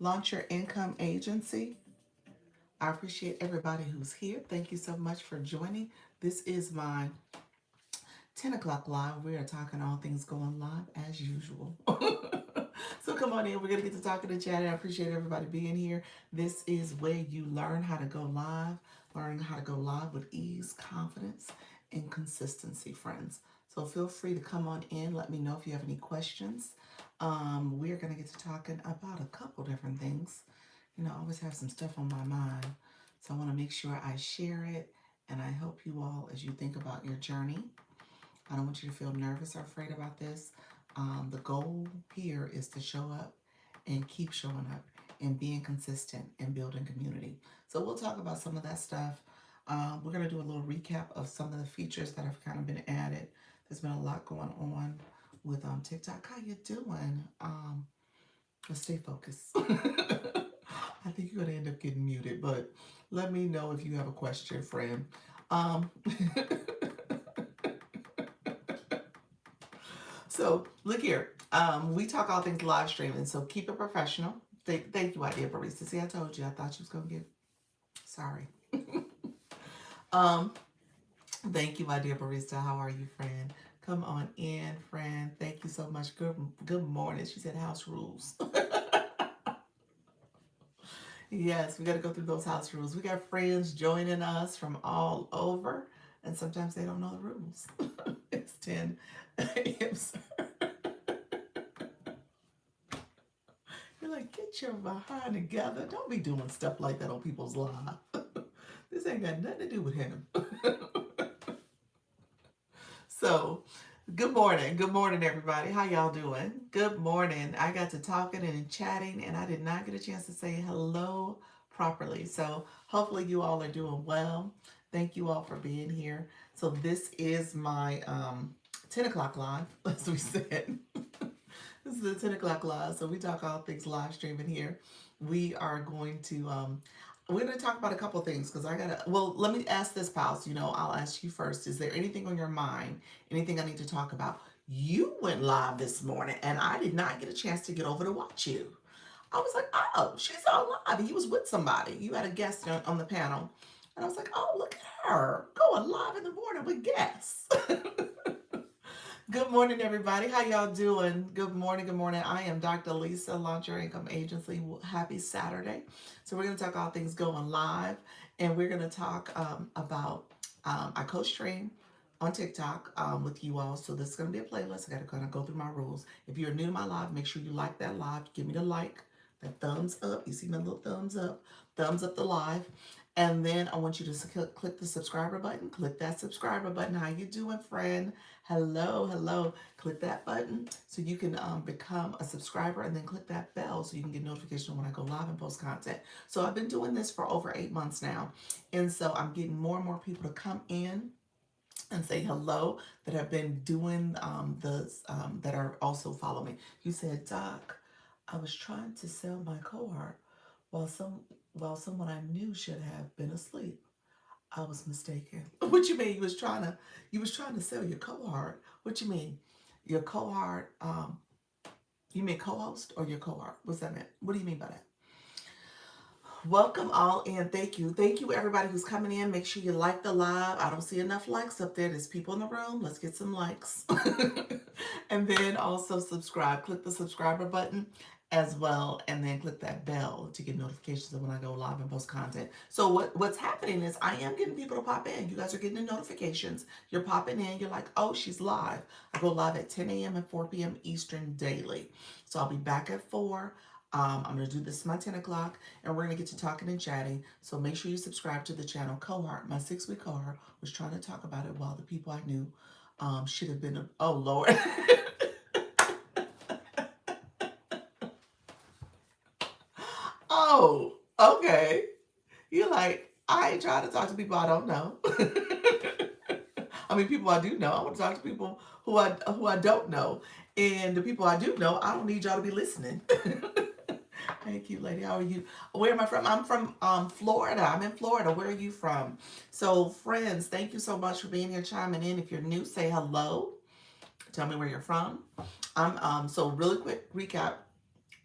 Launch Your Income Agency. I appreciate everybody who's here. Thank you so much for joining. This is my 10 o'clock live. We are talking all things going live as usual. So come on in. We're going to get to talking and chatting. I appreciate everybody being here. This is where you learn how to go live, learn how to go live with ease, confidence, and consistency, friends. So feel free to come on in. Let me know if you have any questions. We're going to get to talking about a couple different things. I always have some stuff on my mind. So I want to make sure I share it and I help you all as you think about your journey. I don't want you to feel nervous or afraid about this. The goal here is to show up and keep showing up and being consistent and building community. So we'll talk about some of that stuff. We're going to do a little recap of some of the features that have kind of been added. There's been a lot going on with TikTok. How you doing? Let's stay focused. I think you're going to end up getting muted, but let me know if you have a question, friend. Um, So look here. We talk all things live streaming, so keep it professional. Thank you, Idea Barista. See, I told you. I thought you was gonna get sorry. um, Thank you, Idea Barista. How are you, friend? Come on in, friend. Thank you so much. Good morning. She said house rules. Yes, we got to go through those house rules. We got friends joining us from all over, and sometimes they don't know the rules. It's 10 a.m. You're like, get your behind together. Don't be doing stuff like that on people's lives. This ain't got nothing to do with him. So, good morning. Good morning, everybody. How y'all doing? Good morning. I got to talking and chatting, and I did not get a chance to say hello properly. So, hopefully, you all are doing well. Thank you all for being here. So, this is my 10 o'clock live, as we said. This is the 10 o'clock live, so we talk all things live streaming here. We are going to we're going to talk about a couple of things because I gotta. Well, let me ask this, pals. I'll ask you first. Is there anything on your mind? Anything I need to talk about? You went live this morning, and I did not get a chance to get over to watch you. I was like, oh, she's on live, and you was with somebody. You had a guest on the panel, and I was like, oh, look at her going live in the morning with guests. Good morning, everybody. How y'all doing? Good morning. Good morning. I am Dr. Lisa, Launch Your Income Agency. Happy Saturday. So we're going to talk all things going live, and we're going to talk about I co-stream on TikTok with you all. So this is going to be a playlist. I got to kind of go through my rules. If you're new to my live, make sure you like that live. Give me the like, that thumbs up. You see my little thumbs up the live. And then I want you to click the subscriber button. Click that subscriber button. How you doing, friend? Hello, hello. Click that button so you can become a subscriber, and then click that bell so you can get notification when I go live and post content. So I've been doing this for over 8 months now. And so I'm getting more and more people to come in and say hello that have been doing that are also following me. You said, Doc, I was trying to sell my cohort while someone I knew should have been asleep. I was mistaken. What you mean? You was trying to sell your cohort. What you mean? Your cohort? You mean co-host or your cohort? What's that mean? What do you mean by that? Welcome all in. Thank you everybody who's coming in. Make sure you like the live. I don't see enough likes up there. There's people in the room. Let's get some likes. And then also subscribe. Click the subscriber button as well, and then click that bell to get notifications of when I go live and post content. So what's happening is I am getting people to pop in. You guys are getting the notifications. You're popping in. You're like, oh, she's live. I go live at 10 a.m. and 4 p.m. Eastern daily. So I'll be back at 4. I'm going to do this my 10 o'clock, and we're going to get to talking and chatting. So make sure you subscribe to the channel. Cohort, my 6-week cohort, was trying to talk about it while the people I knew should have been, oh, Lord. Oh, okay. You're like, I ain't trying to talk to people I don't know. I mean, people I do know. I want to talk to people who I don't know. And the people I do know, I don't need y'all to be listening. Thank you, lady. How are you? Where am I from? I'm from Florida. I'm in Florida. Where are you from? So, friends, thank you so much for being here, chiming in. If you're new, say hello. Tell me where you're from. I'm so really quick recap.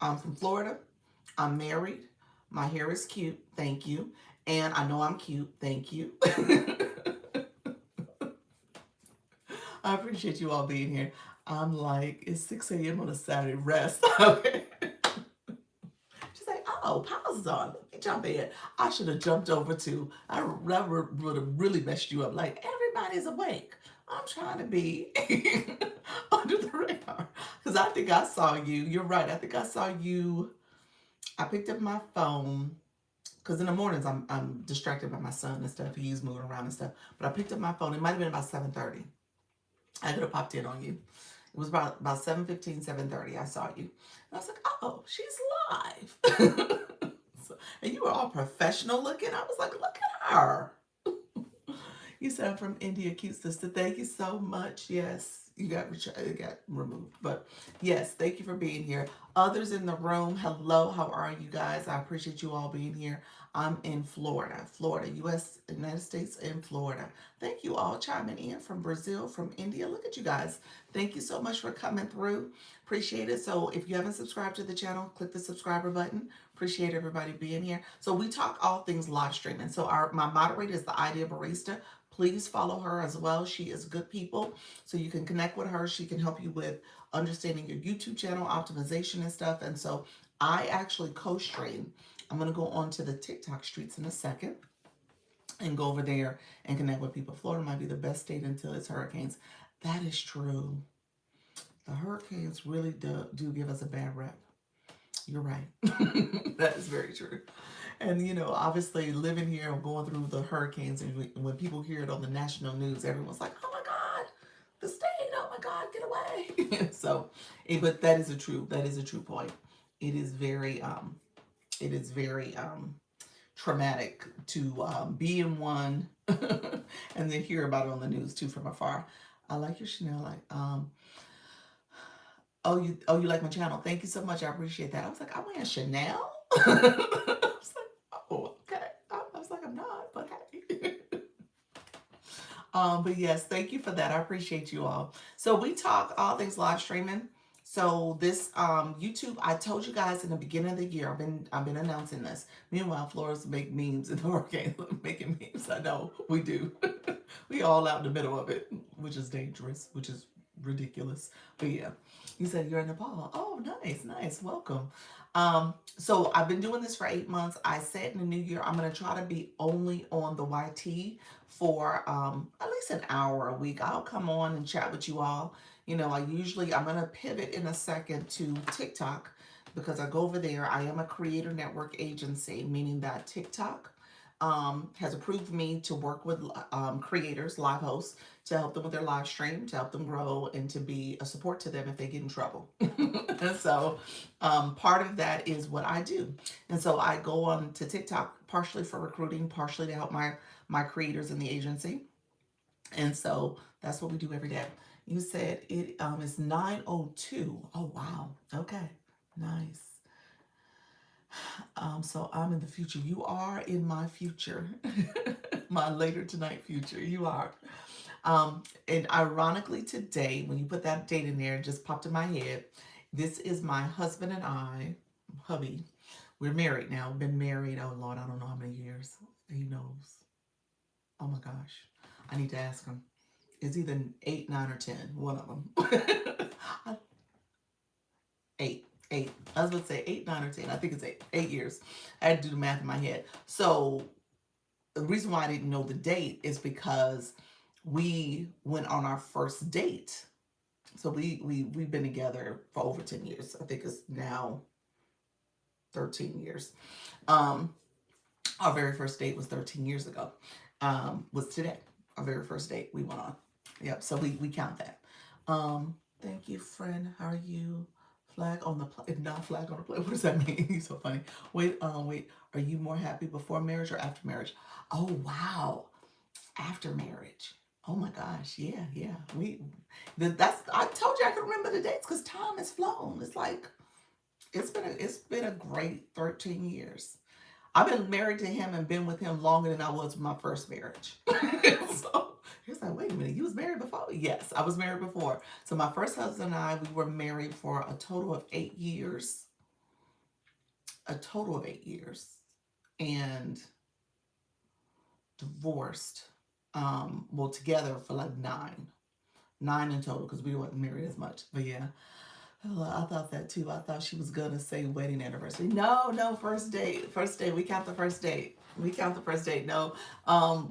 I'm from Florida. I'm married. My hair is cute. Thank you. And I know I'm cute. Thank you. I appreciate you all being here. I'm like, it's 6 a.m. on a Saturday. Rest. Okay. She's like, oh, pause is on. Let me jump in. I should have jumped over to, I would have really messed you up. Like, everybody's awake. I'm trying to be under the radar. Because I think I saw you. You're right. I think I saw you. I picked up my phone because in the mornings I'm distracted by my son and stuff. He's moving around and stuff. But I picked up my phone. It might have been about 7:30. I could have popped in on you. It was about 7:15, 7:30. I saw you. And I was like, oh, she's live. So, and you were all professional looking. I was like, look at her. You said I'm from India, cute sister. Thank you so much. Yes, it got removed. But yes, thank you for being here. Others in the room, hello. How are you guys? I appreciate you all being here. I'm in Florida, U.S., United States, in Florida. Thank you all chiming in from Brazil, from India. Look at you guys. Thank you so much for coming through. Appreciate it. So if you haven't subscribed to the channel, click the subscriber button. Appreciate everybody being here. So we talk all things live streaming. So my moderator is the Idea Barista. Please follow her as well. She is good people. So you can connect with her. She can help you with understanding your YouTube channel, optimization and stuff. And so I actually co-stream. I'm going to go on to the TikTok streets in a second and go over there and connect with people. Florida might be the best state until it's hurricanes. That is true. The hurricanes really do give us a bad rep. You're right. That is very true. And, obviously living here and going through the hurricanes, and when people hear it on the national news, everyone's like, oh my God, the state, oh my God, get away. So, but that is a true point. It is very, traumatic to be in one and then hear about it on the news too from afar. I like your Chanel, oh, you like my channel. Thank you so much. I appreciate that. I was like, I'm wearing Chanel. I was like, oh, okay. I was like, I'm not, but hey. But yes, thank you for that. I appreciate you all. So we talk all things live streaming. So this YouTube, I told you guys in the beginning of the year, I've been announcing this. Meanwhile, Florida's make memes in the hurricane, making memes. I know we do. We all out in the middle of it, which is dangerous, which is ridiculous. But yeah, you said you're in Nepal. Oh, nice. Welcome. So I've been doing this for 8 months. I said in the new year, I'm going to try to be only on the YT for at least an hour a week. I'll come on and chat with you all. I'm going to pivot in a second to TikTok because I go over there. I am a creator network agency, meaning that TikTok has approved me to work with creators, live hosts, to help them with their live stream, to help them grow, and to be a support to them if they get in trouble. And so part of that is what I do. And so I go on to TikTok partially for recruiting, partially to help my creators in the agency. And so that's what we do every day. You said it is 9:02. Oh, wow. Okay. Nice. So I'm in the future. You are in my future. My later tonight future. You are. And ironically today, when you put that date in there, it just popped in my head. This is my husband and I, hubby. We're married now. Been married, oh Lord, I don't know how many years. He knows. Oh my gosh. I need to ask him. It's either 8, 9, or 10. One of them. 8. I was going to say 8, 9, or 10. I think it's 8. 8 years. I had to do the math in my head. So the reason why I didn't know the date is because we went on our first date. So we've been together for over 10 years. I think it's now 13 years. Our very first date was 13 years ago. Was today. Our very first date we went on. Yep. So we count that. Thank you, friend. How are you? Flag on the plate, not flag on the plate. What does that mean? You're so funny. Wait. Are you more happy before marriage or after marriage? Oh wow, after marriage. Oh my gosh, yeah. I told you I could remember the dates because time has flown. It's like it's been a great 13 years. I've been married to him and been with him longer than I was with my first marriage. So he's like, wait a minute, you was married before? Yes, I was married before. So my first husband and I, we were married for a total of 8 years. a total of 8 years, and divorced, well, together for like nine in total because we weren't married as much. But yeah, I thought that too. I thought she was gonna say wedding anniversary. No, no, first date. First date. We count the first date. We count the first date. No,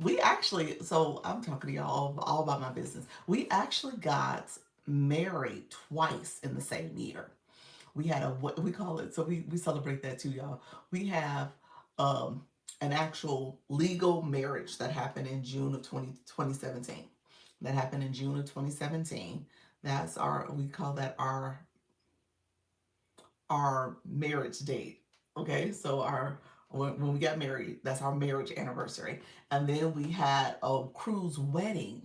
we actually. So I'm talking to y'all all about my business. We actually got married twice in the same year. We had a, what we call it. So we celebrate that too, y'all. We have um an actual legal marriage that happened in June of 2017. That happened in June of 2017. That's our, we call that our marriage date. Okay, so our, when we got married, that's our marriage anniversary. And then we had a cruise wedding,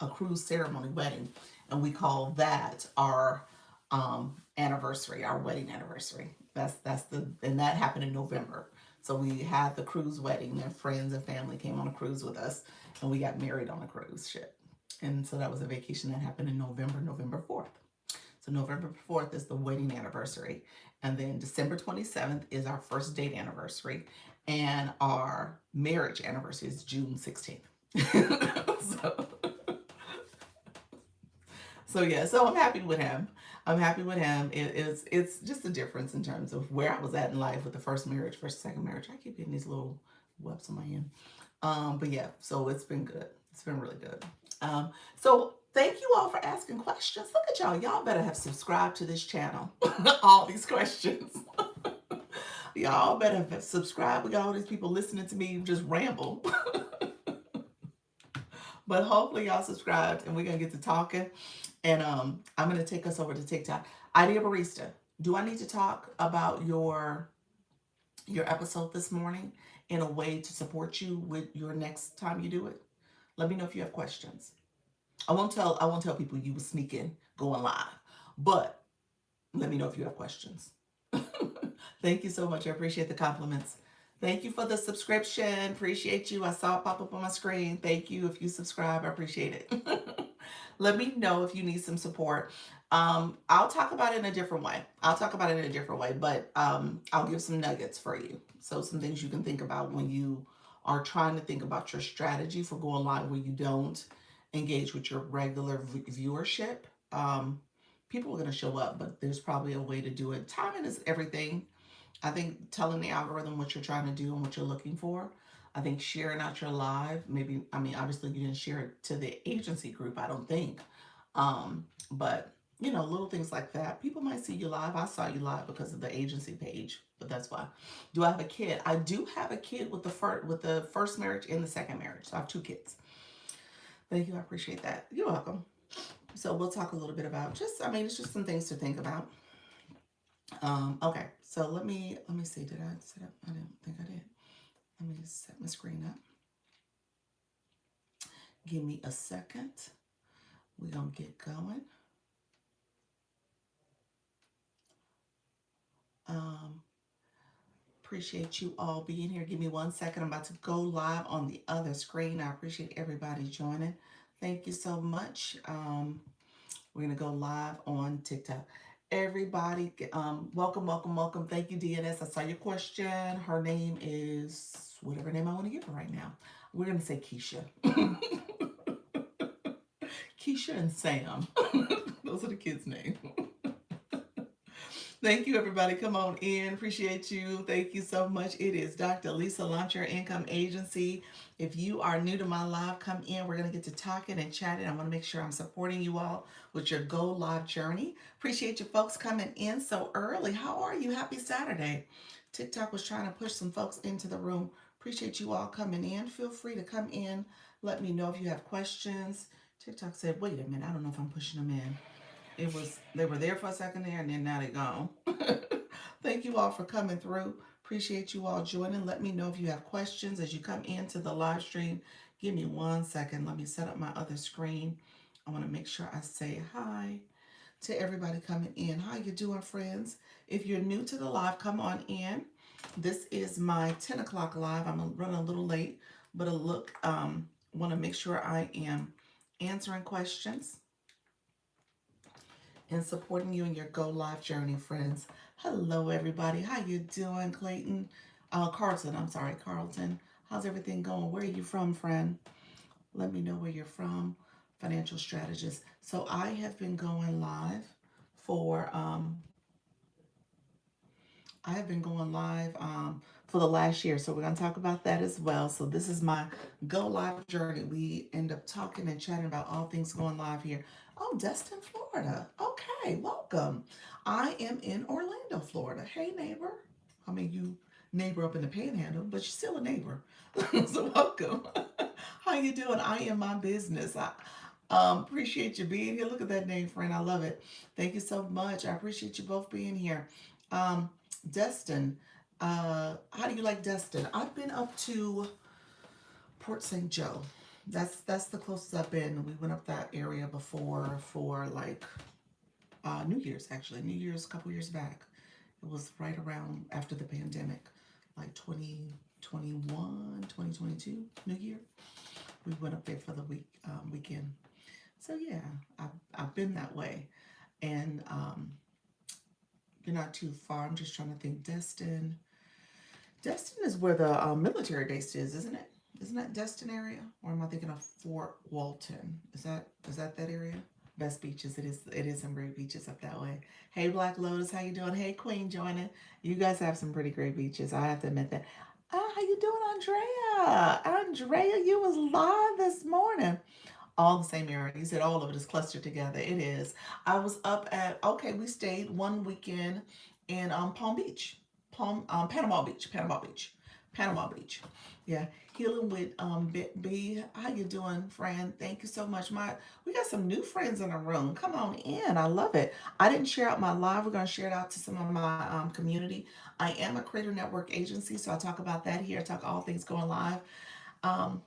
a cruise ceremony wedding, and we call that our anniversary, our wedding anniversary. That's the, and that happened in November. So we had the cruise wedding, and friends and family came on a cruise with us, and we got married on a cruise ship. And so that was a vacation that happened in November, November 4th. So November 4th is the wedding anniversary. And then December 27th is our first date anniversary. And our marriage anniversary is June 16th. so, so yeah, so I'm happy with him. I'm happy with him. It's just a difference in terms of where I was at in life with the first marriage versus second marriage. I keep getting these little webs on my hand. But yeah, so it's been good. It's been really good. So thank you all for asking questions. Look at y'all. Y'all better have subscribed to this channel. All these questions. Y'all better have subscribed. We got all these people listening to me just ramble. But hopefully y'all subscribed and we're gonna get to talking. And I'm gonna take us over to TikTok. Idea Barista. Do I need to talk about your episode this morning in a way to support you with your next time you do it? Let me know if you have questions. I won't tell people you were sneaking going live, but let me know if you have questions. Thank you so much. I appreciate the compliments. Thank you for the subscription. Appreciate you. I saw it pop up on my screen. Thank you. If you subscribe, I appreciate it. Let me know if you need some support. I'll talk about it in a different way. I'll talk about it in a different way, but I'll give some nuggets for you. So some things you can think about when you are trying to think about your strategy for going live where you don't engage with your regular viewership. People are going to show up, but there's probably a way to do it. Timing is everything. I think telling the algorithm what you're trying to do and what you're looking for. I think sharing out your live, maybe, I mean, obviously you didn't share it to the agency group, I don't think. But, you know, little things like that. People might see you live. I saw you live because of the agency page, but that's why. Do I have a kid? I do have a kid with the first marriage and the second marriage. So I have two kids. Thank you. I appreciate that. You're welcome. So we'll talk a little bit about just, I mean, it's just some things to think about. Okay, so let me see. Did I set up? I didn't think I did. Let me set my screen up. Give me a second. We're gonna get going. Um, Appreciate you all being here. Give me 1 second. I'm about to go live on the other screen. I appreciate everybody joining. Thank you so much. We're gonna go live on TikTok. Everybody, welcome, welcome, welcome. Thank you, DNS. I saw your question. Her name is whatever name I want to give her right now. We're gonna say Keisha. Keisha and Sam. Those are the kids' names. Thank you, everybody. Come on in. Appreciate you. Thank you so much. It is Dr. Lisa, Launch Your Income Agency. If you are new to my live, come in. We're going to get to talking and chatting. I want to make sure I'm supporting you all with your Go Live journey. Appreciate you folks coming in so early. How are you? Happy Saturday. TikTok was trying to push some folks into the room. Appreciate you all coming in. Feel free to come in. Let me know if you have questions. TikTok said, wait a minute, I don't know if I'm pushing them in. They were there for a second there and then now they're gone. Thank you all for coming through. Appreciate you all joining. Let me know if you have questions as you come into the live stream. Give me 1 second. Let me set up my other screen. I want to make sure I say hi to everybody coming in. How you doing, friends? If you're new to the live, come on in. This is my 10 o'clock live. I'm running a little late, but want to make sure I am answering questions. in supporting you in your Go Live journey, friends. Hello, everybody. How you doing, Clayton? Carlton, I'm sorry, Carlton. How's everything going? Where are you from, friend? Let me know where you're from. Financial strategist. So I have been going live for I have been going live for the last year. So we're going to talk about that as well. So this is my Go Live journey. We end up talking and chatting about all things going live here. Oh, Destin, Florida. Okay, welcome. I am in Orlando, Florida. Hey, neighbor. I mean, you neighbor up in the Panhandle, but you're still a neighbor. So welcome. How you doing? I am my business. I appreciate you being here. Look at that name, friend. I love it. Thank you so much. I appreciate you both being here. Um, Destin, how do you like Destin? I've been up to Port St. Joe. That's the closest I've been. We went up that area before for like New Year's, actually. New Year's a couple years back. It was right around after the pandemic, like 2021, 2022, New Year. We went up there for the weekend. So yeah, I've been that way, and you're not too far. I'm just trying to think. Destin. Destin is where the military base is, isn't it? Isn't that Destin area? Or am I thinking of Fort Walton? Is that area? Best beaches. It is. It is some great beaches up that way. Hey, Black Lotus, how you doing? Hey, Queen, joining. You guys have some pretty great beaches. I have to admit that. How you doing, Andrea? Andrea, you was live this morning. All the same area. You said all of it is clustered together. It is. I was up at okay. We stayed one weekend in Palm Beach, Panama Beach, Panama Beach, Panama Beach. Yeah, healing with B. How you doing, friend? Thank you so much. We got some new friends in the room. Come on in. I love it. I didn't share out my live. We're gonna share it out to some of my community. I am a creator network agency, so I talk about that here. I talk all things going live. Um,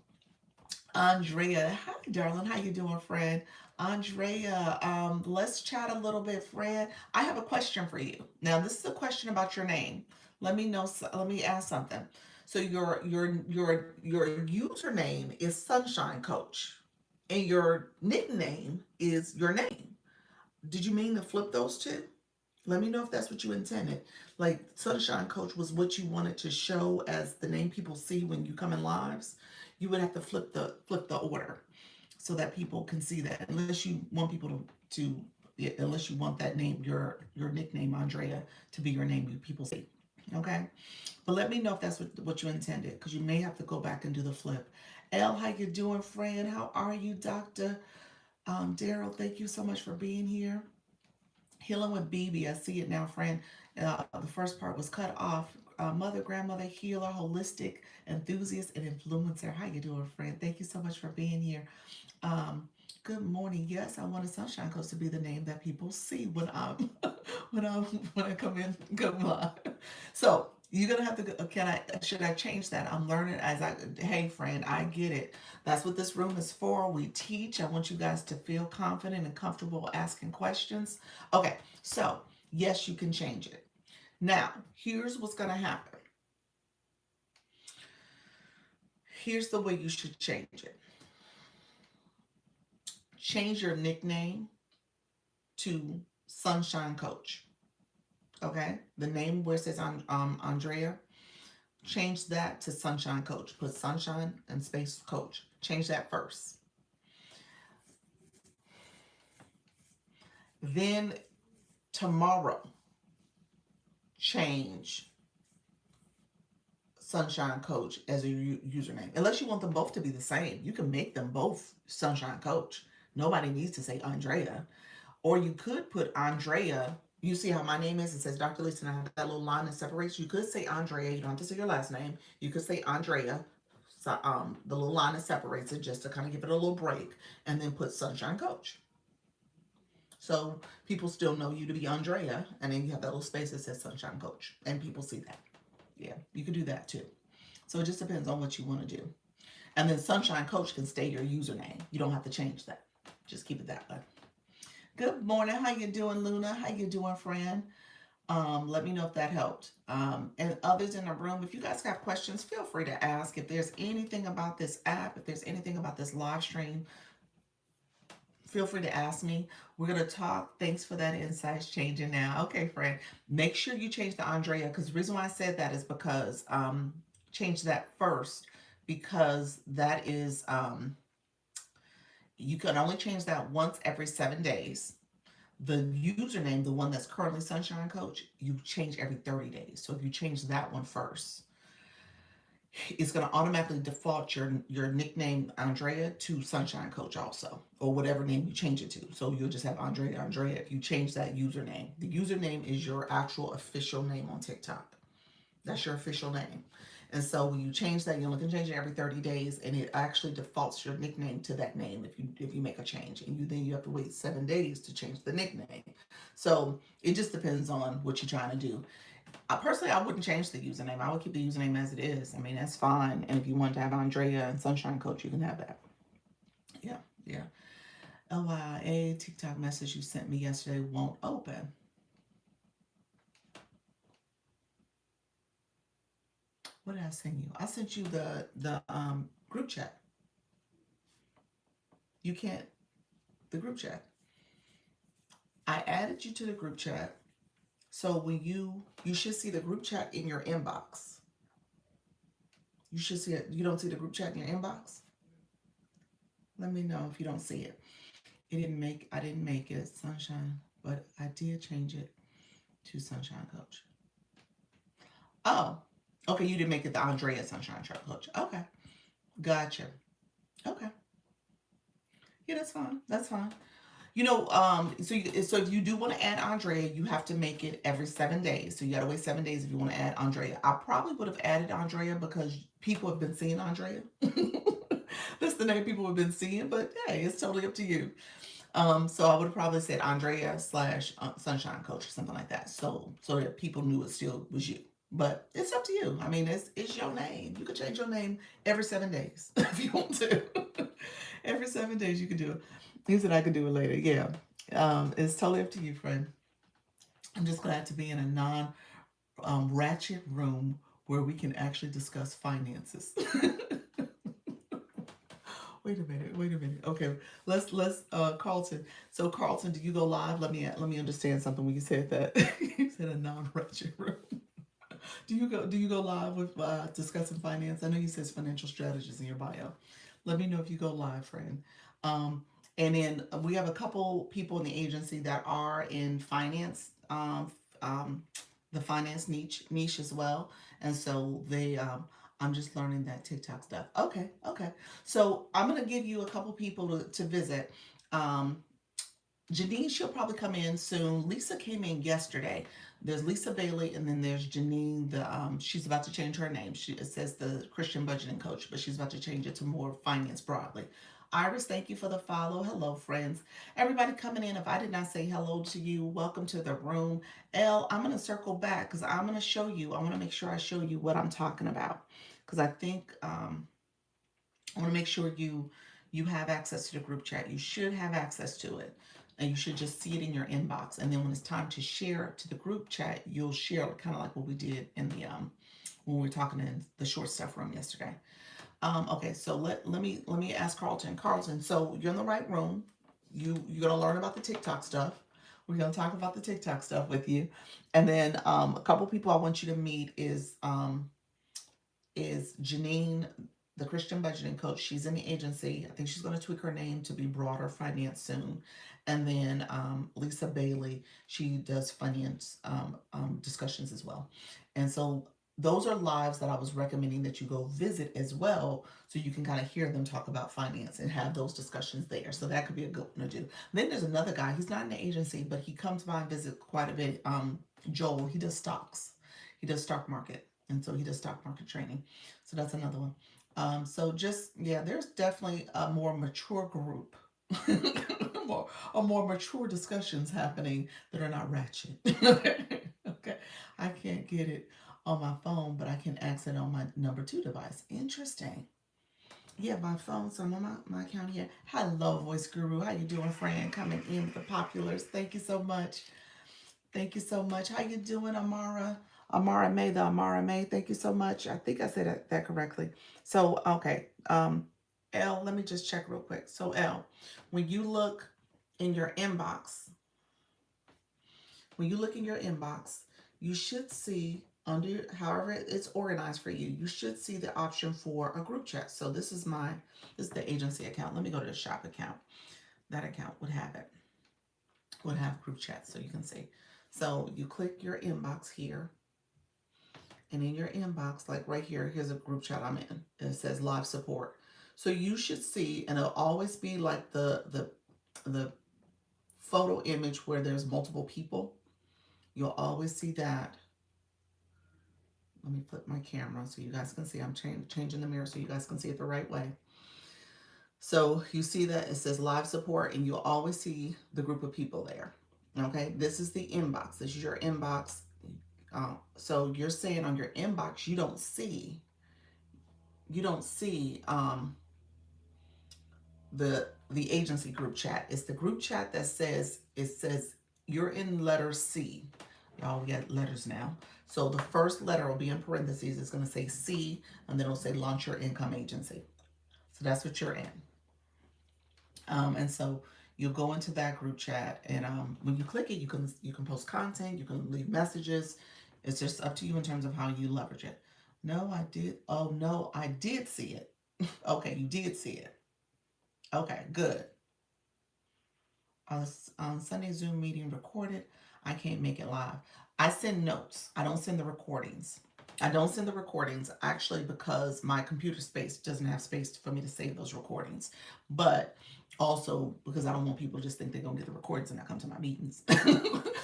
Andrea, hi darling, how you doing, friend? Andrea, let's chat a little bit, friend. I have a question for you. Now, this is a question about your name. Let me know. Let me ask something. So your username is Sunshine Coach, and your nickname is your name. Did you mean to flip those two? Let me know if that's what you intended. Like Sunshine Coach was what you wanted to show as the name people see when you come in lives. You would have to flip the order so that people can see that. Unless you want people to yeah, unless you want that name, your nickname Andrea to be your name, you people see. Okay, but let me know if that's what you intended, because you may have to go back and do the flip. Elle, how you doing, friend? How are you, Doctor Daryl? Thank you so much for being here. Healing with BB. I see it now, friend. The first part was cut off. Mother, grandmother, healer, holistic, enthusiast, and influencer. How you doing, friend? Thank you so much for being here. Um, Good morning. Yes, I want a Sunshine Coast to be the name that people see when I'm when I come live. So you're gonna have to. Can I? Should I change that? I'm learning as I. Hey, friend, I get it. That's what this room is for. We teach. I want you guys to feel confident and comfortable asking questions. Okay, so yes, you can change it. Now, here's what's gonna happen. Here's the way you should change it. Change your nickname to Sunshine Coach. Okay, the name where it says Andrea, change that to Sunshine Coach. Put Sunshine and space Coach. Change that first. Then tomorrow, change Sunshine Coach as a username. Unless you want them both to be the same, you can make them both Sunshine Coach. Nobody needs to say Andrea. Or you could put Andrea. You see how my name is? It says Dr. Lisa, and I have that little line that separates. You could say Andrea. You don't have to say your last name. You could say Andrea. So, the little line that separates it just to kind of give it a little break, and then put Sunshine Coach. So people still know you to be Andrea, and then you have that little space that says Sunshine Coach, and people see that. Yeah, you could do that too. So it just depends on what you want to do. And then Sunshine Coach can stay your username. You don't have to change that. Just keep it that way. Good morning. How you doing, Luna? How you doing, friend? Let me know if that helped. And others in the room, if you guys have questions, feel free to ask. If there's anything about this app, if there's anything about this live stream feel free to ask me. We're gonna talk. Thanks for that insights changing now. Okay, friend. Make sure you change the Andrea, because the reason why I said that is because change that first, because that is you can only change that once every 7 days. The username, the one that's currently Sunshine Coach, you change every 30 days. So if you change that one first, it's going to automatically default your nickname Andrea to Sunshine Coach also, or whatever name you change it to. So you'll just have Andrea if you change that username. The username is your actual official name on TikTok. That's your official name. And so when you change that, you only can change it every 30 days, and it actually defaults your nickname to that name if you make a change. And you have to wait 7 days to change the nickname. So it just depends on what you're trying to do. Personally, I wouldn't change the username. I would keep the username as it is. I mean, that's fine. And if you want to have Andrea and Sunshine Coach, you can have that. Yeah, yeah. LYA TikTok message you sent me yesterday won't open. What did I send you? I sent you the group chat. You can't the group chat. I added you to the group chat. So when you should see the group chat in your inbox. You should see it. You don't see the group chat in your inbox? Let me know if you don't see it. I didn't make it Sunshine, but I did change it to Sunshine Coach. Oh, okay. You didn't make it the Andrea Sunshine Coach. Okay, gotcha. Okay, yeah, that's fine. That's fine. So if you do want to add Andrea, you have to make it every 7 days. So you got to wait 7 days if you want to add Andrea. I probably would have added Andrea because people have been seeing Andrea. That's the name people have been seeing, but hey, it's totally up to you. So I would have probably said Andrea slash Sunshine Coach or something like that. So that people knew it still was you. But it's up to you. I mean, it's your name. You can change your name every 7 days if you want to. Every 7 days you can do it. He said I could do it later. Yeah. It's totally up to you, friend. I'm just glad to be in a non ratchet room where we can actually discuss finances. Wait a minute. Wait a minute. Okay, let's Carlton. So Carlton, do you go live? Let me understand something when you said that. You said a non-ratchet room. Do you go live with discussing finance? I know you says financial strategies in your bio. Let me know if you go live, friend. Um, and then we have a couple people in the agency that are in finance, the finance niche as well. And so I'm just learning that TikTok stuff. Okay, okay. So I'm gonna give you a couple people to visit. Um, Janine, she'll probably come in soon. Lisa came in yesterday. There's Lisa Bailey, and then there's Janine. She's about to change her name. It says the Christian budgeting coach, but she's about to change it to more finance broadly. Iris, thank you for the follow. Hello, friends. Everybody coming in. If I did not say hello to you, welcome to the room. Elle, I'm gonna circle back because I'm gonna show you. I want to make sure I show you what I'm talking about because I think I want to make sure you have access to the group chat. You should have access to it. And you should just see it in your inbox. And then when it's time to share to the group chat, you'll share kind of like what we did in the when we were talking in the short stuff room yesterday. Okay, so let me ask Carlton. Carlton, so you're in the right room. You're gonna learn about the TikTok stuff. We're gonna talk about the TikTok stuff with you, and then a couple people I want you to meet is Janine, the Christian budgeting coach. She's in the agency. I think she's going to tweak her name to be Broader Finance soon. And then Lisa Bailey, she does finance discussions as well. And so those are lives that I was recommending that you go visit as well, so you can kind of hear them talk about finance and have those discussions there. So that could be a good one to do. Then there's another guy. He's not in the agency, but he comes by and visit quite a bit. Joel. He does stocks. He does stock market, and so he does stock market training. So that's another one. So just yeah, there's definitely a more mature group, more mature discussions happening that are not ratchet. Okay, I can't get it on my phone, but I can access it on my number two device. Interesting. Yeah, my phone. So I'm on my account here. Hello, Voice Guru. How you doing, friend? Coming in with the populars. Thank you so much. Thank you so much. How you doing, Amara? Amara May, the Amara May. Thank you so much. I think I said that correctly. So, okay. L, let me just check real quick. So, L, when you look in your inbox, when you look in your inbox, you should see under however it's organized for you, you should see the option for a group chat. So this is the agency account. Let me go to the shop account. That account would have it, would have group chat so you can see. So you click your inbox here, and in your inbox, like right here, here's a group chat I'm in. And it says live support. So you should see, and it'll always be like the photo image where there's multiple people. You'll always see that. Let me flip my camera so you guys can see. I'm changing the mirror so you guys can see it the right way. So you see that it says live support, and you'll always see the group of people there. Okay, this is the inbox. This is your inbox. So you're saying on your inbox you don't see the agency group chat. It's the group chat that says you're in letter C. Y'all, we got letters now. So the first letter will be in parentheses. It's going to say C, and then it'll say launch your income agency. So that's what you're in. And so you'll go into that group chat, and when you click it, you can post content, you can leave messages. It's just up to you in terms of how you leverage it. No, I did. Oh no, I did see it. Okay, you did see it. Okay, good. On Sunday Zoom meeting recorded. I can't make it live. I send notes. I don't send the recordings. I don't send the recordings actually because my computer space doesn't have space for me to save those recordings. But also because I don't want people to just think they're going to get the recordings and not come to my meetings.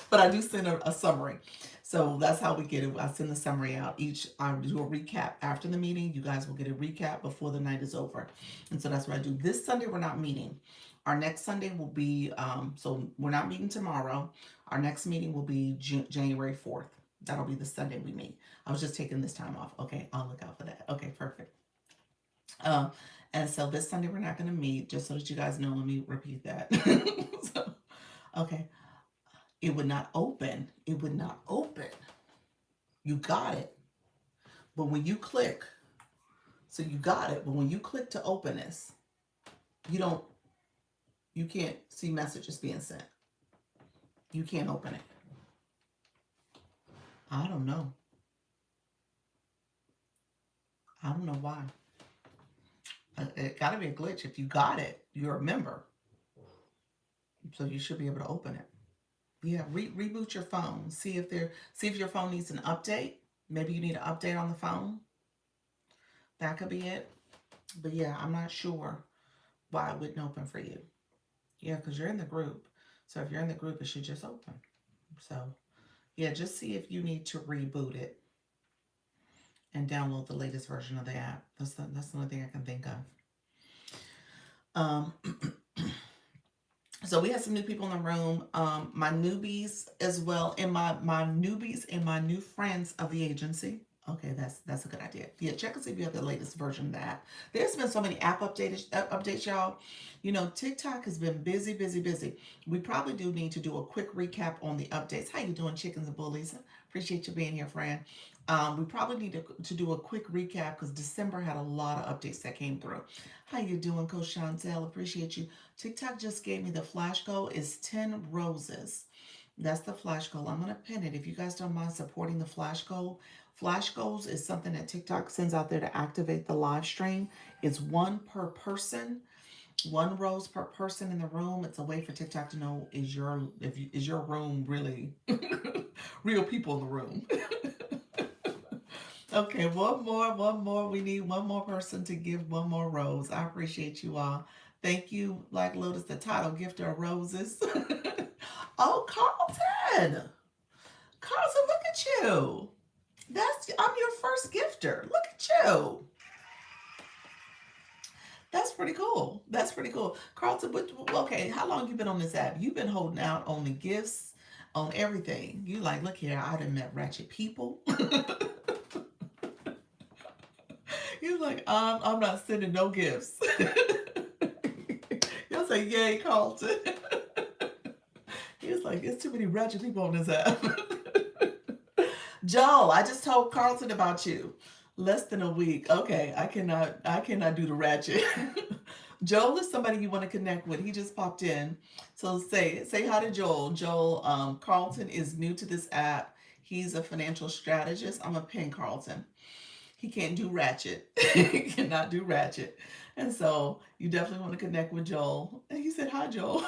But I do send a summary. So that's how we get it. I send the summary out. I do a recap after the meeting. You guys will get a recap before the night is over. And so that's what I do. This Sunday, we're not meeting. Our next Sunday will be, so we're not meeting tomorrow. Our next meeting will be January 4th. That'll be the Sunday we meet. I was just taking this time off. Okay, I'll look out for that. Okay, perfect. And so this Sunday we're not going to meet, just so that you guys know. Let me repeat that. So, okay. It would not open. It would not open. You got it. But when you click, so you got it. But when you click to open this, you can't see messages being sent. You can't open it. I don't know. I don't know why. It got to be a glitch. If you got it, you're a member. So you should be able to open it. Yeah, reboot your phone. See if your phone needs an update. Maybe you need an update on the phone. That could be it. But yeah, I'm not sure why it wouldn't open for you. Yeah, because you're in the group. So if you're in the group, it should just open. So yeah, just see if you need to reboot it and download the latest version of the app. That's the only thing I can think of. So we have some new people in the room. My newbies as well, and my newbies and my new friends of the agency. Okay, that's a good idea. Yeah, check and see if you have the latest version of that. There's been so many app updates, y'all. You know, TikTok has been busy. We probably do need to do a quick recap on the updates. How you doing, chickens and bullies? Appreciate you being here, friend. We probably need to do a quick recap because December had a lot of updates that came through. How you doing, Coach Chantel? Appreciate you. TikTok just gave me the flash goal is 10 roses. That's the flash goal. I'm going to pin it. If you guys don't mind supporting the flash goal. Flash goals is something that TikTok sends out there to activate the live stream. It's one per person, 1 rose per person in the room. It's a way for TikTok to know is your room really real people in the room. Okay, one more. We need one more person to give one more rose. I appreciate you all. Thank you, Black Lotus, the title gifter of roses. Oh, Carlton. Carlton, look at you. I'm your first gifter. Look at you. That's pretty cool. Carlton, okay, how long you been on this app? You've been holding out on the gifts, on everything. You like, look here, I done met ratchet people. You're like, I'm not sending no gifts. You'll say, yay, Carlton. He was like, there's too many ratchet people on this app. Joel, I just told Carlton about you. Less than a week. Okay, I cannot do the ratchet. Joel is somebody you want to connect with. He just popped in. So say hi to Joel. Joel Carlton is new to this app. He's a financial strategist. I'm a pin Carlton. He can't do ratchet. He cannot do ratchet. And so you definitely want to connect with Joel. And he said, hi, Joel.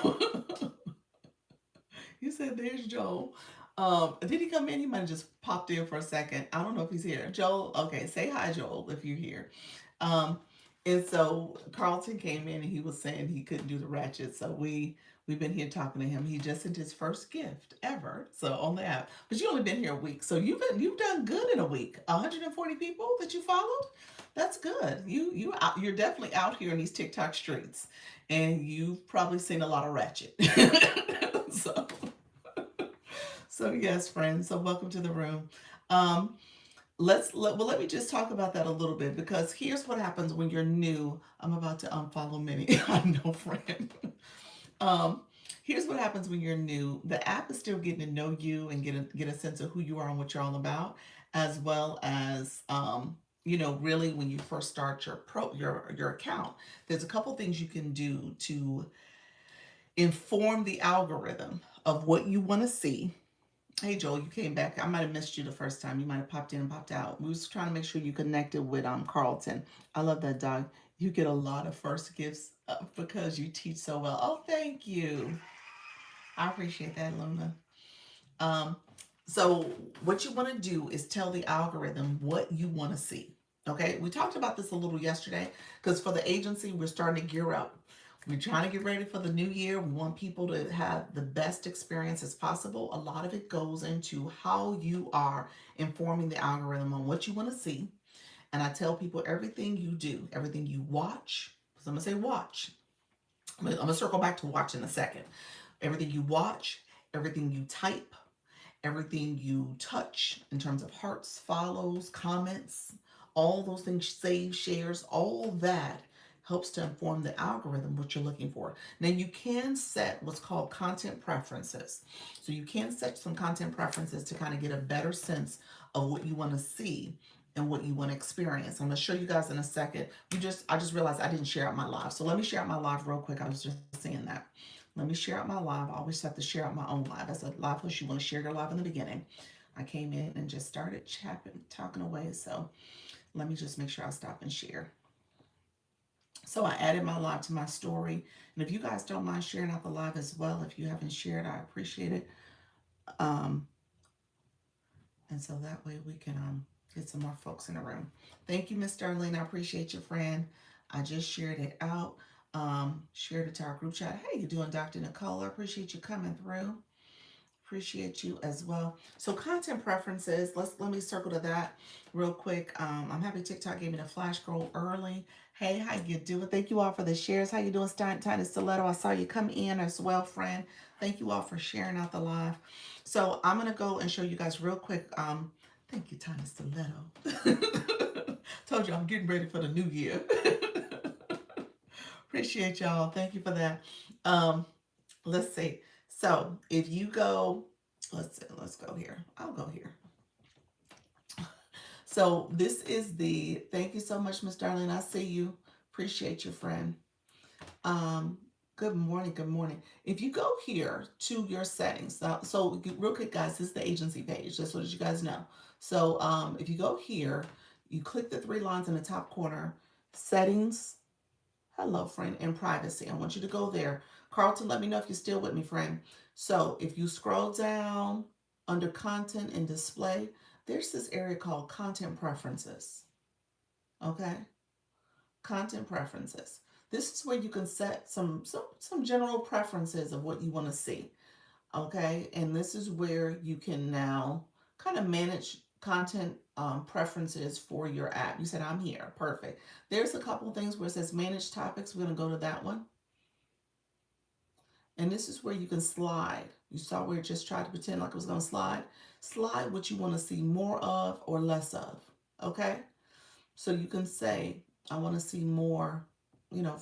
You said there's Joel. Did he come in? He might have just popped in for a second. I don't know if he's here. Joel, okay, say hi, Joel, if you're here. Um, and so Carlton came in and he was saying he couldn't do the ratchet. So we've been here talking to him. He just sent his first gift ever. So on the app. But you only been here a week. So you've done good in a week. 140 people that you followed? That's good. You're definitely out here in these TikTok streets. And you've probably seen a lot of ratchet. so so yes, friends. So welcome to the room. Um, let me just talk about that a little bit because here's what happens when you're new. I'm about to unfollow many. I know, friend. Um, here's what happens when you're new. The app is still getting to know you and get a sense of who you are and what you're all about, as well as really when you first start your account. There's a couple things you can do to inform the algorithm of what you want to see. Hey Joel, you came back. I might have missed you the first time. You might have popped in and popped out. We was trying to make sure you connected with Carlton. I love that dog. You get a lot of first gifts because you teach so well. Oh, thank you. I appreciate that, Luna. Um, so what you want to do is tell the algorithm what you want to see. Okay, we talked about this a little yesterday because for the agency, we're starting to gear up. We're trying to get ready for the new year. We want people to have the best experience as possible. A lot of it goes into how you are informing the algorithm on what you want to see. And I tell people everything you do, everything you watch, because I'm going to say watch. I'm going to circle back to watch in a second. Everything you watch, everything you type, everything you touch in terms of hearts, follows, comments, all those things, save, shares, all that helps to inform the algorithm what you're looking for. Now you can set what's called content preferences. So you can set some content preferences to kind of get a better sense of what you want to see and what you want to experience. I'm going to show you guys in a second. I just realized I didn't share out my live. So let me share out my live real quick. I was just saying that. Let me share out my live. I always have to share out my own live. As a live host, you want to share your live in the beginning. I came in and just started talking away. So let me just make sure I stop and share. So I added my live to my story. And if you guys don't mind sharing out the live as well, if you haven't shared, I appreciate it. Um, and so that way we can get some more folks in the room. Thank you, Miss Darlene. I appreciate you, friend. I just shared it out. Shared it to our group chat. Hey, you doing, Dr. Nicole? I appreciate you coming through. Appreciate you as well. So content preferences, let me circle to that real quick. I'm happy TikTok gave me the flash scroll early. Hey, how you doing? Thank you all for the shares. How you doing, Tiny Stiletto? I saw you come in as well, friend. Thank you all for sharing out the live. So I'm gonna go and show you guys real quick. Thank you, Tiny Stiletto. Told you I'm getting ready for the new year. Appreciate y'all. Thank you for that. Um, let's see. So if you go, let's go here. I'll go here. So this is thank you so much, Miss Darlene. I see you. Appreciate you, friend. Um, good morning, good morning. If you go here to your settings, so real quick, guys, this is the agency page, just so that you guys know. So if you go here, you click the three lines in the top corner, settings, hello, friend, and privacy. I want you to go there. Carlton, let me know if you're still with me, friend. So if you scroll down under content and display, there's this area called content preferences. Okay? Content preferences. This is where you can set some general preferences of what you want to see. Okay? And this is where you can now kind of manage content preferences for your app. You said, I'm here. Perfect. There's a couple things where it says manage topics. We're going to go to that one. And this is where you can slide. You saw where it just tried to pretend like it was going to slide. Slide what you want to see more of or less of. Okay? So you can say, I want to see more.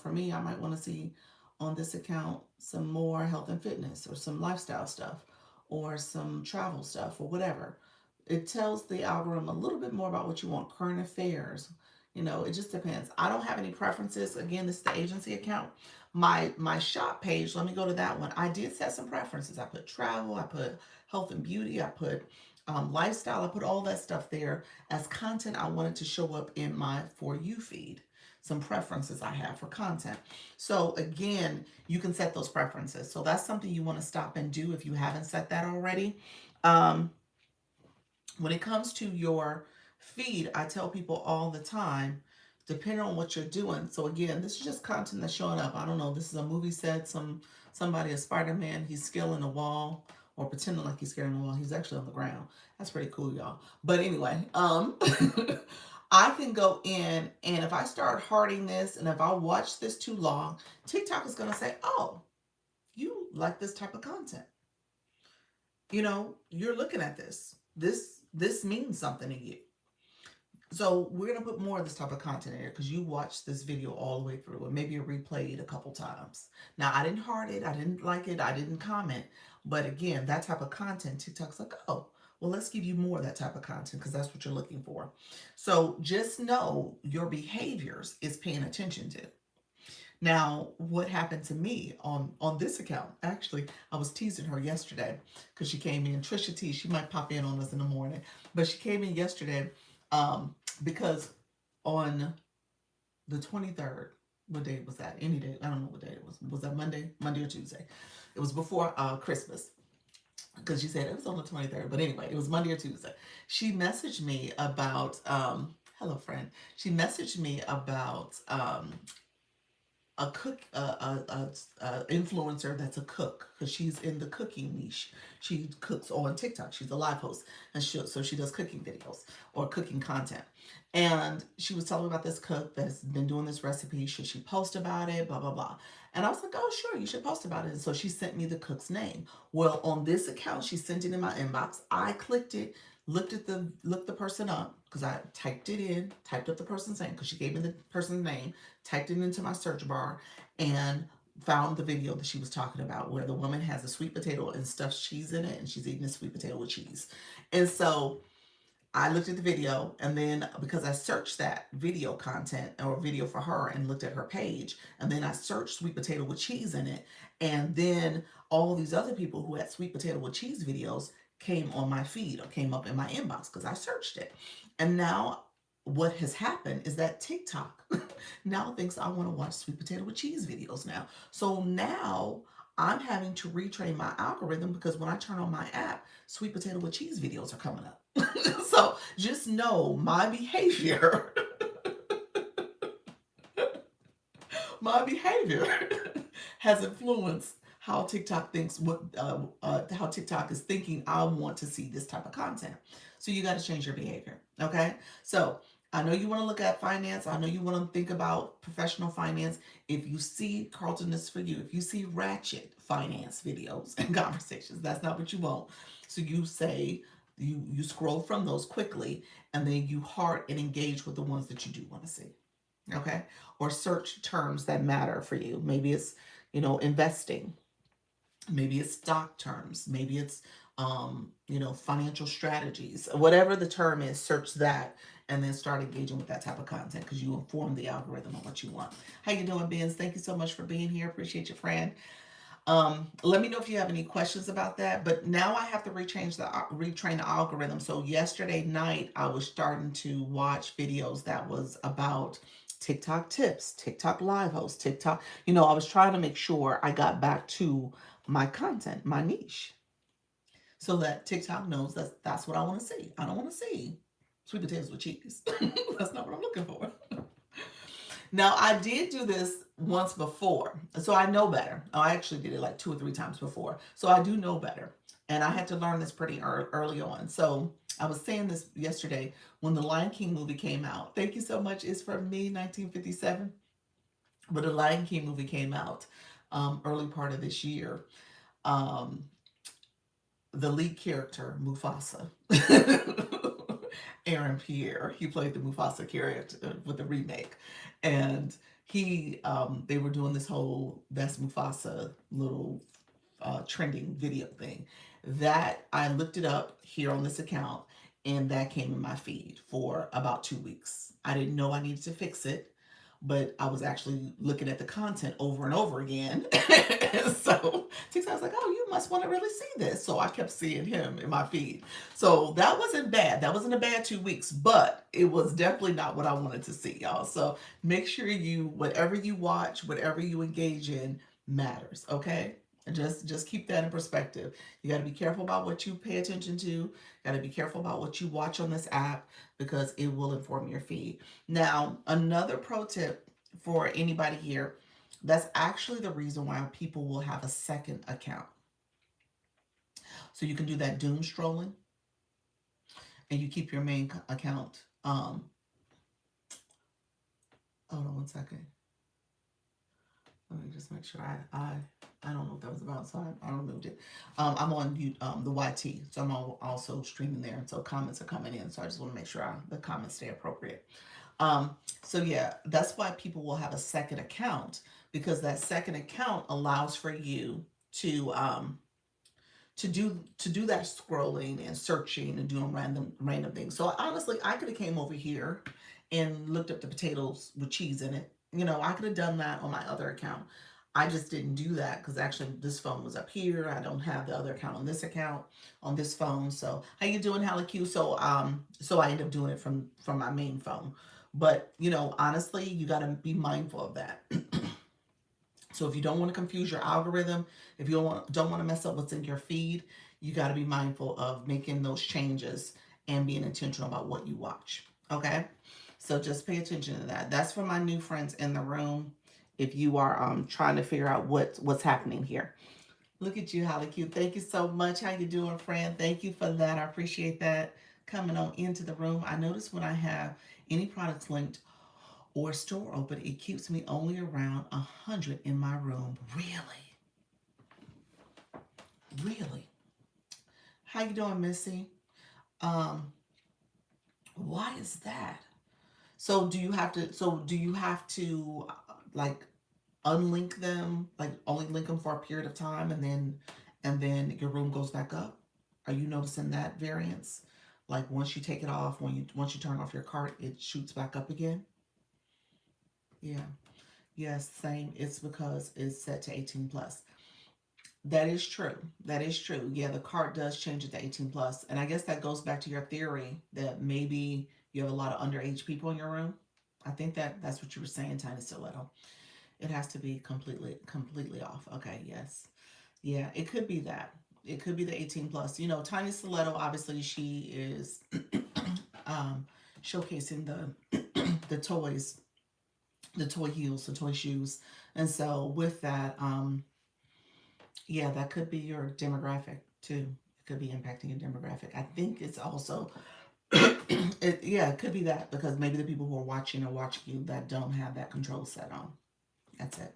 For me, I might want to see on this account some more health and fitness or some lifestyle stuff or some travel stuff or whatever. It tells the algorithm a little bit more about what you want, current affairs. It just depends. I don't have any preferences. Again, this is the agency account. My shop page, let me go to that one. I did set some preferences. I put travel, I put health and beauty, I put lifestyle, I put all that stuff there as content I wanted to show up in my For You feed. Some preferences I have for content. So again, you can set those preferences. So that's something you want to stop and do if you haven't set that already. Um, when it comes to your feed, I tell people all the time, depending on what you're doing. So again, this is just content that's showing up. I don't know. This is a movie set. Somebody, a Spider-Man, he's scaling a wall or pretending like he's scaling the wall. He's actually on the ground. That's pretty cool, y'all. But anyway, I can go in and if I start hearting this and if I watch this too long, TikTok is gonna say, "Oh, you like this type of content. You're looking at this. This means something to you." So we're gonna put more of this type of content in here because you watched this video all the way through, and maybe you replayed it a couple times. Now I didn't heart it, I didn't like it, I didn't comment, but again, that type of content, TikTok's like, oh, well, let's give you more of that type of content because that's what you're looking for. So just know your behaviors is paying attention to. Now, what happened to me on this account? Actually, I was teasing her yesterday because she came in. Trisha T, she might pop in on us in the morning, but she came in yesterday because on the 23rd, what day was that? Any day, I don't know what day it was. Was that Monday or Tuesday? It was before Christmas because she said it was on the 23rd. But anyway, it was Monday or Tuesday. She messaged me about hello friend. She messaged me about a cook influencer that's a cook because she's in the cooking niche. She cooks on TikTok. She's a live host, and so she does cooking videos or cooking content. And she was telling me about this cook that's been doing this recipe. Should she post about it? Blah blah blah. And I was like, oh sure, you should post about it. And so she sent me the cook's name. Well, on this account, she sent it in my inbox. I clicked it, looked the person up because I typed up the person's name because she gave me the person's name, typed it into my search bar, and found the video that she was talking about where the woman has a sweet potato and stuffed cheese in it and she's eating a sweet potato with cheese. And so I looked at the video, and then because I searched that video content or video for her and looked at her page, and then I searched sweet potato with cheese in it, and then all these other people who had sweet potato with cheese videos came on my feed or came up in my inbox because I searched it. And now what has happened is that TikTok now thinks I want to watch sweet potato with cheese videos now. So now I'm having to retrain my algorithm because when I turn on my app, sweet potato with cheese videos are coming up. So just know my behavior, my behavior has influenced how TikTok thinks how TikTok is thinking I want to see this type of content. So you got to change your behavior. Okay. So I know you want to look at finance. I know you want to think about professional finance. If you see Carlton, this is for you. If you see ratchet finance videos and conversations, that's not what you want. So you say, you scroll from those quickly and then you heart and engage with the ones that you do want to see. Okay. Or search terms that matter for you. Maybe it's, investing. Maybe it's stock terms. Maybe it's, financial strategies. Whatever the term is, search that and then start engaging with that type of content because you inform the algorithm on what you want. How you doing, Benz? Thank you so much for being here. Appreciate you, friend. Let me know if you have any questions about that. But now I have to retrain the algorithm. So yesterday night I was starting to watch videos that was about TikTok tips, TikTok live host, TikTok. I was trying to make sure I got back to my content, my niche, so that TikTok knows that's what I want to see. I don't want to see sweet potatoes with cheese. That's not what I'm looking for. Now, I did do this once before, so I know better. I actually did it like 2 or 3 times before, so I do know better. And I had to learn this pretty early on. So I was saying this yesterday when the Lion King movie came out. Thank you so much. It's from me, 1957. But the Lion King movie came out early part of this year. Um, the lead character, Mufasa, Aaron Pierre, he played the Mufasa character with the remake. And they were doing this whole That's Mufasa little trending video thing that I looked it up here on this account. and that came in my feed for about 2 weeks. I didn't know I needed to fix it, but I was actually looking at the content over and over again. So TikTok was like, oh, you must want to really see this. So I kept seeing him in my feed. So that wasn't bad. That wasn't a bad 2 weeks, but it was definitely not what I wanted to see, y'all. So make sure whatever you watch, whatever you engage in matters, okay? And just keep that in perspective. You got to be careful about what you pay attention to. Got to be careful about what you watch on this app because it will inform your feed. Now, another pro tip for anybody here, that's actually the reason why people will have a second account. So you can do that doom strolling and you keep your main account. Hold on one second. Let me just make sure I don't know what that was about, so I removed it. I'm on the YT, so I'm also streaming there, and so comments are coming in. So I just want to make sure the comments stay appropriate. So yeah, that's why people will have a second account, because that second account allows for you to do that scrolling and searching and doing random things. So honestly, I could have came over here and looked up the potatoes with cheese in it. I could have done that on my other account. I just didn't do that because actually this phone was up here. I don't have the other account on this phone. So how you doing, Hallie Q? So I ended up doing it from my main phone. But honestly, you got to be mindful of that. So if you don't want to confuse your algorithm, if you don't want to mess up what's in your feed, you got to be mindful of making those changes and being intentional about what you watch. Okay? So just pay attention to that. That's for my new friends in the room. If you are trying to figure out what's happening here. Look at you, Holly Q. Thank you so much. How you doing, friend? Thank you for that. I appreciate that coming on into the room. I notice when I have any products linked or store open, it keeps me only around 100 in my room. Really? How you doing, Missy? Um, why is that? So do you have to like unlink them, like only link them for a period of time and then your room goes back up? Are you noticing that variance? Like once you take it off, once you turn off your cart, it shoots back up again? Yeah. Yes, same. It's because it's set to 18 plus. That is true. That is true. Yeah, the cart does change it to 18 plus. And I guess that goes back to your theory that maybe you have a lot of underage people in your room. I think that's what you were saying, Tiny Stiletto. It has to be completely off. Okay, yes. Yeah, it could be that. It could be the 18 plus. Tiny Stiletto, obviously she is um showcasing the toys, the toy heels, the toy shoes. And so with that, yeah, that could be your demographic too. It could be impacting your demographic. I think it's also, it could be that because maybe the people who are watching you that don't have that control set on. That's it.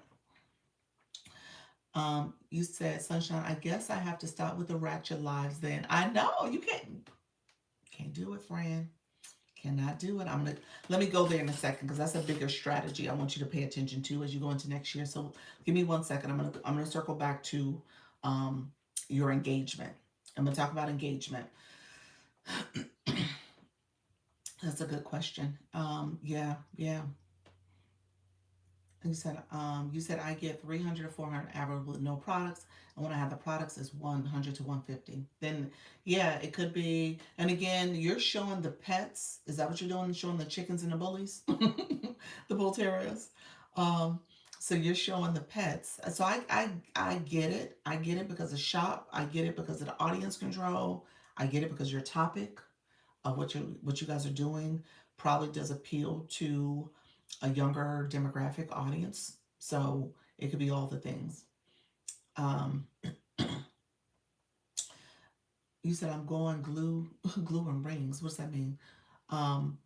You said, Sunshine, I guess I have to stop with the ratchet lives then. I know you can't do it, friend. Cannot do it. Let me go there in a second because that's a bigger strategy I want you to pay attention to as you go into next year. So give me 1 second. I'm gonna circle back to um, your engagement. I'm gonna talk about engagement. That's a good question. Yeah. You said I get 300 to 400 average with no products, and when I have the products, it's 100 to 150. Then, yeah, it could be. And again, you're showing the pets. Is that what you're doing? Showing the chickens and the bullies, the bull terriers. Um, so you're showing the pets. So I get it. I get it because of shop. I get it because of the audience control. I get it because your topic of what you guys are doing probably does appeal to a younger demographic audience. So it could be all the things. Um, you said I'm going glue, glue and rings. What's that mean? Um,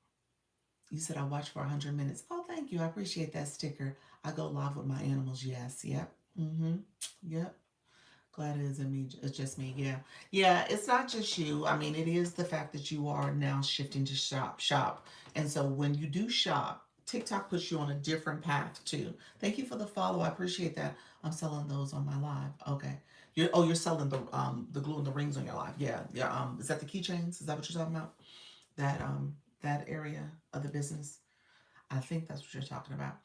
you said I watch for 100 minutes. Oh, thank you. I appreciate that sticker. I go live with my animals. Yes. Yep. Mm-hmm. Yep. Glad it isn't me. It's just me. Yeah. Yeah. It's not just you. I mean, it is the fact that you are now shifting to shop. And so when you do shop, TikTok puts you on a different path too. Thank you for the follow. I appreciate that. I'm selling those on my live. Okay. You're selling the glue and the rings on your live. Yeah. Yeah. Is that the keychains? Is that what you're talking about? that area of the business. I think that's what you're talking about.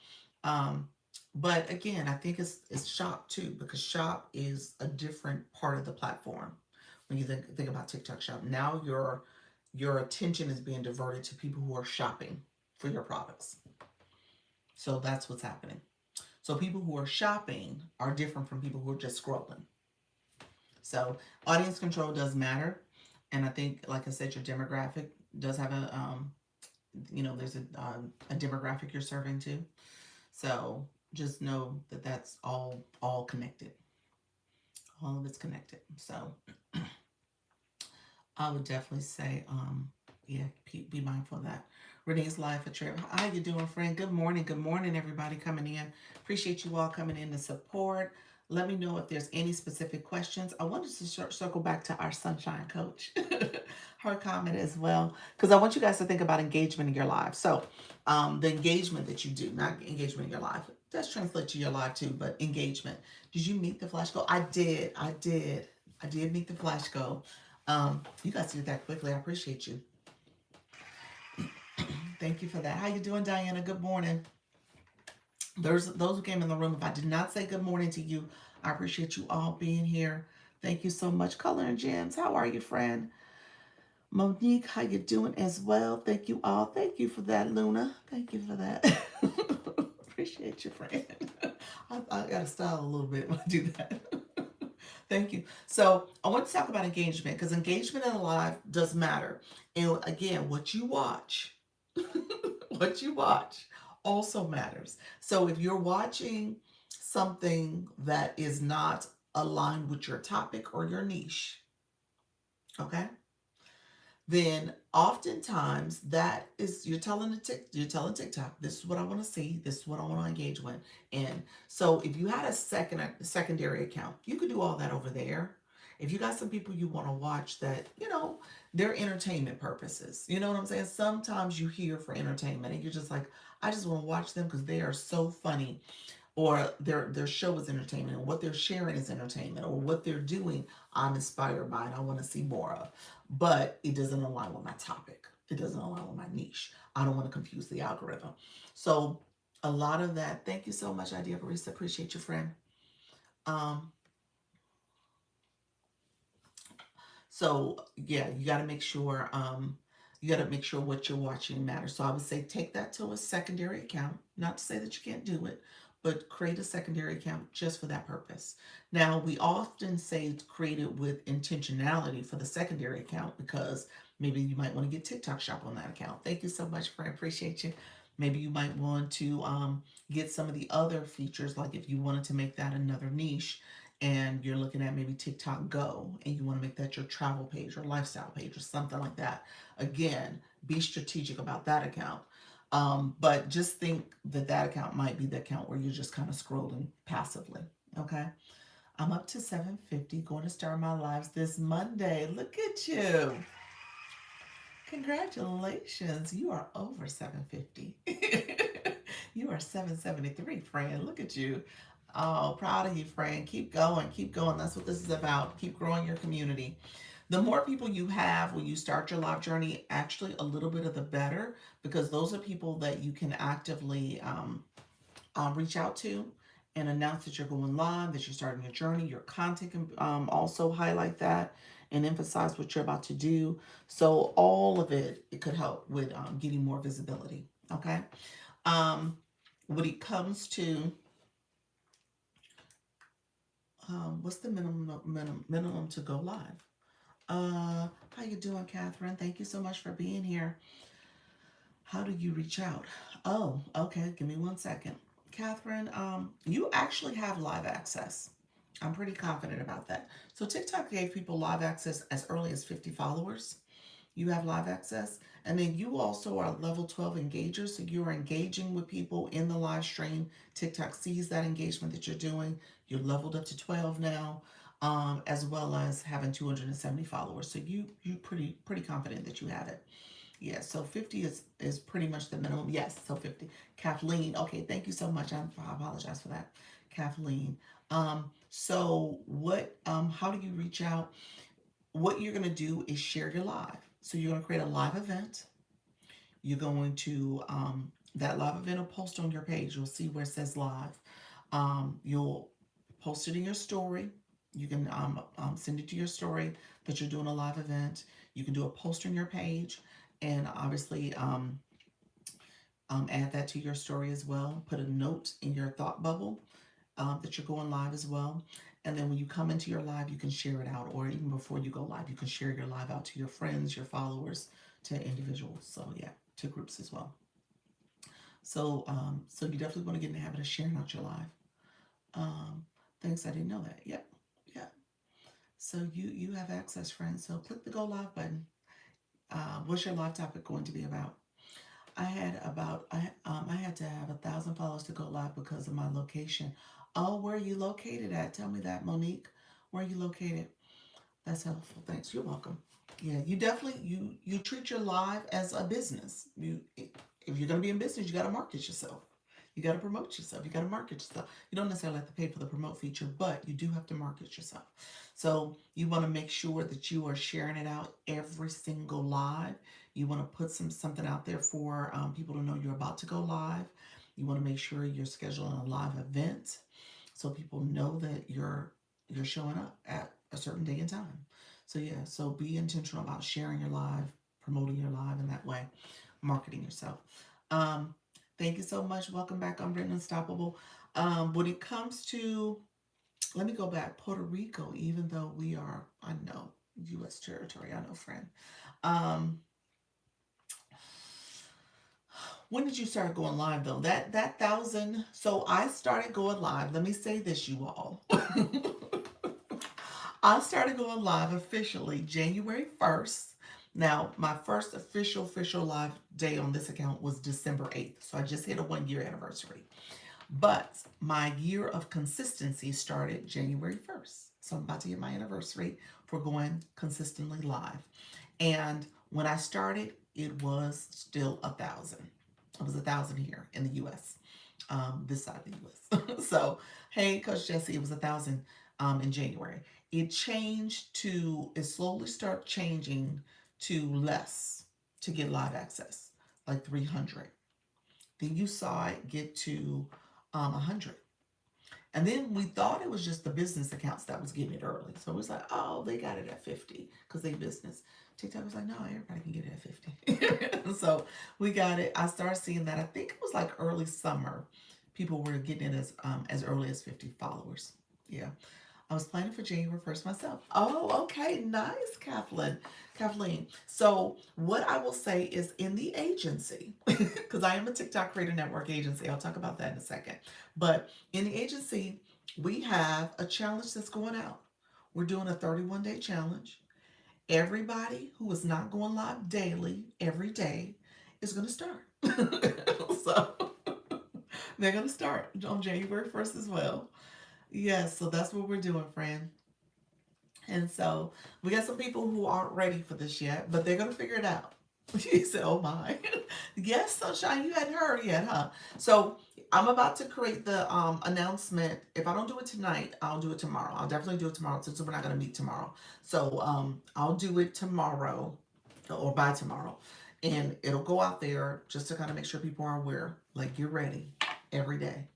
Um, but again, I think it's Shop too, because Shop is a different part of the platform. When you think about TikTok Shop, now your attention is being diverted to people who are shopping for your products. So that's what's happening. So people who are shopping are different from people who are just scrolling. So audience control does matter, and I think, like I said, your demographic does have there's a demographic you're serving to. So just know that that's all connected. All of it's connected. So I would definitely say, yeah, be mindful of that. Renee's Life, a trip. How you doing, friend? Good morning, everybody coming in. Appreciate you all coming in to support. Let me know if there's any specific questions. I wanted to circle back to our sunshine coach, her comment as well, because I want you guys to think about engagement in your life. So, the engagement that you do, not engagement in your life, does translate to your life too, but engagement. Did you meet the flash goal? I did. I did meet the flash goal. You guys did that quickly. I appreciate you. Thank you for that. How you doing, Diana? Good morning. There's those who came in the room. If I did not say good morning to you, I appreciate you all being here. Thank you so much. Color and Gems, how are you, friend? Monique, how you doing as well? Thank you all. Thank you for that, Luna. Thank you for that. Appreciate you, friend. I gotta style a little bit when I do that. Thank you. So I want to talk about engagement because engagement in life does matter. And again, what you watch, what you watch also matters. So if you're watching something that is not aligned with your topic or your niche, okay, then oftentimes that is you're telling TikTok, this is what I want to see, this is what I want to engage with. And so if you had a secondary account, you could do all that over there. If you got some people you want to watch that, they're entertainment purposes. You know what I'm saying? Sometimes you hear for entertainment and you're just like, I just want to watch them because they are so funny, or their show is entertainment, or what they're sharing is entertainment, or what they're doing I'm inspired by and I want to see more of. But it doesn't align with my topic. It doesn't align with my niche. I don't want to confuse the algorithm. So a lot of that, thank you so much, Idea Barista. Appreciate you, friend. Um, so yeah, you got to make sure what you're watching matters. So I would say take that to a secondary account. Not to say that you can't do it, but create a secondary account just for that purpose. Now, we often say create it with intentionality for the secondary account because maybe you might want to get TikTok Shop on that account. Thank you so much, friend. Appreciate you. Maybe you might want to get some of the other features, like if you wanted to make that another niche and you're looking at maybe TikTok Go and you want to make that your travel page or lifestyle page or something like that. Again, be strategic about that account. But just think that that account might be the account where you're just kind of scrolling passively. Okay. I'm up to 750, going to start my lives this Monday. Look at you. Congratulations. You are over 750. You are 773, friend. Look at you. Oh, proud of you, friend. Keep going. Keep going. That's what this is about. Keep growing your community. The more people you have when you start your life journey, actually, a little bit of the better, because those are people that you can actively reach out to and announce that you're going live, that you're starting your journey. Your content can also highlight that and emphasize what you're about to do. So all of it could help with getting more visibility. Okay. Um, when it comes to what's the minimum to go live? How you doing, Catherine? Thank you so much for being here. How do you reach out? Oh, okay. Give me 1 second. Catherine, you actually have live access. I'm pretty confident about that. So TikTok gave people live access as early as 50 followers. You have live access. And then you also are level 12 engagers. So you're engaging with people in the live stream. TikTok sees that engagement that you're doing. You're leveled up to 12 now, as well as having 270 followers. So you pretty confident that you have it. Yeah, so 50 is pretty much the minimum. Yes, so 50. Kathleen, okay, thank you so much. I apologize for that. Kathleen. So how do you reach out? What you're going to do is share your live. So you're going to create a live event. You're going to, that live event will post on your page. You'll see where it says live. You'll post it in your story. You can send it to your story that you're doing a live event. You can do a post on your page, and obviously add that to your story as well. Put a note in your thought bubble that you're going live as well. And then when you come into your live, you can share it out, or even before you go live, you can share your live out to your friends, your followers, to individuals. So yeah, to groups as well. So you definitely want to get in the habit of sharing out your live. Um, Thanks, I didn't know that. Yep, yeah. So you have access, friends. So click the go live button. What's your live topic going to be about? I had to have 1,000 followers to go live because of my location. Oh, where are you located at? Tell me that, Monique. Where are you located? That's helpful. Thanks. You're welcome. Yeah, you definitely you treat your live as a business. If you're gonna be in business, you got to market yourself. You got to promote yourself. You got to market yourself. You don't necessarily have to pay for the promote feature, but you do have to market yourself. So you want to make sure that you are sharing it out every single live. You want to put something out there for people to know you're about to go live. You want to make sure you're scheduling a live event so people know that you're showing up at a certain day and time. So yeah, so be intentional about sharing your live, promoting your live in that way, marketing yourself. Um, Thank you so much. Welcome back. I'm Brittany Unstoppable. When it comes to, let me go back, Puerto Rico, even though we are, I know, U.S. territory, I know, friend. Um, when did you start going live though? That thousand. So I started going live. Let me say this, you all. I started going live officially January 1st. Now, my first official live day on this account was December 8th. So I just hit a 1 year anniversary. But my year of consistency started January 1st. So I'm about to hit my anniversary for going consistently live. And when I started, it was still 1,000. It was 1,000 here in the US, this side of the US. So, hey, Coach Jesse, it was 1,000 in January. It slowly started changing to less to get live access, like 300. Then you saw it get to 100. And then we thought it was just the business accounts that was getting it early. So it was like, oh, they got it at 50 because they business. TikTok was like, no, everybody can get it at 50. So we got it. I started seeing that. I think it was like early summer. People were getting it as early as 50 followers. Yeah. I was planning for January 1st myself. Oh, okay. Nice, Kathleen. So, what I will say is in the agency, because I am a TikTok Creator Network agency, I'll talk about that in a second. But in the agency, we have a challenge that's going out. We're doing a 31-day challenge. Everybody who is not going live daily, every day, is going to start. So, they're going to start on January 1st as well. Yes, so that's what we're doing, friend. And so we got some people who aren't ready for this yet, but they're gonna figure it out. She said, "Oh my, yes, Sunshine, you hadn't heard yet, huh?" So I'm about to create the announcement. If I don't do it tonight, I'll do it tomorrow. I'll definitely do it tomorrow since we're not gonna meet tomorrow. So I'll do it tomorrow or by tomorrow, and it'll go out there just to kind of make sure people are aware. Like you're ready every day,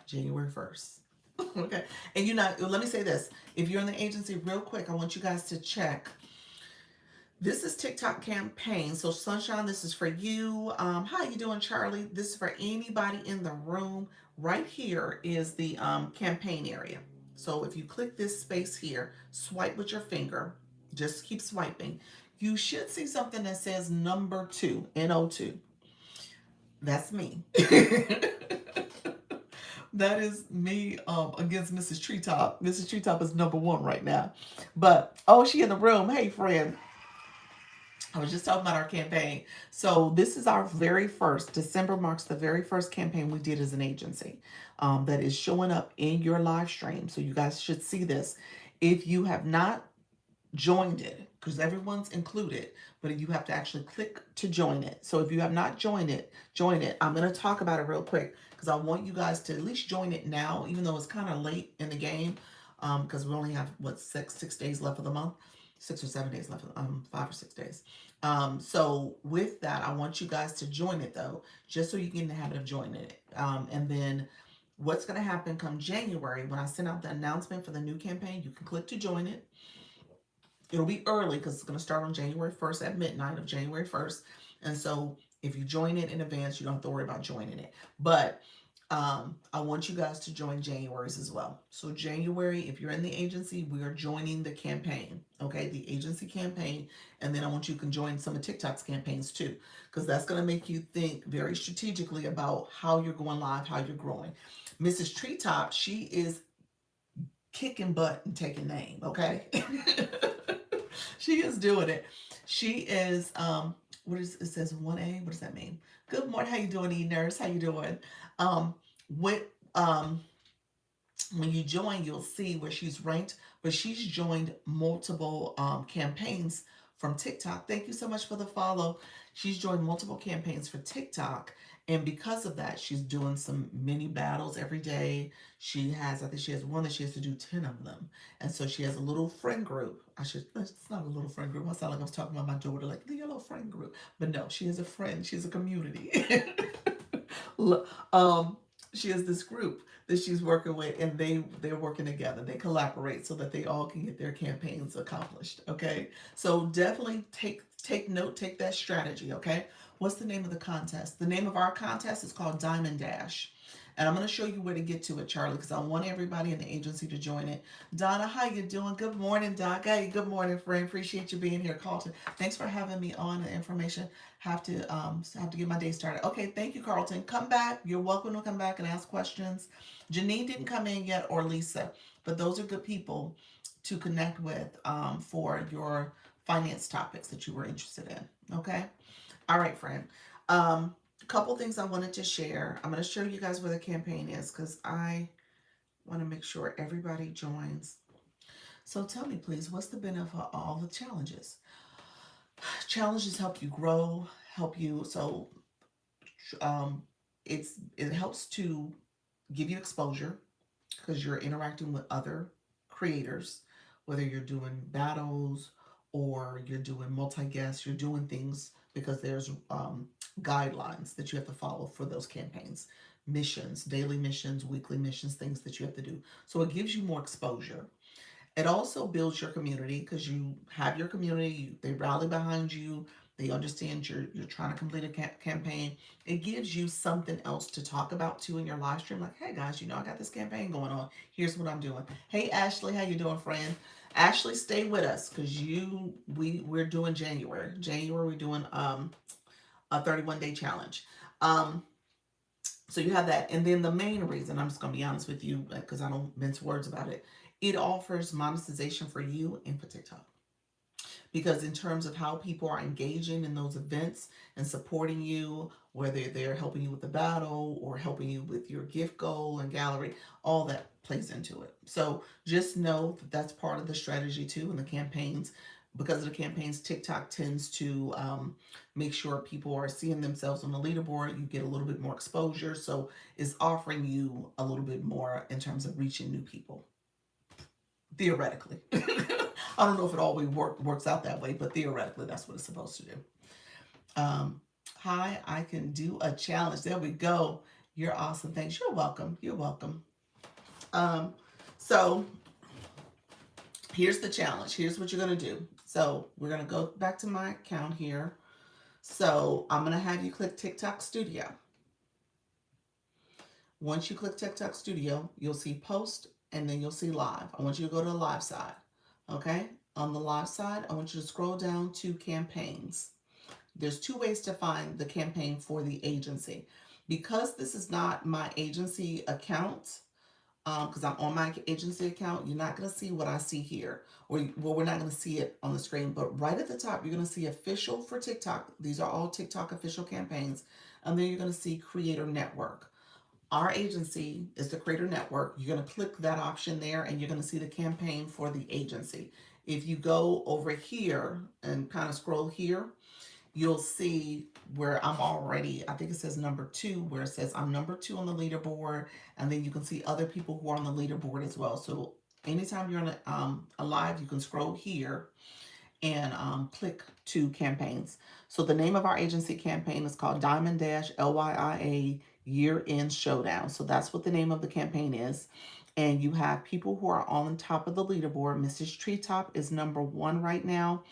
January 1st. Okay. And let me say this. If you're in the agency, real quick, I want you guys to check. This is TikTok campaign. So Sunshine, this is for you. How you doing, Charlie? This is for anybody in the room. Right here is the campaign area. So if you click this space here, swipe with your finger, just keep swiping. You should see something that says number 2, NO2. That's me. That is me against Mrs. Treetop. Mrs. Treetop is number 1 right now. But, oh, she in the room. Hey, friend. I was just talking about our campaign. So this is our very first. December marks the very first campaign we did as an agency that is showing up in your live stream. So you guys should see this. If you have not joined it, because everyone's included, but you have to actually click to join it. So if you have not joined it, join it. I'm going to talk about it real quick because I want you guys to at least join it now, even though it's kind of late in the game, because we only have, what, six days left of the month, 6 or 7 days left, 5 or 6 days. So with that, I want you guys to join it though, just so you get in the habit of joining it. And then what's going to happen come January when I send out the announcement for the new campaign, you can click to join it. It'll be early because it's going to start on January 1st at midnight of January 1st. And so if you join it in advance, you don't have to worry about joining it. But I want you guys to join January's as well. So January, if you're in the agency, we are joining the campaign, okay, the agency campaign, and then I want you to join some of TikTok's campaigns too, because that's going to make you think very strategically about how you're going live, how you're growing. Mrs. Treetop, she is kicking butt and taking name, okay? She is doing it. She is what is it says 1A? What does that mean? Good morning. How you doing, E-Nurse? How you doing? Um with when you join, you'll see where she's ranked, but she's joined multiple campaigns from TikTok. Thank you so much for the follow. She's joined multiple campaigns for TikTok. And because of that, she's doing some mini battles every day. She has, I think she has one that she has to do 10 of them. And so she has a little friend group. It's not a little friend group. I sound like I was talking about my daughter, like the yellow friend group. But no, she has a friend. She has a community. um, she has this group that she's working with, and they're working together. They collaborate so that they all can get their campaigns accomplished. Okay, so definitely take note, take that strategy. Okay, what's the name of the contest? The name of our contest is called Diamond Dash. And I'm going to show you where to get to it, Charlie, because I want everybody in the agency to join it. Donna, how you doing? Good morning, Doc. Hey, good morning, friend. Appreciate you being here. Carlton, thanks for having me on. The information have to get my day started. Okay, thank you, Carlton. Come back. You're welcome to come back and ask questions. Janine didn't come in yet, or Lisa, but those are good people to connect with for your finance topics that you were interested in. Okay. All right, friend. A couple things I wanted to share. I'm going to show you guys where the campaign is because I want to make sure everybody joins. So tell me, please, what's the benefit of all the challenges? Challenges help you grow, help you. So um, it helps to give you exposure because you're interacting with other creators, whether you're doing battles or you're doing multi guests, you're doing things because there's guidelines that you have to follow for those campaigns, missions, daily missions, weekly missions, things that you have to do. So it gives you more exposure. It also builds your community because you have your community, they rally behind you, they understand you're trying to complete a campaign. It gives you something else to talk about too in your live stream. Like, hey guys, I got this campaign going on. Here's what I'm doing. Hey Ashley, how you doing, friend? Ashley, stay with us because we're doing January. January we're doing a 31-day challenge. Um, so you have that. And then the main reason, I'm just going to be honest with you because I don't mince words about it, it offers monetization for you and for TikTok. Because in terms of how people are engaging in those events and supporting you, whether they're helping you with the battle or helping you with your gift goal and gallery, all that plays into it. So just know that that's part of the strategy too in the campaigns. Because of the campaigns, TikTok tends to make sure people are seeing themselves on the leaderboard. You get a little bit more exposure. So it's offering you a little bit more in terms of reaching new people. Theoretically. I don't know if it always works out that way, but theoretically, that's what it's supposed to do. Um, Hi, I can do a challenge. There we go. You're awesome. Thanks. You're welcome. You're welcome. Um, so here's the challenge. Here's what you're going to do. So we're going to go back to my account here. So I'm going to have you click TikTok Studio. Once you click TikTok Studio, you'll see post and then you'll see live. I want you to go to the live side. Okay? On the live side, I want you to scroll down to campaigns. There's two ways to find the campaign for the agency. Because this is not my agency account, because I'm on my agency account, you're not going to see what I see here. Well, we're not going to see it on the screen, but right at the top, you're going to see official for TikTok. These are all TikTok official campaigns. And then you're going to see Creator Network. Our agency is the Creator Network. You're going to click that option there and you're going to see the campaign for the agency. If you go over here and kind of scroll here, you'll see where I'm already, I think it says number 2, where it says I'm number 2 on the leaderboard. And then you can see other people who are on the leaderboard as well. So anytime you're on a live, you can scroll here and click to campaigns. So the name of our agency campaign is called Diamond Dash LYIA Year End Showdown. So that's what the name of the campaign is. And you have people who are on top of the leaderboard. Mrs. Treetop is #1 right now.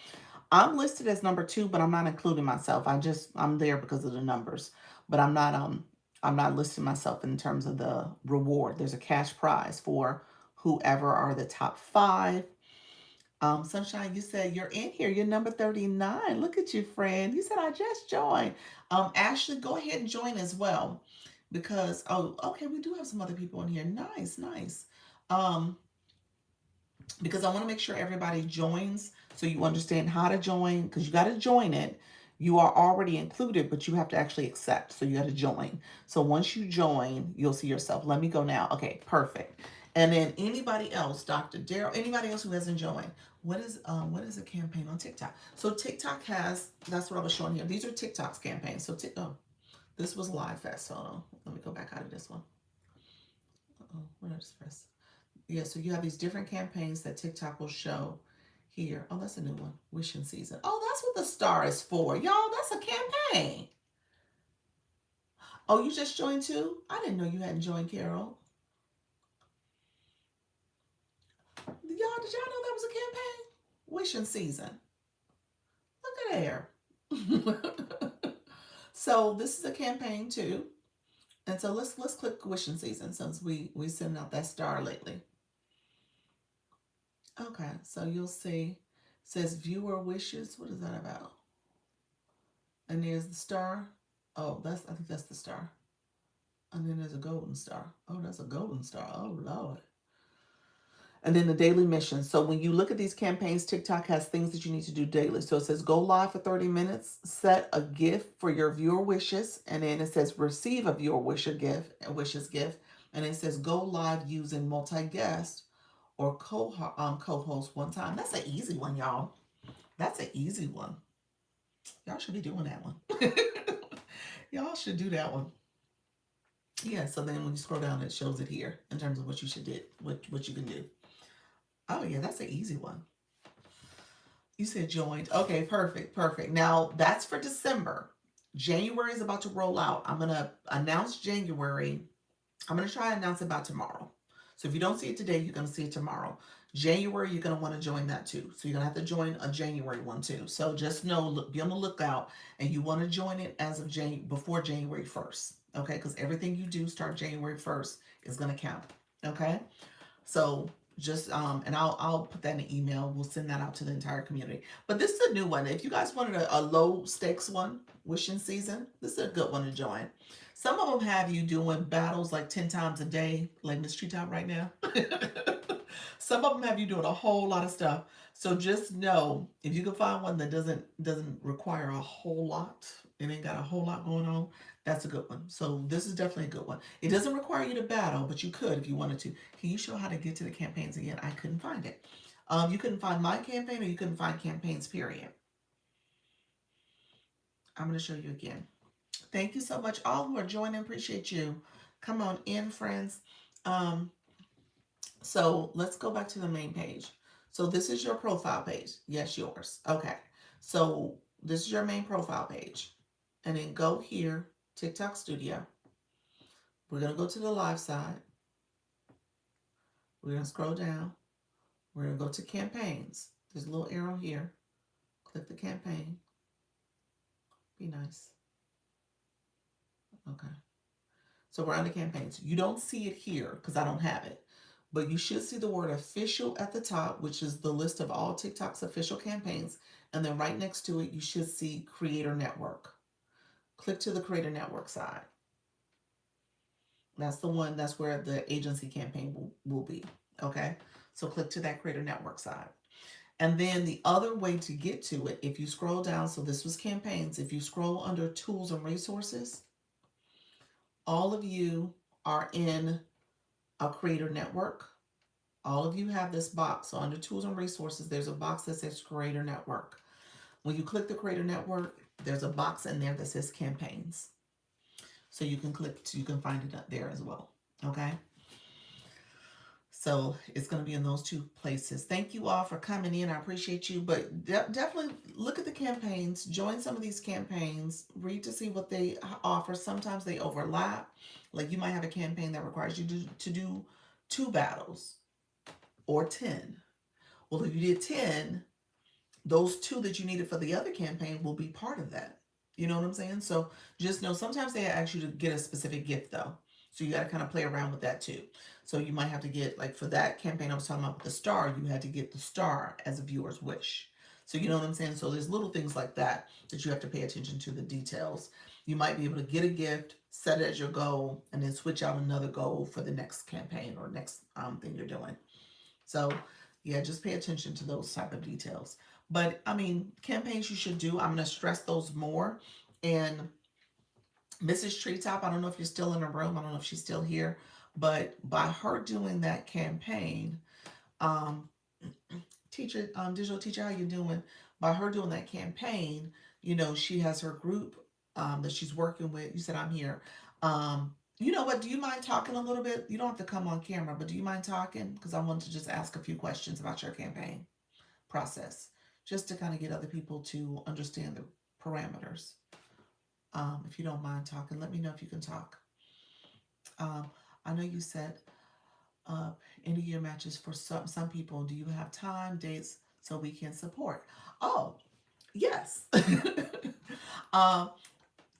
I'm listed as #2, but I'm not including myself. I'm there because of the numbers, but I'm not listing myself in terms of the reward. There's a cash prize for whoever are the top 5. Sunshine, you said you're in here. You're number 39. Look at you, friend. You said I just joined. Ashley, go ahead and join as well. Because okay, we do have some other people in here. Nice, nice. Um, because I want to make sure everybody joins so you understand how to join, because you got to join it. You are already included, but you have to actually accept. So you got to join. So once you join, you'll see yourself. Let me go now. Okay, perfect. And then anybody else, Dr. Daryl, anybody else who hasn't joined, what is a campaign on TikTok? So TikTok has, that's what I was showing here. These are TikTok's campaigns. So this was Live Fest. Hold on. Let me go back out of this one. What did I just press? Yeah, so you have these different campaigns that TikTok will show here. Oh, that's a new one. Wishing season. Oh, that's what the star is for. Y'all, that's a campaign. Oh, you just joined too? I didn't know you hadn't joined, Carol. Y'all, did y'all know that was a campaign? Wishing season. Look at there. So this is a campaign too. And so let's click wishing season since we send out that star lately. Okay, so you'll see, it says viewer wishes. What is that about? And there's the star. Oh, I think that's the star. And then there's a golden star. Oh, that's a golden star. Oh, Lord. And then the daily mission. So when you look at these campaigns, TikTok has things that you need to do daily. So it says go live for 30 minutes, set a gift for your viewer wishes, and then it says receive a viewer wishes gift, and it says go live using multi-guest or co-host one time. That's an easy one, y'all. That's an easy one. Y'all should be doing that one. Y'all should do that one. Yeah, so then when you scroll down, it shows it here in terms of what you should do, what you can do. Oh yeah, that's an easy one. You said joined. Okay, perfect, perfect. Now that's for December. January is about to roll out. I'm gonna announce January. I'm gonna try and announce it by tomorrow. So if you don't see it today, you're gonna see it tomorrow. January, you're gonna want to join that too. So you're gonna have to join a January one too. So just know, be on the lookout, and you want to join it as of before January 1st. Okay, because everything you do start January 1st is gonna count. Okay, so just and I'll put that in an email. We'll send that out to the entire community. But this is a new one. If you guys wanted a low stakes one, wishing season, this is a good one to join. Some of them have you doing battles like 10 times a day, like Miss Treetop right now. Some of them have you doing a whole lot of stuff. So just know, if you can find one that doesn't require a whole lot, it ain't got a whole lot going on, that's a good one. So this is definitely a good one. It doesn't require you to battle, but you could if you wanted to. Can you show how to get to the campaigns again? I couldn't find it. You couldn't find my campaign, or you couldn't find campaigns, period. I'm going to show you again. Thank you so much. All who are joining, appreciate you. Come on in, friends. So let's go back to the main page. So this is your profile page. Yes, yours. Okay. So this is your main profile page. And then go here, TikTok Studio. We're going to go to the live side. We're going to scroll down. We're going to go to campaigns. There's a little arrow here. Click the campaign. Be nice. Okay. So we're under campaigns. You don't see it here because I don't have it. But you should see the word official at the top, which is the list of all TikTok's official campaigns. And then right next to it, you should see Creator Network. Click to the Creator Network side. That's the one, that's where the agency campaign will be. Okay. So click to that Creator Network side. And then the other way to get to it, if you scroll down, so this was campaigns, if you scroll under tools and resources, all of you are in a Creator Network. All of you have this box. So under tools and resources, there's a box that says Creator Network. When you click the Creator Network, there's a box in there that says campaigns. So you can click, you can find it up there as well. Okay. So it's going to be in those two places. Thank you all for coming in. I appreciate you. But definitely look at the campaigns, join some of these campaigns, read to see what they offer. Sometimes they overlap. Like you might have a campaign that requires you to do 2 battles or 10. Well, if you did 10, those 2 that you needed for the other campaign will be part of that. You know what I'm saying? So just know sometimes they ask you to get a specific gift though. So you got to kind of play around with that too. So you might have to get, like for that campaign I was talking about with the star, you had to get the star as a viewer's wish. So you know what I'm saying? So there's little things like that that you have to pay attention to the details. You might be able to get a gift, set it as your goal, and then switch out another goal for the next campaign or next thing you're doing. So yeah, just pay attention to those type of details. But I mean, campaigns you should do. I'm gonna stress those more. And Mrs. Treetop, I don't know if you're still in the room. I don't know if she's still here, but by her doing that campaign, um, teacher, digital teacher, how you doing? By her doing that campaign, you know, she has her group that she's working with. You said I'm here. You know what? Do you mind talking a little bit? You don't have to come on camera, but do you mind talking? Because I wanted to just ask a few questions about your campaign process, just to kind of get other people to understand the parameters. If you don't mind talking, let me know if you can talk. Um, I know you said uh, end of year matches for some people. Do you have time, dates, so we can support? Oh, yes. um,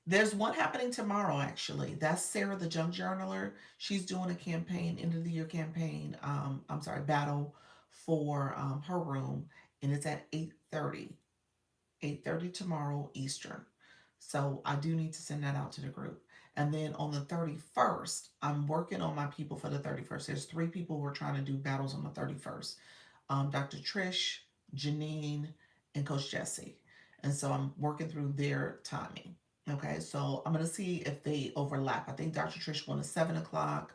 there's one happening tomorrow, actually. That's Sarah, the Junk Journaler. She's doing a campaign, end of the year campaign. I'm sorry, battle for her room, and it's at 8:30. 8:30 tomorrow Eastern. So I do need to send that out to the group. And then on the 31st, I'm working on my people for the 31st. There's 3 people who are trying to do battles on the 31st. Dr. Trish, Janine, and Coach Jesse. And so I'm working through their timing. Okay, so I'm gonna see if they overlap. I think Dr. Trish won at 7 o'clock.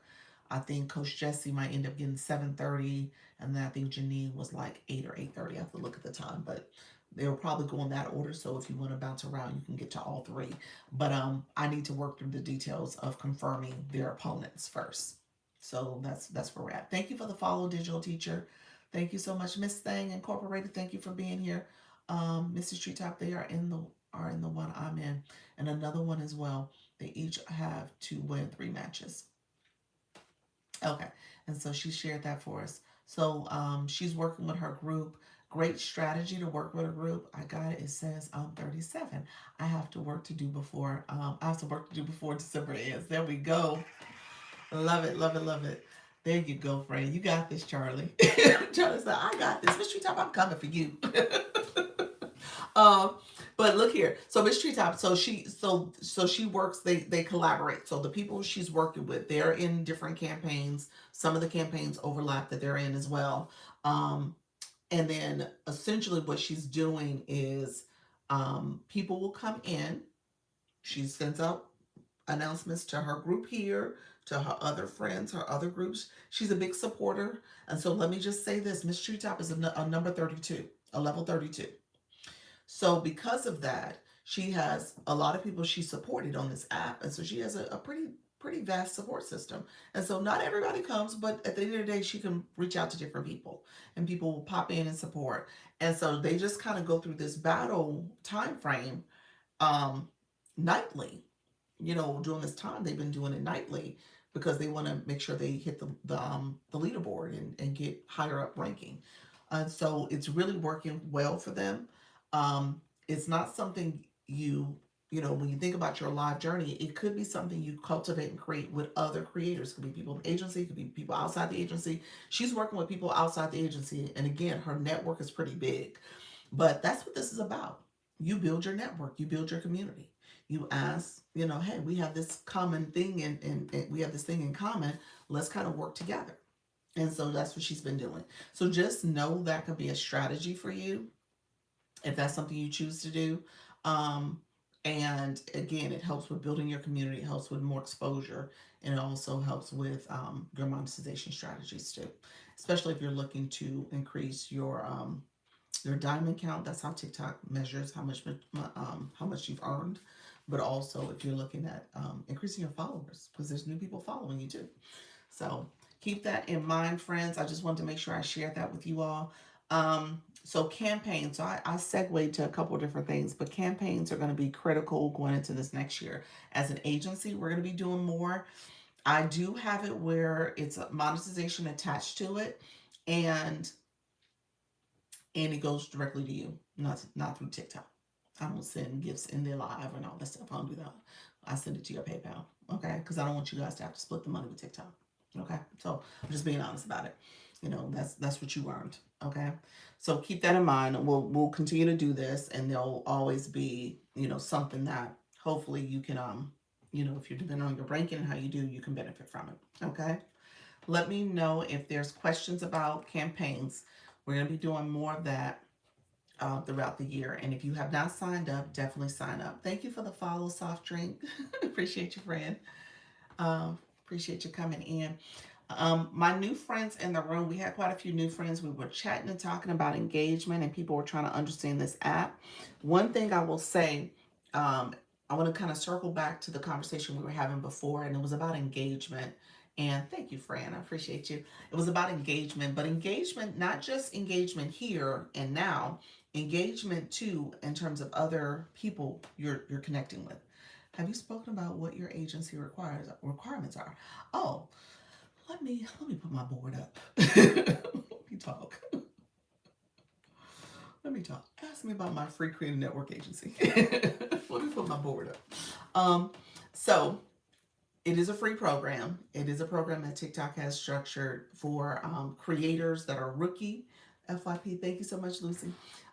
I think Coach Jesse might end up getting 7:30, and then I think Janine was like 8 or 8:30. I have to look at the time, but they'll probably go in that order. So if you want to bounce around, you can get to all 3. But I need to work through the details of confirming their opponents first. So that's where we're at. Thank you for the follow, digital teacher. Thank you so much, Miss Thing Incorporated. Thank you for being here. Mrs. Treetop, they are in the one I'm in, and another one as well. They each have to win 3 matches. Okay, and so she shared that for us. So she's working with her group. Great strategy to work with a group. I got it. It says I'm 37. I have to work to do before. I have to work to do before December ends. There we go. Love it, love it, love it. There you go, friend. You got this, Charlie. Charlie said, "I got this." Miss Treetop, I'm coming for you. um, but look here. So Miss Treetop, so she works. They collaborate. So the people she's working with, they're in different campaigns. Some of the campaigns overlap that they're in as well. And then essentially what she's doing is people will come in. She sends out announcements to her group here, to her other friends, her other groups. She's a big supporter. And so let me just say this, Miss Treetop is a number 32, a level 32. So because of that, she has a lot of people she supported on this app. And so she has a pretty vast support system. And so not everybody comes, but at the end of the day, she can reach out to different people and people will pop in and support. And so they just kind of go through this battle time frame um, nightly. You know, during this time they've been doing it nightly because they want to make sure they hit the leaderboard and get higher up ranking. And so it's really working well for them. It's not something you know, when you think about your live journey, it could be something you cultivate and create with other creators. It could be people in the agency, it could be people outside the agency. She's working with people outside the agency, and again, her network is pretty big. But that's what this is about. You build your network, you build your community. You ask, you know, hey, we have this common thing and we have this thing in common. Let's kind of work together. And so that's what she's been doing. So just know that could be a strategy for you if that's something you choose to do. Um, and again, it helps with building your community, it helps with more exposure, and it also helps with your monetization strategies too, especially if you're looking to increase your diamond count. That's how TikTok measures how much you've earned. But also if you're looking at increasing your followers, because there's new people following you too. So keep that in mind, friends. I just wanted to make sure I shared that with you all. So campaigns, so I segued to a couple of different things, but campaigns are going to be critical going into this next year. As an agency, we're going to be doing more. I do have it where it's a monetization attached to it, and it goes directly to you, not through TikTok. I don't send gifts in their live and all that stuff. I don't do that. I send it to your PayPal, okay? Because I don't want you guys to have to split the money with TikTok, okay? So I'm just being honest about it. You know, that's what you earned, okay? So keep that in mind. We'll continue to do this, and there'll always be, you know, something that hopefully you can you know, if you're depending on your ranking and how you do, you can benefit from it, okay? Let me know if there's questions about campaigns. We're going to be doing more of that throughout the year. And if you have not signed up, definitely sign up. Thank you for the follow, soft drink. Appreciate you, friend. Appreciate you coming in. My new friends in the room, we had quite a few new friends. We were chatting and talking about engagement, and people were trying to understand this app. One thing I will say, I want to kind of circle back to the conversation we were having before, and it was about engagement. And thank you, Fran. I appreciate you. It was about engagement, but engagement, not just engagement here and now, engagement too in terms of other people you're connecting with. Have you spoken about what your agency requirements are? Oh, let me put my board up. Let me talk. Let me talk. Ask me about my free creative network agency. Let me put my board up. So it is a free program. It is a program that TikTok has structured for creators that are rookie. FYP. Thank you so much, Lucy.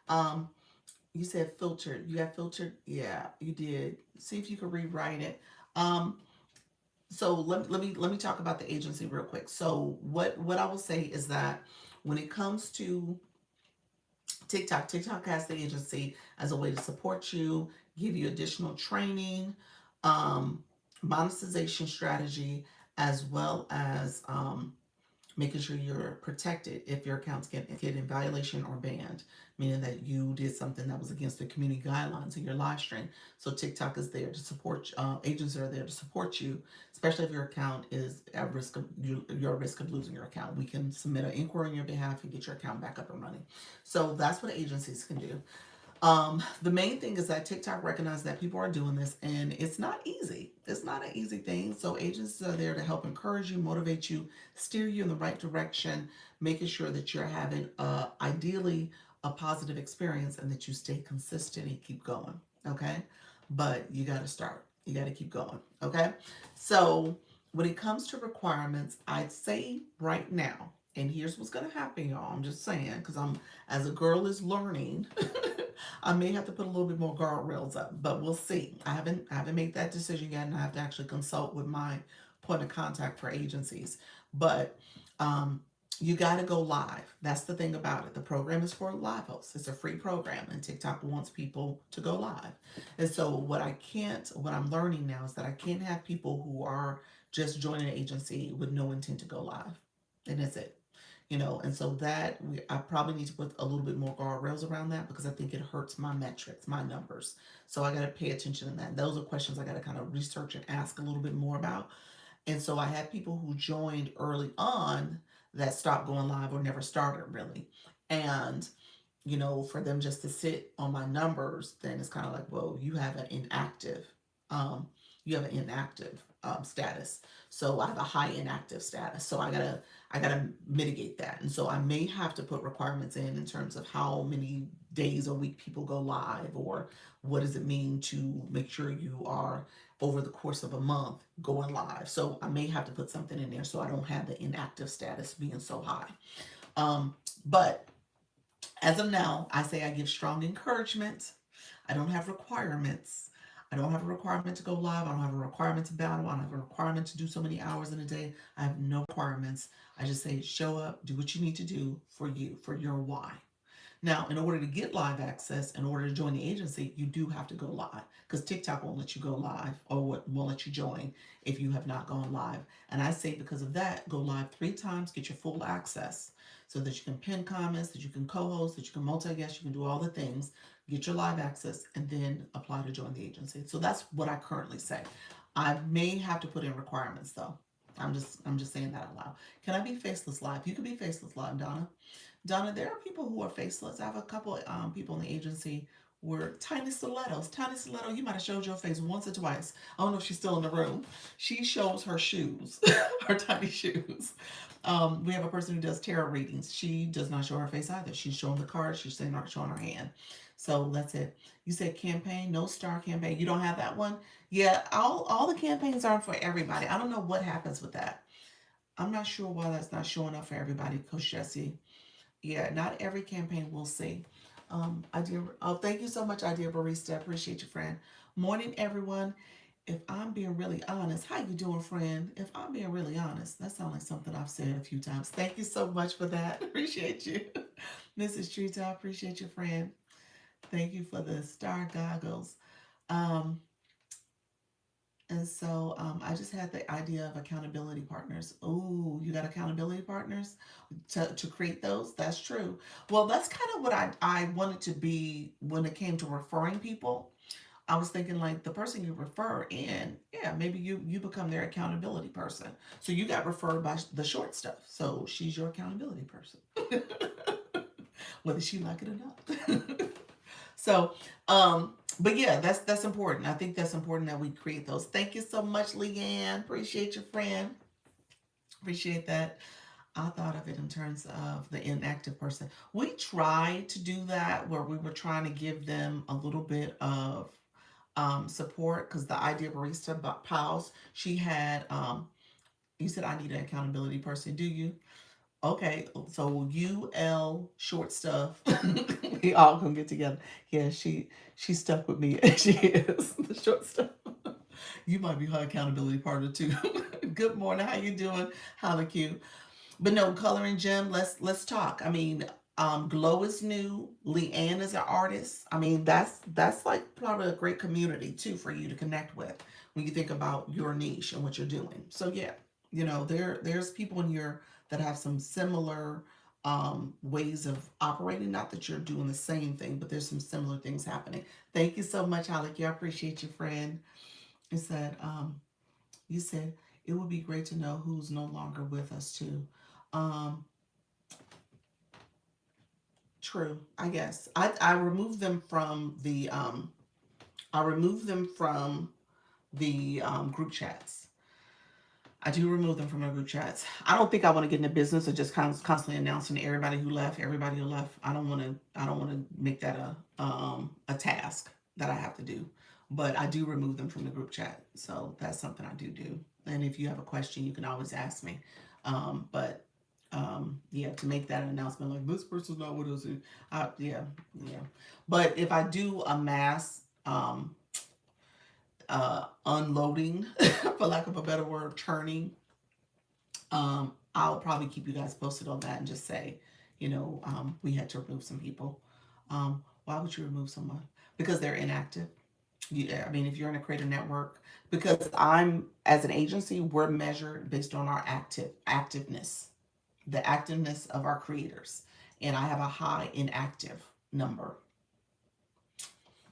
Um, you said filtered. You got filtered? Yeah, you did. See if you could rewrite it. Um, so let me talk about the agency real quick. So what I will say is that when it comes to TikTok has the agency as a way to support you, give you additional training, um, monetization strategy, as well as making sure you're protected if your accounts get in violation or banned, meaning that you did something that was against the community guidelines of your live stream. So TikTok is there to support, agents are there to support you, especially if your account is at risk of, you're at risk of losing your account. We can submit an inquiry on your behalf and get your account back up and running. So that's what agencies can do. The main thing is that TikTok recognizes that people are doing this and it's not easy. It's not an easy thing. So agents are there to help encourage you, motivate you, steer you in the right direction, making sure that you're having ideally a positive experience and that you stay consistent and keep going. Okay. But you got to start. You got to keep going. Okay. So when it comes to requirements, I'd say right now, and here's what's going to happen, y'all. I'm just saying, because as a girl is learning, I may have to put a little bit more guardrails up, but we'll see. I haven't made that decision yet, and I have to actually consult with my point of contact for agencies. But um, you got to go live. That's the thing about it. The program is for live hosts. It's a free program, and TikTok wants people to go live. And so what I'm learning now is that I can't have people who are just joining an agency with no intent to go live, and that's it. And so I probably need to put a little bit more guardrails around that because I think it hurts my metrics, my numbers. So I got to pay attention to that. Those are questions I got to kind of research and ask a little bit more about. And so I had people who joined early on that stopped going live or never started really. And for them just to sit on my numbers, then it's kind of like, well, um, you have an inactive status. So I have a high inactive status. So I gotta mitigate that. And so I may have to put requirements in terms of how many days a week people go live, or what does it mean to make sure you are over the course of a month going live. So I may have to put something in there so I don't have the inactive status being so high. But as of now, I say I give strong encouragement. I don't have requirements. I don't have a requirement to go live. I don't have a requirement to battle. I don't have a requirement to do so many hours in a day. I have no requirements. I just say show up, do what you need to do for you, for your why. Now, in order to get live access, in order to join the agency, you do have to go live because TikTok won't let you go live, or won't let you join if you have not gone live. And I say because of that, go live 3 times, get your full access so that you can pin comments, that you can co-host, that you can multi-guest, you can do all the things, get your live access, and then apply to join the agency. So that's what I currently say. I may have to put in requirements though. I'm just saying that out loud. Can I be faceless live? You can be faceless live, Donna. Donna, there are people who are faceless. I have a couple people in the agency were Tiny Stilettos. Tiny Stiletto, you might have showed your face once or twice. I don't know if she's still in the room. She shows her shoes, her tiny shoes. We have a person who does tarot readings. She does not show her face either. She's showing the cards. She's showing her hand. So that's it. You said campaign, no star campaign. You don't have that one? Yeah, all the campaigns aren't for everybody. I don't know what happens with that. I'm not sure why that's not showing up for everybody, Coach Jesse. Yeah, not every campaign we'll see. Idea. Oh, thank you so much, Idea Barista. I appreciate you, friend. Morning, everyone. If I'm being really honest, how you doing, friend? If I'm being really honest, that sounds like something I've said a few times. Thank you so much for that. Appreciate you, Mrs. Trita. I appreciate you, friend. Thank you for the star goggles. Um, and so I just had the idea of accountability partners. Oh, you got accountability partners to create those? That's true. Well, that's kind of what I wanted to be when it came to referring people. I was thinking like the person you refer in, yeah, maybe you become their accountability person. So you got referred by the short stuff. So she's your accountability person, whether she like it or not. So, but yeah, that's important. I think that's important that we create those. Thank you so much, Leanne. Appreciate your friend. Appreciate that. I thought of it in terms of the inactive person. We tried to do that where we were trying to give them a little bit of support because the idea barista pals she had you said I need an accountability person. Do you? Okay, so UL short stuff. We all gonna get together. Yeah, she stuck with me. She is the short stuff. You might be her accountability partner too. Good morning. How you doing? How cute. But no, coloring gem. Let's talk. I mean, Glow is new. Leanne is an artist. I mean, that's like probably a great community too for you to connect with when you think about your niche and what you're doing. So yeah, there's people in here that have some similar ways of operating. Not that you're doing the same thing, but there's some similar things happening. Thank you so much, Haliki. I appreciate you, friend. It said, you said it would be great to know who's no longer with us too. Um, True, I guess. I removed them from the group chats. I do remove them from my group chats. I don't think I want to get in the business of just constantly announcing to everybody who left, everybody who left. I don't want to make that a task that I have to do. But I do remove them from the group chat. So that's something I do. And if you have a question, you can always ask me. But yeah, to make that announcement like this person's not with us. Yeah, yeah. But if I do a mass unloading, for lack of a better word, turning, I'll probably keep you guys posted on that and just say, we had to remove some people. Why would you remove someone? Because they're inactive. Yeah, I mean, if you're in a creator network, because I'm as an agency, we're measured based on our activeness, the activeness of our creators, and I have a high inactive number.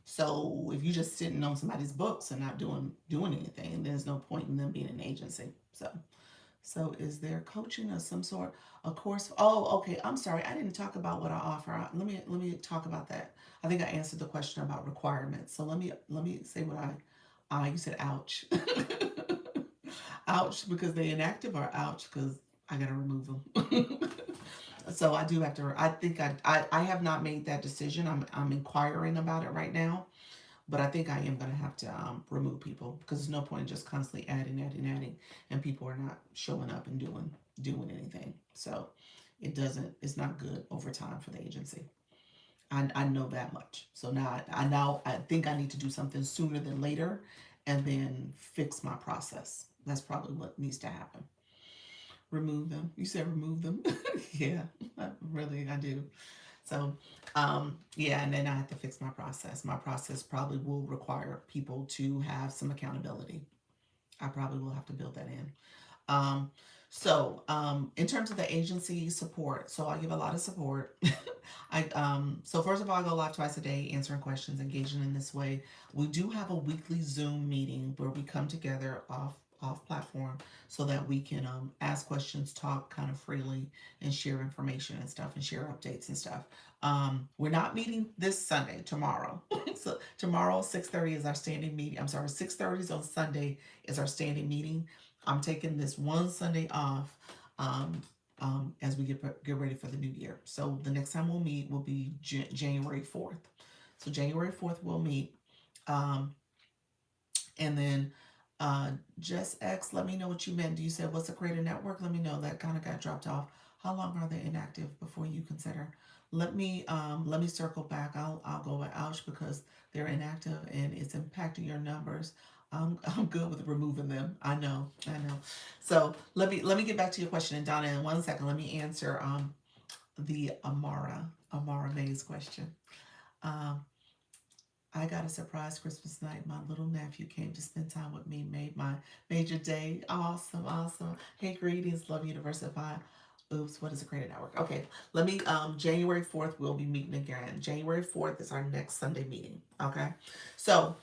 So if you're just sitting on somebody's books and not doing anything, there's no point in them being an agency. So is there coaching of some sort? Of course. Oh, okay. I'm sorry. I didn't talk about what I offer. Let me talk about that. I think I answered the question about requirements. So let me say what you said ouch. Ouch because they inactive or ouch because I gotta remove them. So I do have to. I think I have not made that decision. I'm inquiring about it right now, but I think I am gonna have to remove people because there's no point in just constantly adding, and people are not showing up and doing anything. So it's not good over time for the agency. I know that much. So now I think I need to do something sooner than later, and then fix my process. That's probably what needs to happen. Remove them. You said remove them. Yeah, I do. So, yeah, and then I have to fix my process. My process probably will require people to have some accountability. I probably will have to build that in. Um, in terms of the agency support, so I give a lot of support. So first of all, I go live twice a day, answering questions, engaging in this way. We do have a weekly Zoom meeting where we come together off platform so that we can ask questions, talk kind of freely, and share information and stuff, and share updates and stuff. We're not meeting this Sunday, tomorrow. So tomorrow 6:30 is our standing meeting. I'm sorry, 6:30 is on Sunday is our standing meeting. I'm taking this one Sunday off, um, as we get ready for the new year. So the next time we'll meet will be January 4th. So January 4th we'll meet. Um, and then Just X, let me know what you meant. Do you say what's a creator network? Let me know. That kind of got dropped off. How long are they inactive before you consider? Let me circle back. I'll go with ouch because they're inactive and it's impacting your numbers. I'm good with removing them. I know. So let me get back to your question, and Donna, in 1 second, let me answer the Amara May's question. Um, I got a surprise Christmas night. My little nephew came to spend time with me, made my major day. Awesome, awesome. Hey, greetings, love Universify. Oops, what is a credit network? Okay, let me, January 4th, we'll be meeting again. January 4th is our next Sunday meeting. Okay, so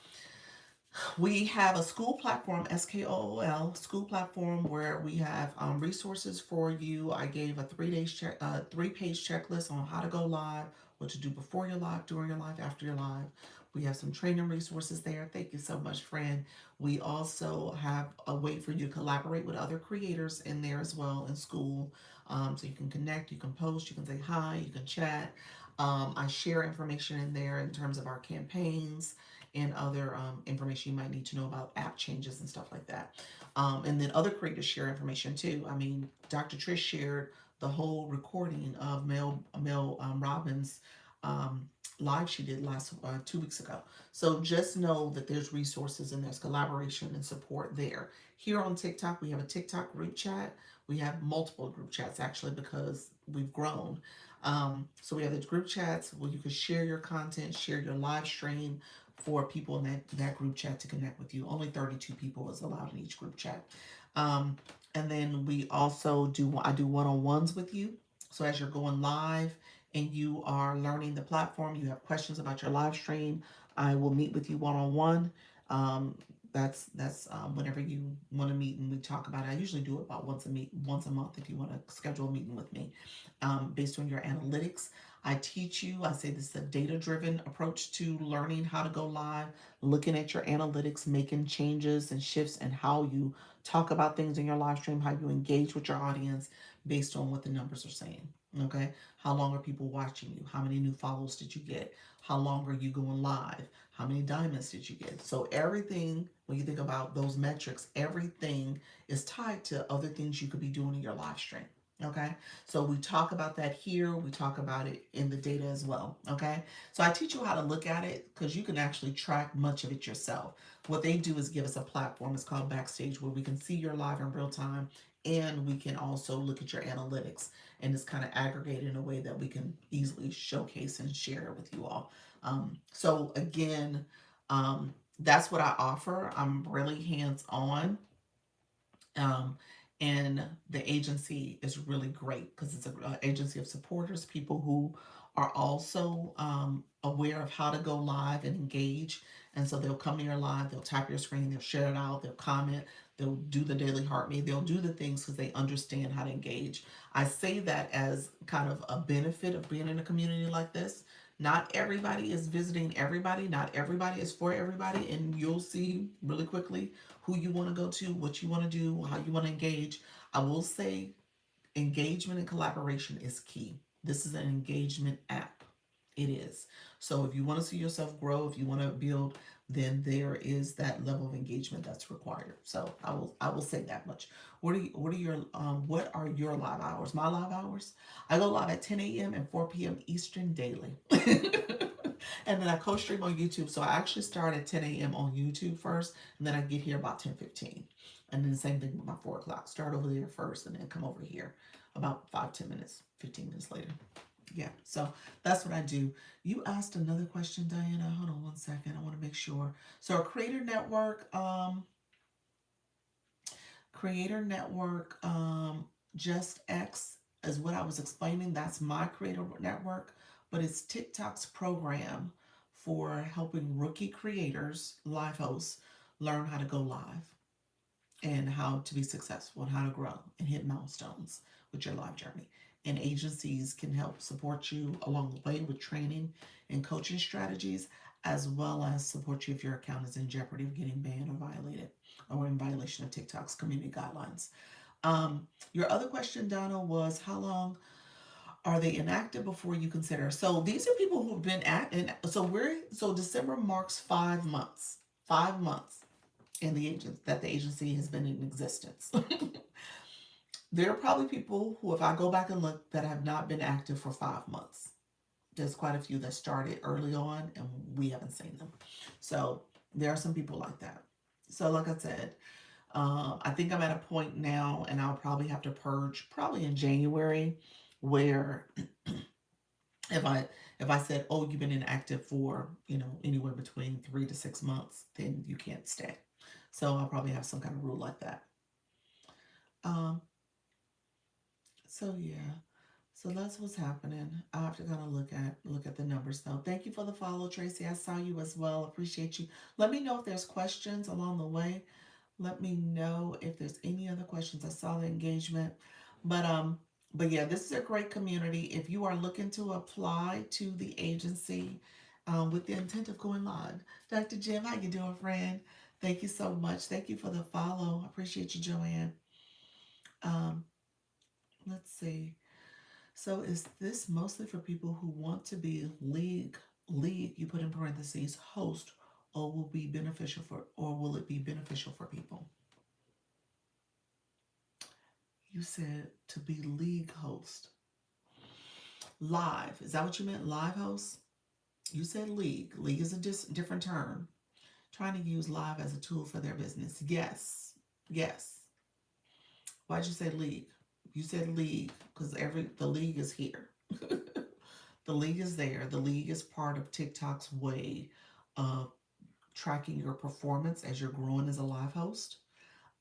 we have a school platform, SKOOL, school platform where we have resources for you. I gave a 3-page checklist on how to go live, what to do before your live, during your live, after your live. We have some training resources there. Thank you so much, friend. We also have a way for you to collaborate with other creators in there as well in school. So you can connect, you can post, you can say hi, you can chat. I share information in there in terms of our campaigns and other information you might need to know about app changes and stuff like that. And then other creators share information too. I mean, Dr. Trish shared the whole recording of Mel Robbins' um, live she did last 2 weeks ago. So just know that there's resources and there's collaboration and support there. Here on TikTok, we have a TikTok group chat. We have multiple group chats actually because we've grown. So we have the group chats where you can share your content, share your live stream, for people in that group chat to connect with you. Only 32 people is allowed in each group chat. Um, and then I do one-on-ones with you. So as you're going live and you are learning the platform, you have questions about your live stream, I will meet with you one-on-one. Um, that's whenever you want to meet and we talk about it. I usually do it about once a month if you want to schedule a meeting with me, based on your analytics. I teach you, I say this is a data driven approach to learning how to go live, looking at your analytics, making changes and shifts, and how you talk about things in your live stream, how you engage with your audience based on what the numbers are saying. Okay. How long are people watching you? How many new follows did you get? How long are you going live? How many diamonds did you get? So, everything, when you think about those metrics, everything is tied to other things you could be doing in your live stream. Okay. So we talk about that here. We talk about it in the data as well. Okay. So I teach you how to look at it because you can actually track much of it yourself. What they do is give us a platform. It's called Backstage where we can see your live in real time and we can also look at your analytics and it's kind of aggregated in a way that we can easily showcase and share with you all. So again, that's what I offer. I'm really hands on. Um, and the agency is really great because it's an agency of supporters, people who are also aware of how to go live and engage. And so they'll come to your live, they'll tap your screen, they'll share it out, they'll comment, they'll do the daily heartbeat, they'll do the things because they understand how to engage. I say that as kind of a benefit of being in a community like this. Not everybody is visiting everybody, not everybody is for everybody, and you'll see really quickly who you want to go to, what you want to do, how you want to engage. I will say engagement and collaboration is key. This is an engagement app. It is. So if you want to see yourself grow, if you want to build, then there is that level of engagement that's required. So I will say that much. What are your live hours? My live hours? I go live at 10 a.m. and 4 p.m. Eastern daily. And then I co-stream on YouTube. So I actually start at 10 a.m. on YouTube first, and then I get here about 10:15. And then the same thing with my 4 o'clock. Start over there first and then come over here about 5, 10 minutes, 15 minutes later. Yeah, so that's what I do. You asked another question, Diana. Hold on 1 second. I want to make sure. So a creator network, Just X is what I was explaining. That's my creator network, but it's TikTok's program for helping rookie creators, live hosts, learn how to go live. and how to be successful and how to grow and hit milestones with your life journey. And agencies can help support you along the way with training and coaching strategies, as well as support you if your account is in jeopardy of getting banned or violated or in violation of TikTok's community guidelines. Your other question, Donna, was how long are they inactive before you consider? So these are people who've been at, and so December marks 5 months, 5 months in the agent that the agency has been in existence. There are probably people who, if I go back and look, that have not been active for 5 months. There's quite a few that started early on and we haven't seen them. So there are some people like that. So, like I said, I think I'm at a point now, and I'll probably have to purge probably in January, where if I if I said, oh, you've been inactive for anywhere between 3 to 6 months, then you can't stay. So I'll probably have some kind of rule like that. Um, so yeah. So that's what's happening. I have to kind of look at the numbers though. Thank you for the follow, Tracy. I saw you as well. Appreciate you. Let me know if there's questions along the way. Let me know if there's any other questions. I saw the engagement. But yeah, this is a great community. If you are looking to apply to the agency with the intent of going live. Dr. Jim, how you doing, friend? Thank you so much. Thank you for the follow. Appreciate you, Joanne. Um, let's see. So is this mostly for people who want to be league, you put in parentheses, host, or will it be beneficial for people? You said to be league host. Live. Is that what you meant? Live host? You said league. League is a different term. Trying to use live as a tool for their business. Yes. Yes. Why'd you say league? You said league because the league is here. The league is there. The league is part of TikTok's way of tracking your performance as you're growing as a live host.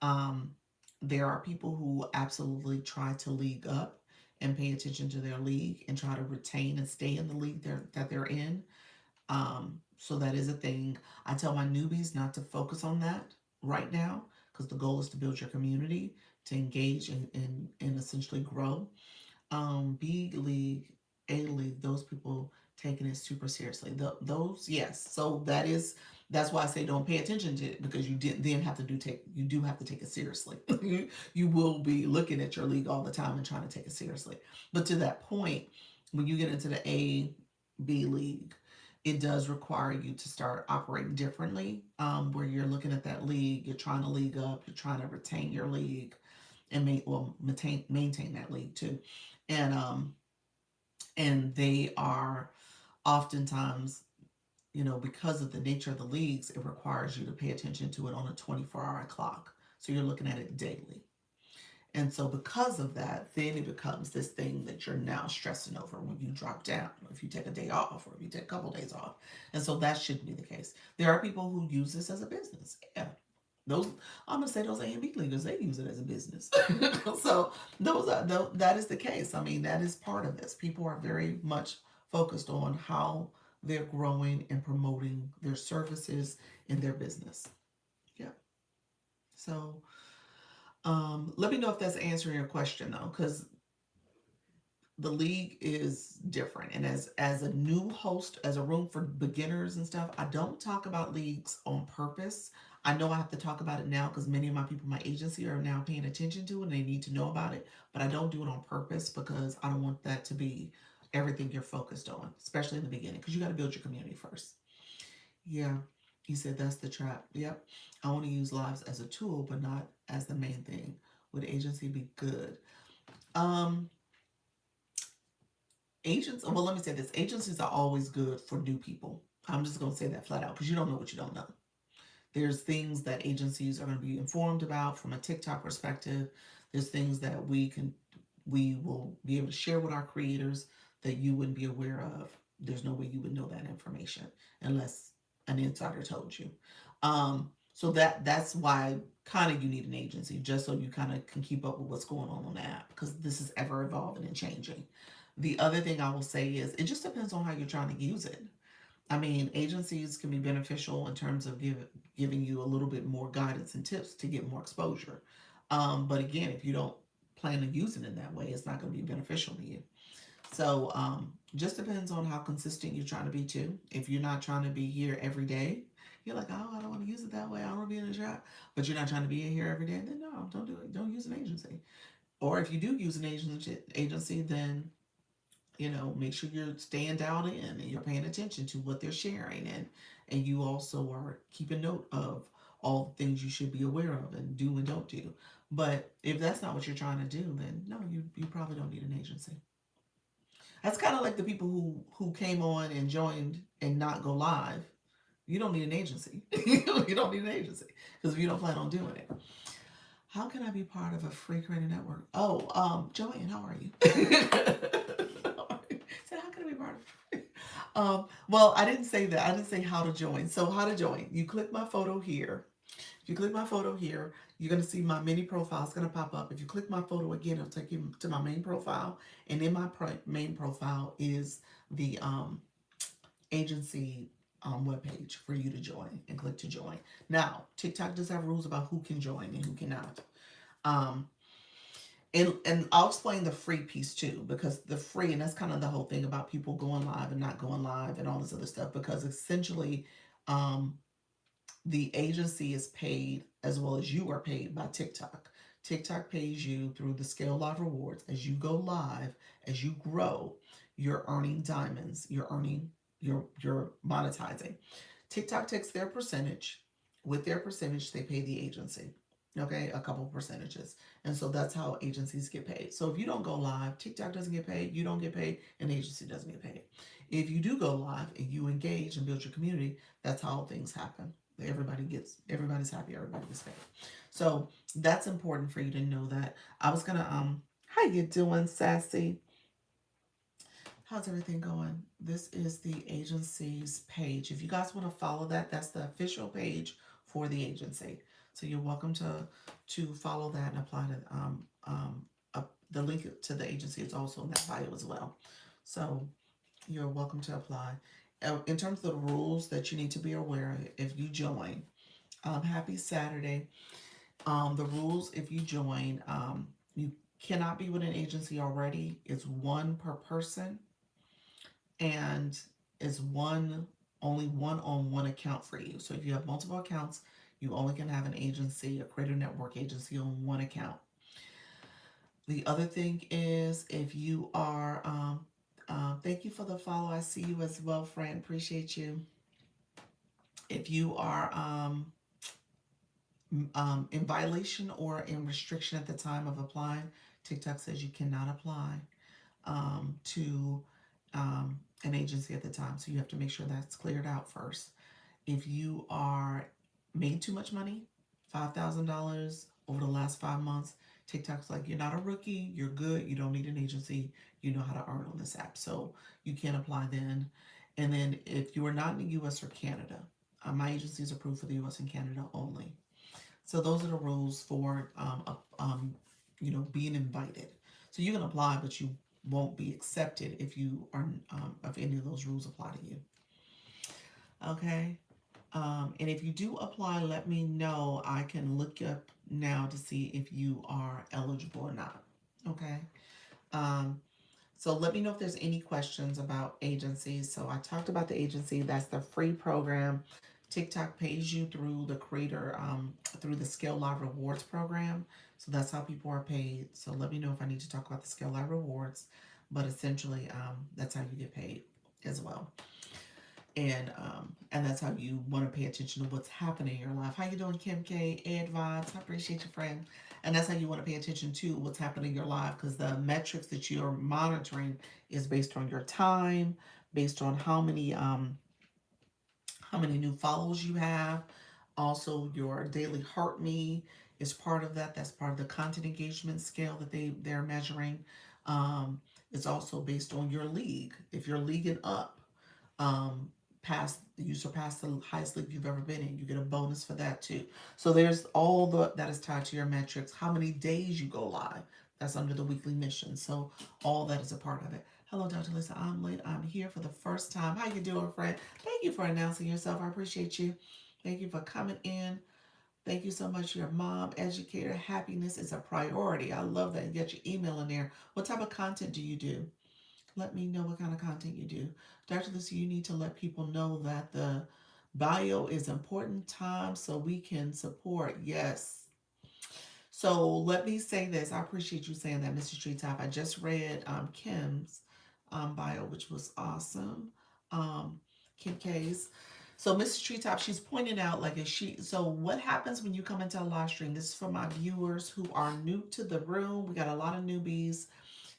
Um, there are people who absolutely try to league up and pay attention to their league and try to retain and stay in the league that they're in. So that is a thing. I tell my newbies not to focus on that right now because the goal is to build your community, to engage and essentially grow. B league, A league, those people taking it super seriously. Those, yes. So that's why I say don't pay attention to it because you do have to take it seriously. You will be looking at your league all the time and trying to take it seriously. But to that point, when you get into the A, B league, it does require you to start operating differently. Where you're looking at that league, you're trying to league up, you're trying to retain your league and maintain that league too. And um and they are oftentimes, because of the nature of the leagues, it requires you to pay attention to it on a 24-hour clock, so you're looking at it daily. And so because of that, then it becomes this thing that you're now stressing over when you drop down, or if you take a day off, or if you take a couple days off. And so that shouldn't be the case. There are people who use this as a business. Yeah. Those, I'm gonna say those A&B leaders, they use it as a business. So that is the case. I mean, that is part of this. People are very much focused on how they're growing and promoting their services in their business. Yeah. So let me know if that's answering your question though, because the league is different. And as a new host, as a room for beginners and stuff, I don't talk about leagues on purpose. I know I have to talk about it now because many of my people in my agency are now paying attention to it and they need to know about it. But I don't do it on purpose because I don't want that to be everything you're focused on, especially in the beginning, because you got to build your community first. Yeah, you said that's the trap. Yep. I want to use lives as a tool, but not as the main thing. Would agency be good? Um, well, let me say this. Agencies are always good for new people. I'm just going to say that flat out because you don't know what you don't know. There's things that agencies are going to be informed about from a TikTok perspective. There's things that we will be able to share with our creators that you wouldn't be aware of. There's no way you would know that information unless an insider told you. So that's why kind of you need an agency, just so you kind of can keep up with what's going on the app, because this is ever evolving and changing. The other thing I will say is it just depends on how you're trying to use it. I mean, agencies can be beneficial in terms of giving you a little bit more guidance and tips to get more exposure. But again, if you don't plan on using it that way, it's not going to be beneficial to you. So just depends on how consistent you're trying to be too. If you're not trying to be here every day, you're like, oh, I don't want to use it that way. I don't want to be in a job, but you're not trying to be in here every day. Then no, don't do it. Don't use an agency. Or if you do use an agency, then make sure you're staying dialed in and you're paying attention to what they're sharing, and you also are keeping note of all the things you should be aware of and do and don't do. But if that's not what you're trying to do, then no, you probably don't need an agency. That's kind of like the people who came on and joined and not go live. You don't need an agency. You don't need an agency because if you don't plan on doing it. How can I be part of a free creator network? Oh, Joanne, how are you? So how can I be part of? Well, I didn't say that. I didn't say how to join. So how to join? You click my photo here. If you click my photo here, you're going to see my mini profile. It's going to pop up. If you click my photo again, it'll take you to my main profile. And in my main profile is the agency webpage for you to join and click to join. Now, TikTok does have rules about who can join and who cannot. Um, and I'll explain the free piece too, because the free, and that's kind of the whole thing about people going live and not going live and all this other stuff, because essentially, um, the agency is paid as well as you are paid by TikTok. TikTok pays you through the Scale Live rewards. As you go live, as you grow, you're earning diamonds. You're monetizing. TikTok takes their percentage. With their percentage, they pay the agency. Okay, a couple percentages. And so that's how agencies get paid. So if you don't go live, TikTok doesn't get paid, you don't get paid, and the agency doesn't get paid. If you do go live and you engage and build your community, that's how things happen. Everybody's happy, everybody gets paid. So that's important for you to know that. I was gonna how you doing, Sassy? How's everything going? This is the agency's page. If you guys want to follow that, that's the official page for the agency. So you're welcome to follow that and apply to the link to the agency is also in that bio as well. So you're welcome to apply. In terms of the rules that you need to be aware of if you join, happy Saturday. The rules if you join, you cannot be with an agency already. It's one per person, and it's only one on one account for you. So if you have multiple accounts, you only can have an agency, a creator network agency on one account. The other thing is if you are, thank you for the follow. I see you as well, friend. Appreciate you. If you are in violation or in restriction at the time of applying, TikTok says you cannot apply to an agency at the time. So you have to make sure that's cleared out first. If you are made too much money, $5,000 over the last 5 months, TikTok's like, you're not a rookie, you're good, you don't need an agency, you know how to earn on this app. So you can apply then. And then if you are not in the US or Canada, my agency is approved for the US and Canada only. So those are the rules for being invited. So you can apply, but you won't be accepted if you are if any of those rules apply to you. Okay. And if you do apply, let me know. I can look up now to see if you are eligible or not. Okay. Um, so let me know if there's any questions about agencies. So I talked about the agency. That's the free program. TikTok pays you through the creator, through the Scale Live Rewards program. So that's how people are paid. So let me know if I need to talk about the Scale Live Rewards. But essentially, that's how you get paid as well. And that's how you want to pay attention to what's happening in your life. How you doing, Kim K? Ed Vibes, I appreciate you, friend. And that's how you want to pay attention to what's happening in your life, because the metrics that you're monitoring is based on your time, based on how many new follows you have. Also, your daily heart me is part of that. That's part of the content engagement scale that they're measuring. It's also based on your league. If you're leaguing up, you surpass the highest league you've ever been in, you get a bonus for that too. So there's all that is tied to your metrics. How many days you go live, that's under the weekly mission. So all that is a part of it. Hello, Dr. Lisa. I'm late. I'm here for the first time. How you doing, friend? Thank you for announcing yourself. I appreciate you. Thank you for coming in. Thank you so much. Your mom, educator, happiness is a priority. I love that. You get your email in there. What type of content do you do? Let me know what kind of content you do. Dr. Lisa, you need to let people know that the bio is important time so we can support. Yes. So let me say this. I appreciate you saying that, Mr. Treetop. I just read Kim's bio, which was awesome. Um, Kim K's. So Mrs. Treetop, she's pointing out like if she. So what happens when you come into a live stream? This is for my viewers who are new to the room. We got a lot of newbies.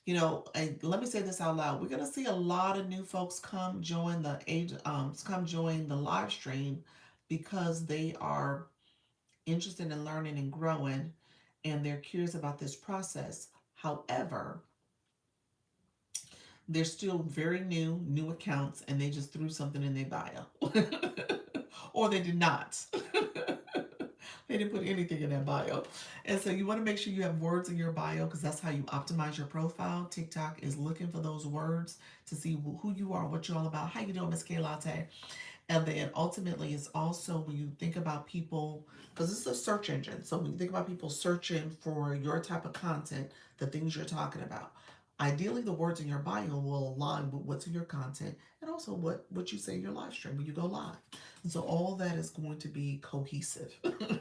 And let me say this out loud. We're gonna see a lot of new folks come join the live stream because they are interested in learning and growing and they're curious about this process. However, they're still very new accounts, and they just threw something in their bio. Or they did not. They didn't put anything in that bio. And so you want to make sure you have words in your bio because that's how you optimize your profile. TikTok is looking for those words to see who you are, what you're all about. How you doing, Miss K Latte? And then ultimately, it's also when you think about people, because this is a search engine. So when you think about people searching for your type of content, the things you're talking about, ideally the words in your bio will align with what's in your content and also what you say in your live stream when you go live. And so all that is going to be cohesive.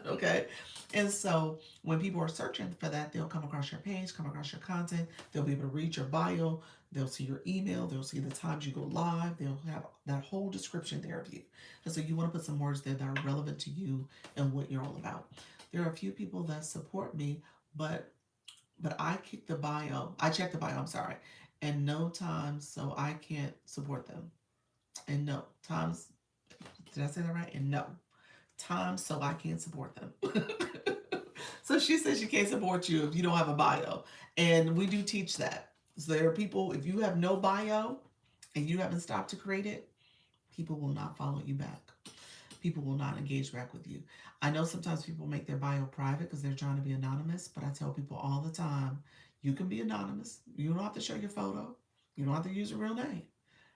Okay. And so when people are searching for that, they'll come across your page, come across your content, they'll be able to read your bio, they'll see your email, they'll see the times you go live, they'll have that whole description there of you. And so you want to put some words there that are relevant to you and what you're all about. There are a few people that support me, but I kick the bio. I check the bio, I'm sorry. And no times so I can't support them. And no times, did I say that right? And no times so I can't support them. So she says she can't support you if you don't have a bio. And we do teach that. So there are people, if you have no bio and you haven't stopped to create it, people will not follow you back. People will not engage back with you. I know sometimes people make their bio private because they're trying to be anonymous, but I tell people all the time, you can be anonymous. You don't have to show your photo. You don't have to use a real name.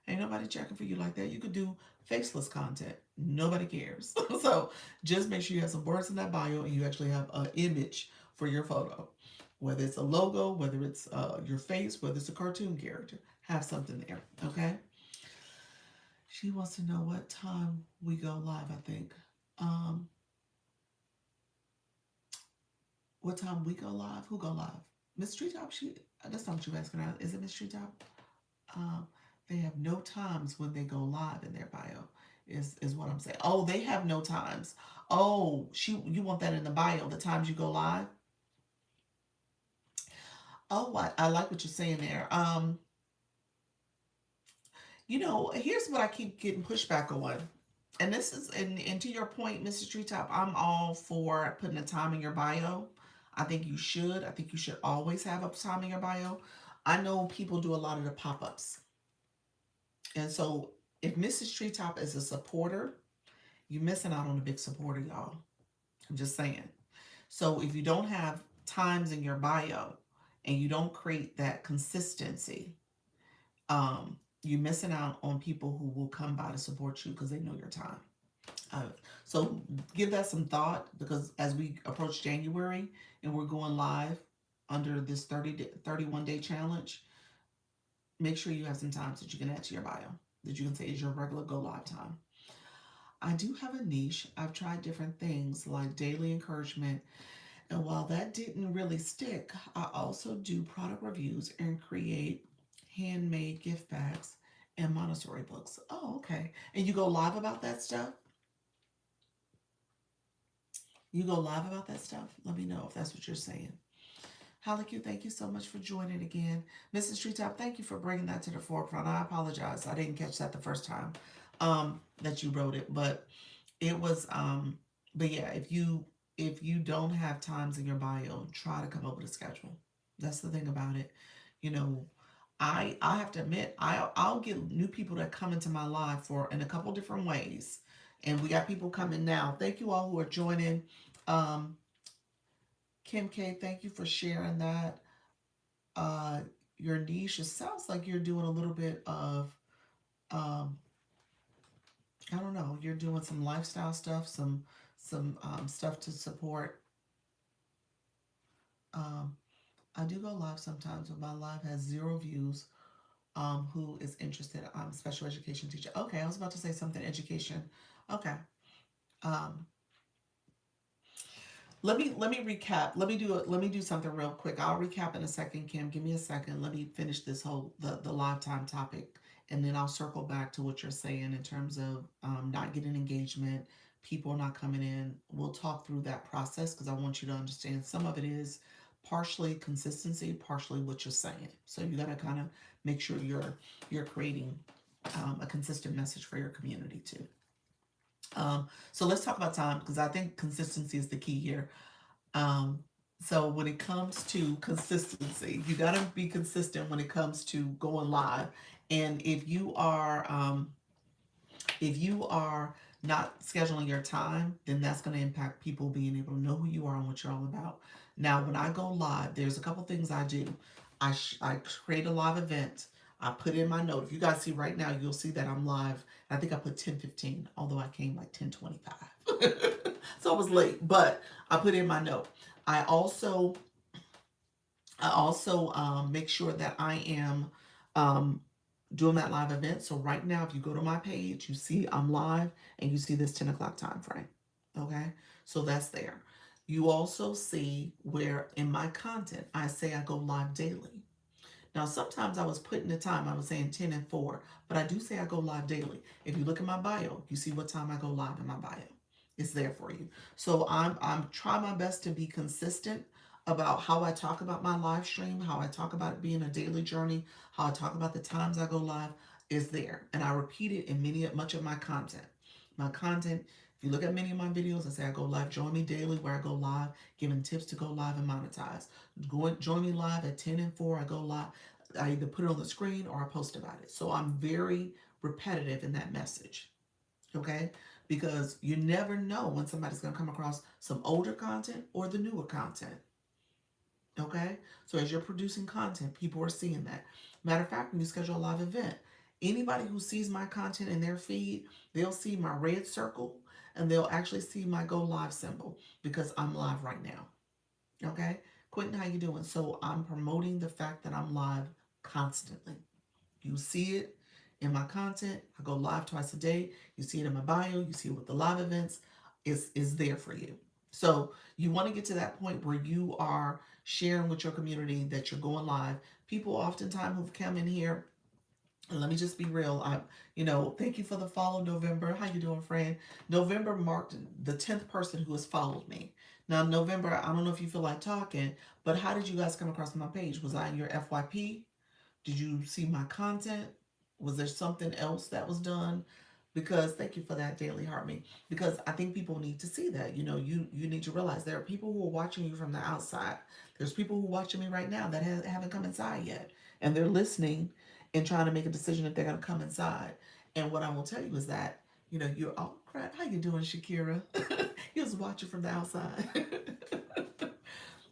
Ain't nobody checking for you like that. You could do faceless content. Nobody cares. So just make sure you have some words in that bio and you actually have an image for your photo. Whether it's a logo, whether it's your face, whether it's a cartoon character, have something there. Okay. She wants to know what time we go live, I think. Um, what time we go live? Who go live? Miss Treetop, that's not what you asking her. Is it Miss Treetop? Um, they have no times when they go live in their bio, is what I'm saying. Oh, they have no times. Oh, you want that in the bio, the times you go live? Oh, I like what you're saying there. Here's what I keep getting pushback on. And this is and to your point, Mrs. Treetop, I'm all for putting a time in your bio. I think you should. I think you should always have a time in your bio. I know people do a lot of the pop-ups. And so if Mrs. Treetop is a supporter, you're missing out on a big supporter, y'all. I'm just saying. So if you don't have times in your bio and you don't create that consistency, you're missing out on people who will come by to support you because they know your time. Uh, so give that some thought because as we approach January and we're going live under this 31-day challenge, make sure you have some times that you can add to your bio that you can say is your regular go live time. I do have a niche. I've tried different things like daily encouragement. And while that didn't really stick, I also do product reviews and create handmade gift bags and Montessori books. Oh, okay. And you go live about that stuff? You go live about that stuff? Let me know if that's what you're saying. Holly Q, thank you so much for joining again. Mrs. Treetop, thank you for bringing that to the forefront. I apologize. I didn't catch that the first time that you wrote it, but it was but yeah, if you don't have times in your bio, try to come up with a schedule. That's the thing about it. You know, I have to admit, I'll get new people that come into my live for in a couple different ways. And we got people coming now. Thank you all who are joining. Um, Kim K, thank you for sharing that. Uh, your niche. It sounds like you're doing a little bit of um, I don't know. You're doing some lifestyle stuff, some stuff to support. Um, I do go live sometimes, but my live has 0 views. Who is interested? I'm a special education teacher. Okay, I was about to say something education. Okay. Um, let me recap. Let me do something real quick. I'll recap in a second, Kim. Give me a second. Let me finish this whole the live time topic, and then I'll circle back to what you're saying in terms of not getting engagement, people not coming in. We'll talk through that process because I want you to understand some of it is partially consistency, partially what you're saying. So you got to kind of make sure you're creating a consistent message for your community too. So let's talk about time because I think consistency is the key here. Um, so when it comes to consistency, you got to be consistent when it comes to going live. And if you are not scheduling your time, then that's going to impact people being able to know who you are and what you're all about. Now, when I go live, there's a couple things I do. I create a live event. I put in my note. If you guys see right now, you'll see that I'm live. I think I put 10:15, although I came like 10:25. So I was late, but I put in my note. I also make sure that I am um, doing that live event. So right now, if you go to my page, you see I'm live and you see this 10 o'clock time frame. Okay, so that's there. You also see where in my content I say I go live daily. Now, sometimes I was putting the time, I was saying 10 and 4, but I do say I go live daily. If you look at my bio, you see what time I go live in my bio. It's there for you. So I'm trying my best to be consistent about how I talk about my live stream, how I talk about it being a daily journey, how I talk about the times I go live is there. And I repeat it in much of my content. My content, if you look at many of my videos, I say I go live, join me daily where I go live, giving tips to go live and monetize. Join me live at 10 and 4, I go live. I either put it on the screen or I post about it. So I'm very repetitive in that message. Okay? Because you never know when somebody's going to come across some older content or the newer content. Okay? So as you're producing content, people are seeing that. Matter of fact, when you schedule a live event, anybody who sees my content in their feed, they'll see my red circle and they'll actually see my go live symbol because I'm live right now. Okay? Quentin, how you doing? So I'm promoting the fact that I'm live constantly. You see it in my content. I go live twice a day. You see it in my bio. You see it with the live events. Is there for you. So you want to get to that point where you are sharing with your community that you're going live. People oftentimes who've come in here, and let me just be real. Thank you for the follow, November. How you doing, friend? November marked the 10th person who has followed me. Now, November, I don't know if you feel like talking, but how did you guys come across my page? Was I in your FYP? Did you see my content? Was there something else that was done? Because thank you for that, Daily Heart Me. Because I think people need to see that. You need to realize there are people who are watching you from the outside. There's people who are watching me right now that haven't come inside yet, and they're listening and trying to make a decision if they're going to come inside. And what I will tell you is that you're all crap. How you doing, Shakira? You was watching from the outside.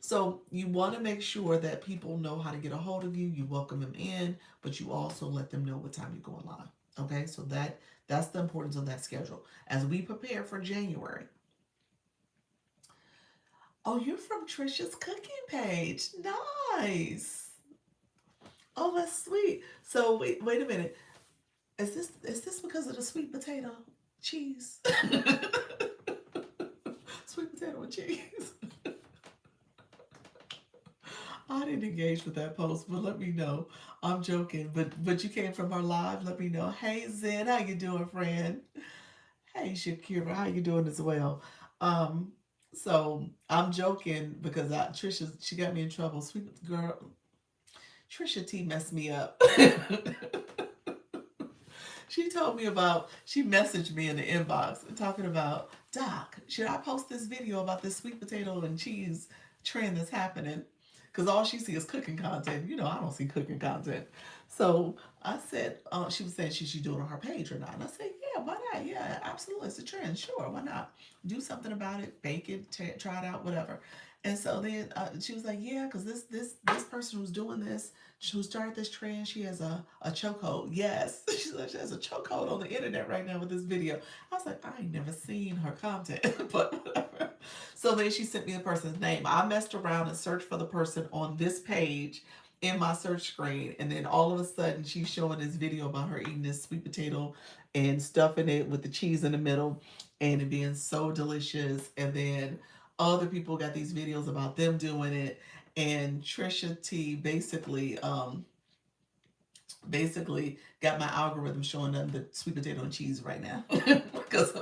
So you want to make sure that people know how to get a hold of you. You welcome them in, but you also let them know what time you're going live. Okay, so that's the importance of that schedule. As we prepare for January. Oh, you're from Trisha's cooking page. Nice. Oh, that's sweet. So wait a minute. Is this because of the sweet potato cheese? Sweet potato and cheese. I didn't engage with that post, but let me know. I'm joking, but you came from our live. Let me know. Hey Zen, how you doing, friend? Hey Shakira, how you doing as well? Um, so I'm joking because Trisha she got me in trouble. Sweet girl, Trisha T messed me up. She messaged me in the inbox talking about, Doc, should I post this video about this sweet potato and cheese trend that's happening? Because all she sees is cooking content. I don't see cooking content. So I said, she was saying she should do it on her page or not. And I said, yeah, why not? Yeah, absolutely. It's a trend. Sure, why not? Do something about it, bake it, try it out, whatever. And so then she was like, yeah, because this person who's doing this, who started this trend, she has a chokehold. Yes, she said she has a chokehold on the internet right now with this video. I was like, I ain't never seen her content, but whatever. So then she sent me the person's name. I messed around and searched for the person on this page in my search screen, and then all of a sudden she's showing this video about her eating this sweet potato and stuffing it with the cheese in the middle, and it being so delicious. And then other people got these videos about them doing it, and Trisha T basically got my algorithm showing them the sweet potato and cheese right now because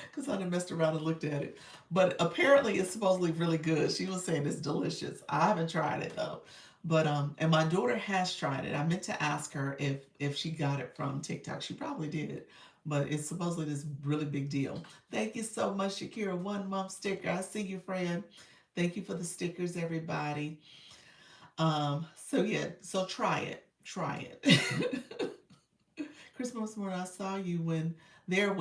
because I done messed around and looked at it. But apparently it's supposedly really good. She was saying it's delicious. I haven't tried it though. But and my daughter has tried it. I meant to ask her if she got it from TikTok. She probably did. But it's supposedly this really big deal. Thank you so much, Shakira. 1 month sticker. I see you, friend. Thank you for the stickers, everybody. So yeah, so try it. Try it. Christmas morning, I saw you when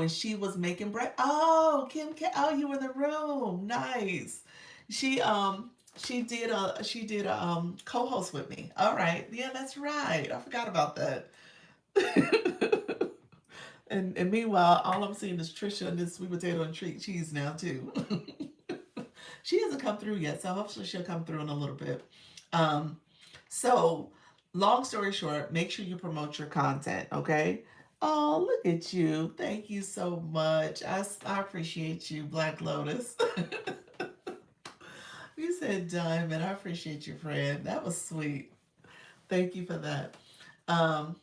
she was making bread. Oh, Kim K. Oh, you were in the room. Nice. She she did a co-host with me. All right. Yeah, that's right. I forgot about that. And meanwhile, all I'm seeing is Trisha and this sweet potato and treat cheese now too. She hasn't come through yet, so hopefully she'll come through in a little bit. Um, so, long story short, make sure you promote your content, okay? Oh, look at you. Thank you so much. I appreciate you, Black Lotus. You said diamond. I appreciate you, friend. That was sweet. Thank you for that. Um,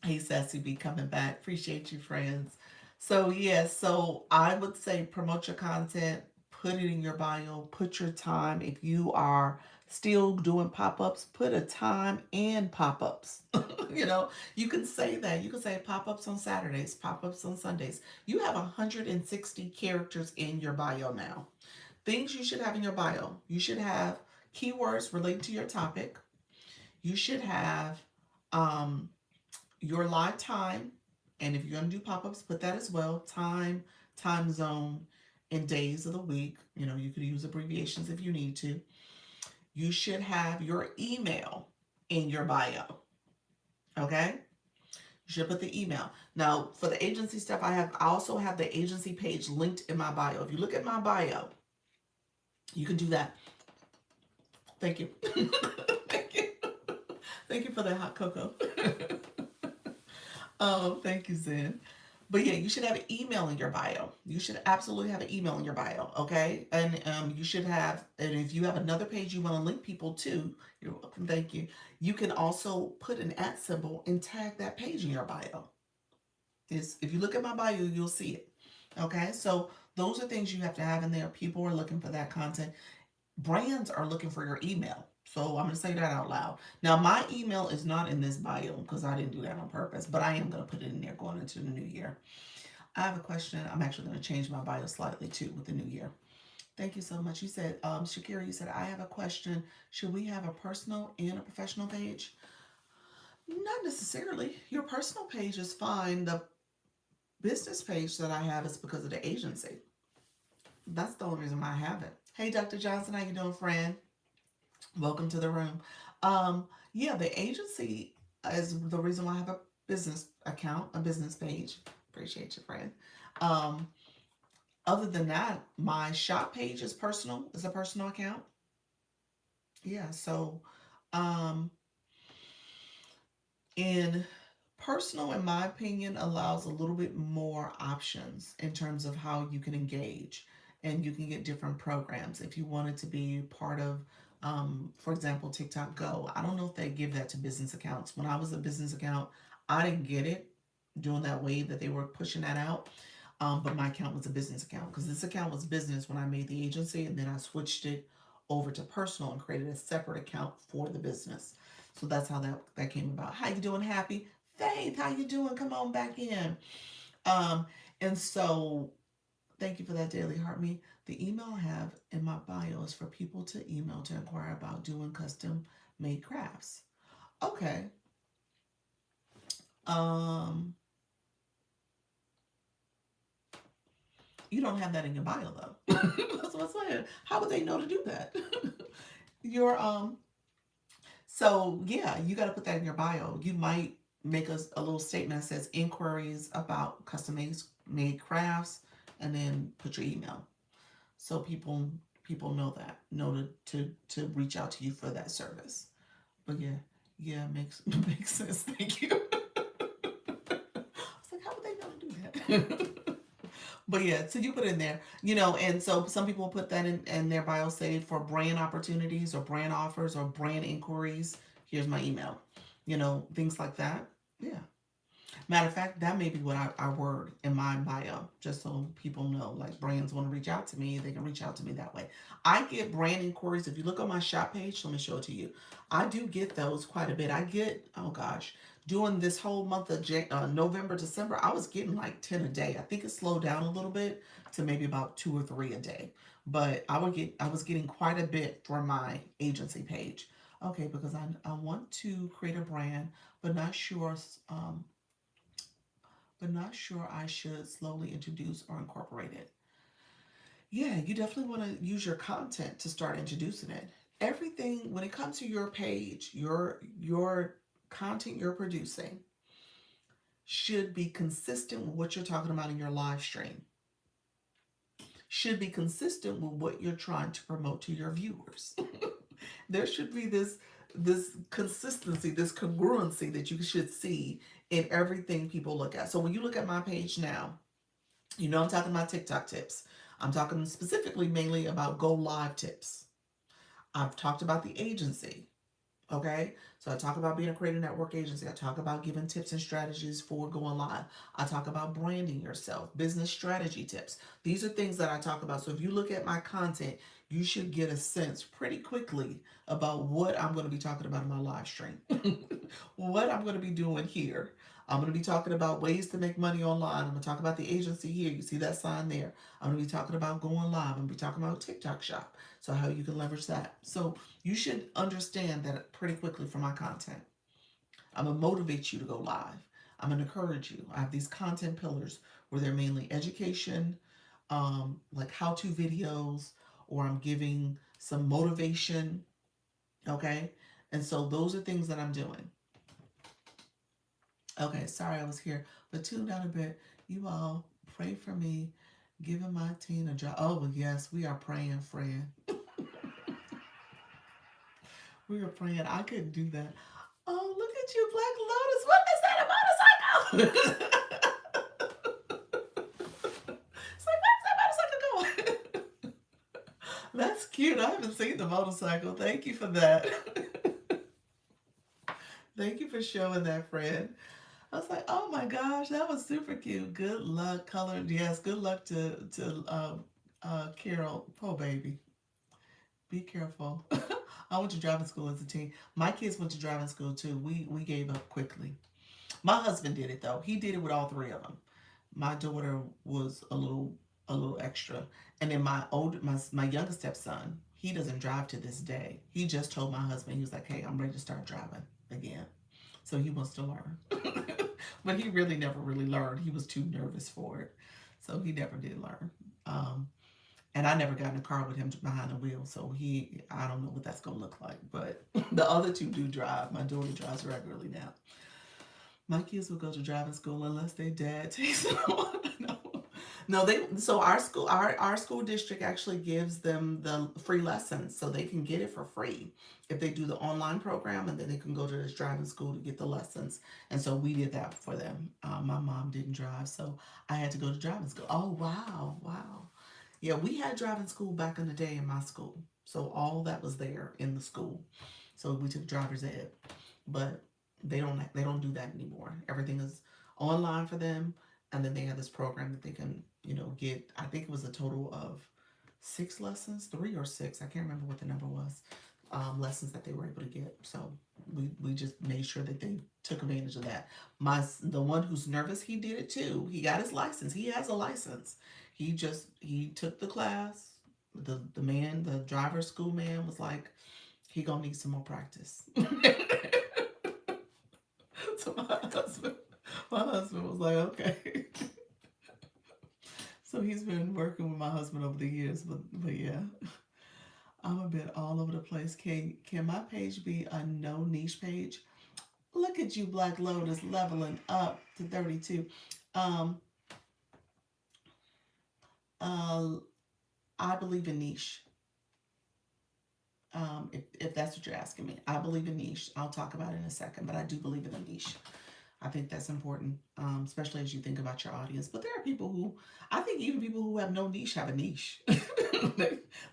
Hey, Sassy B coming back. Appreciate you, friends. So, yeah, so I would say promote your content, put it in your bio, put your time. If you are still doing pop ups, put a time and pop ups. You know, you can say that. You can say pop ups on Saturdays, pop ups on Sundays. You have 160 characters in your bio now. Things you should have in your bio. You should have keywords related to your topic. You should have um, your live time, and if you're going to do pop-ups, put that as well. Time zone, and days of the week. You know, you could use abbreviations if you need to. You should have your email in your bio. Okay, you should put the email. Now for the agency stuff, I also have the agency page linked in my bio. If you look at my bio, you can do that. Thank you. Thank you. Thank you for the hot cocoa. Oh, thank you, Zen. But yeah, you should have an email in your bio. You should absolutely have an email in your bio, okay? And you should have, and if you have another page you want to link people to, you're welcome, thank you. You can also put an @ symbol and tag that page in your bio. If you look at my bio, you'll see it. Okay, so those are things you have to have in there. People are looking for that content. Brands are looking for your email. So I'm going to say that out loud. Now, my email is not in this bio because I didn't do that on purpose, but I am going to put it in there going into the new year. I have a question. I'm actually going to change my bio slightly too with the new year. Thank you so much. You said, Shakira, you said, I have a question. Should we have a personal and a professional page? Not necessarily. Your personal page is fine. The business page that I have is because of the agency. That's the only reason why I have it. Hey, Dr. Johnson, how you doing, friend? Welcome to the room. Yeah, the agency is the reason why I have a business account, a business page. Appreciate you, friend. Um, Other than that, my shop page is personal, is a personal account. Yeah, so um, in personal, in my opinion, allows a little bit more options in terms of how you can engage, and you can get different programs if you wanted to be part of, for example, TikTok Go. I don't know if they give that to business accounts. When I was a business account, I didn't get it during that wave that they were pushing that out. But my account was a business account because this account was business when I made the agency, and then I switched it over to personal and created a separate account for the business. So that's how that came about. How you doing, Happy? Faith, how you doing? Come on back in. Um, and so thank you for that, Daily Heart Me. The email I have in my bio is for people to email to inquire about doing custom made crafts. Okay. Um, You don't have that in your bio though. That's what I'm saying. How would they know to do that? Your So yeah, you got to put that in your bio. You might make a little statement that says inquiries about custom made crafts, and then put your email so people know that know to reach out to you for that service. But yeah, yeah, makes makes sense. Thank you. I was like, how would they know to do that? But yeah, so you put in there, and so some people put that in their bio, say for brand opportunities or brand offers or brand inquiries. Here's my email, things like that. Yeah. Matter of fact, that may be what I word in my bio, just so people know. Like brands want to reach out to me, they can reach out to me that way. I get brand inquiries. If you look on my shop page, let me show it to you. I do get those quite a bit. I get, oh gosh, during this whole month of November, December, I was getting like 10 a day. I think it slowed down a little bit to maybe about 2 or 3 a day. But I was getting quite a bit for my agency page. Okay, because I want to create a brand, but not sure um, I should slowly introduce or incorporate it. Yeah, you definitely want to use your content to start introducing it. Everything when it comes to your page, your content you're producing should be consistent with what you're talking about in your live stream. Should be consistent with what you're trying to promote to your viewers. There should be this consistency, this congruency that you should see in everything people look at. So when you look at my page now, I'm talking about TikTok tips. I'm talking specifically mainly about go live tips. I've talked about the agency. Okay, so I talk about being a creative network agency. I talk about giving tips and strategies for going live. I talk about branding yourself, business strategy tips. These are things that I talk about. So if you look at my content, you should get a sense pretty quickly about what I'm going to be talking about in my live stream, what I'm going to be doing here. I'm going to be talking about ways to make money online. I'm going to talk about the agency here. You see that sign there. I'm going to be talking about going live. I'm going to be talking about TikTok shop. So how you can leverage that. So you should understand that pretty quickly from my content. I'm going to motivate you to go live. I'm going to encourage you. I have these content pillars where they're mainly education, like how-to videos, or I'm giving some motivation. Okay. And so those are things that I'm doing. Okay. Sorry I was here, but tune down a bit. You all pray for me, giving my teen a job. Oh, well, yes, we are praying, Fred. We were praying. I couldn't do that. Oh, look at you, Black Lotus. What is that, a motorcycle? It's like, where's that motorcycle going? That's cute. I haven't seen the motorcycle. Thank you for that. Thank you for showing that, friend. I was like, oh my gosh, that was super cute. Good luck, colored. Yes, good luck to Carol. Poor baby. Be careful. I went to driving school as a teen. My kids went to driving school too. We gave up quickly. My husband did it though. He did it with all three of them. My daughter was a little extra, and then my youngest stepson, he doesn't drive to this day. He just told my husband, he was like, "Hey, I'm ready to start driving again." So he wants to learn, but he really never really learned. He was too nervous for it, so he never did learn. Um, and I never got in a car with him behind the wheel, so I don't know what that's gonna look like. But the other two do drive. My daughter drives regularly now. My kids will go to driving school unless their dad takes them on. No. No, they so our school district actually gives them the free lessons so they can get it for free if they do the online program, and then they can go to this driving school to get the lessons. And so we did that for them. My mom didn't drive, so I had to go to driving school. Oh wow, wow. Yeah, we had driving school back in the day in my school. So all that was there in the school. So we took driver's ed. But they don't do that anymore. Everything is online for them, and then they have this program that they can get. I think it was a total of 6 lessons, 3 or 6. I can't remember what the number was. Lessons that they were able to get. So we just made sure that they took advantage of that. The one who's nervous, he did it too. He got his license. He has a license. He took the class. The driver school man was like, he gonna need some more practice. So my husband was like, okay. So he's been working with my husband over the years, but yeah, I'm a bit all over the place. Can my page be a no niche page? Look at you, Black Lotus, leveling up to 32. Um, uh, I believe in niche. If that's what you're asking me, I believe in niche. I'll talk about it in a second, but I do believe in a niche. I think that's important, especially as you think about your audience. But there are people who, I think even people who have no niche have a niche.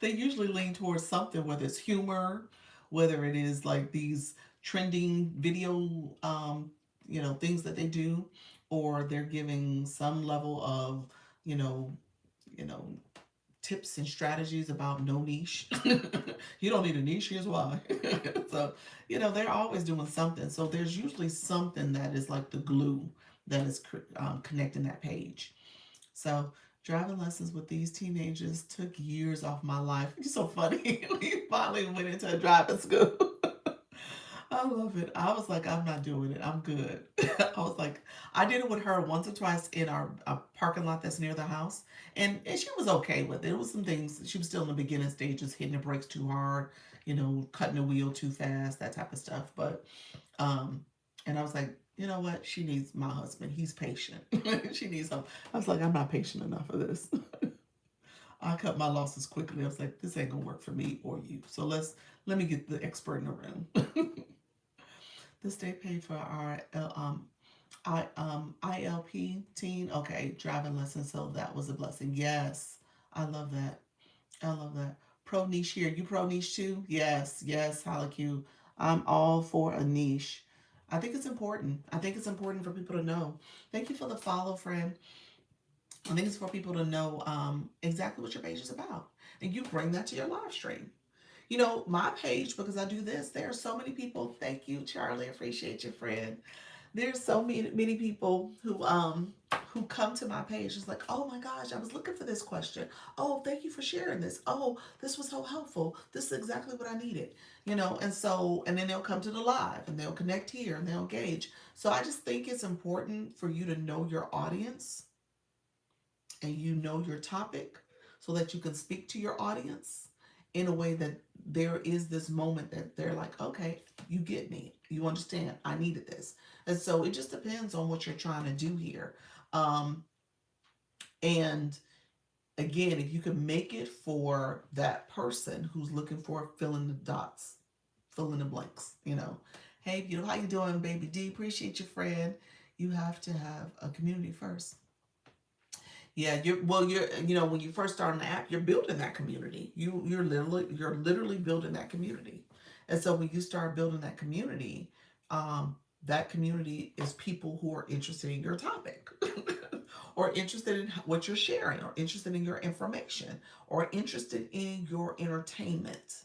they usually lean towards something, whether it's humor, whether it is like these trending video, things that they do, or they're giving some level of, you know, you know, tips and strategies about no niche. You don't need a niche, here's why. So, they're always doing something. So there's usually something that is like the glue that is connecting that page. So driving lessons with these teenagers took years off my life. It's so funny. We finally went into a driving school. I love it. I was like, I'm not doing it. I'm good. I was like, I did it with her once or twice in our parking lot that's near the house, and she was okay with it. It was some things she was still in the beginning stages, hitting the brakes too hard, cutting the wheel too fast, that type of stuff. But and I was like, you know what? She needs my husband. He's patient. She needs him. I was like, I'm not patient enough for this. I cut my losses quickly. I was like, this ain't gonna work for me or you. So let me get the expert in the room. The state paid for our ILP teen. Okay, driving lessons. So that was a blessing. Yes, I love that. I love that. Pro niche here. You pro niche too? Yes, yes, Halaku. I'm all for a niche. I think it's important. I think it's important for people to know. Thank you for the follow, friend. I think it's for people to know exactly what your page is about. And you bring that to your live stream. My page, because I do this, there are so many people. Thank you, Charlie. Appreciate your friend. There's so many people who come to my page. It's like, oh my gosh, I was looking for this question. Oh, thank you for sharing this. Oh, this was so helpful. This is exactly what I needed. And then they'll come to the live and they'll connect here and they'll engage. So I just think it's important for you to know your audience and your topic so that you can speak to your audience in a way that there is this moment that they're like, okay, you get me, you understand, I needed this. And so it just depends on what you're trying to do here. And again, if you can make it for that person who's looking for fill in the dots, fill in the blanks, hey, how you doing, baby D? Appreciate your friend. You have to have a community first. Yeah, when you first start an app, you're building that community. You're literally building that community. And so when you start building that community is people who are interested in your topic or interested in what you're sharing or interested in your information or interested in your entertainment.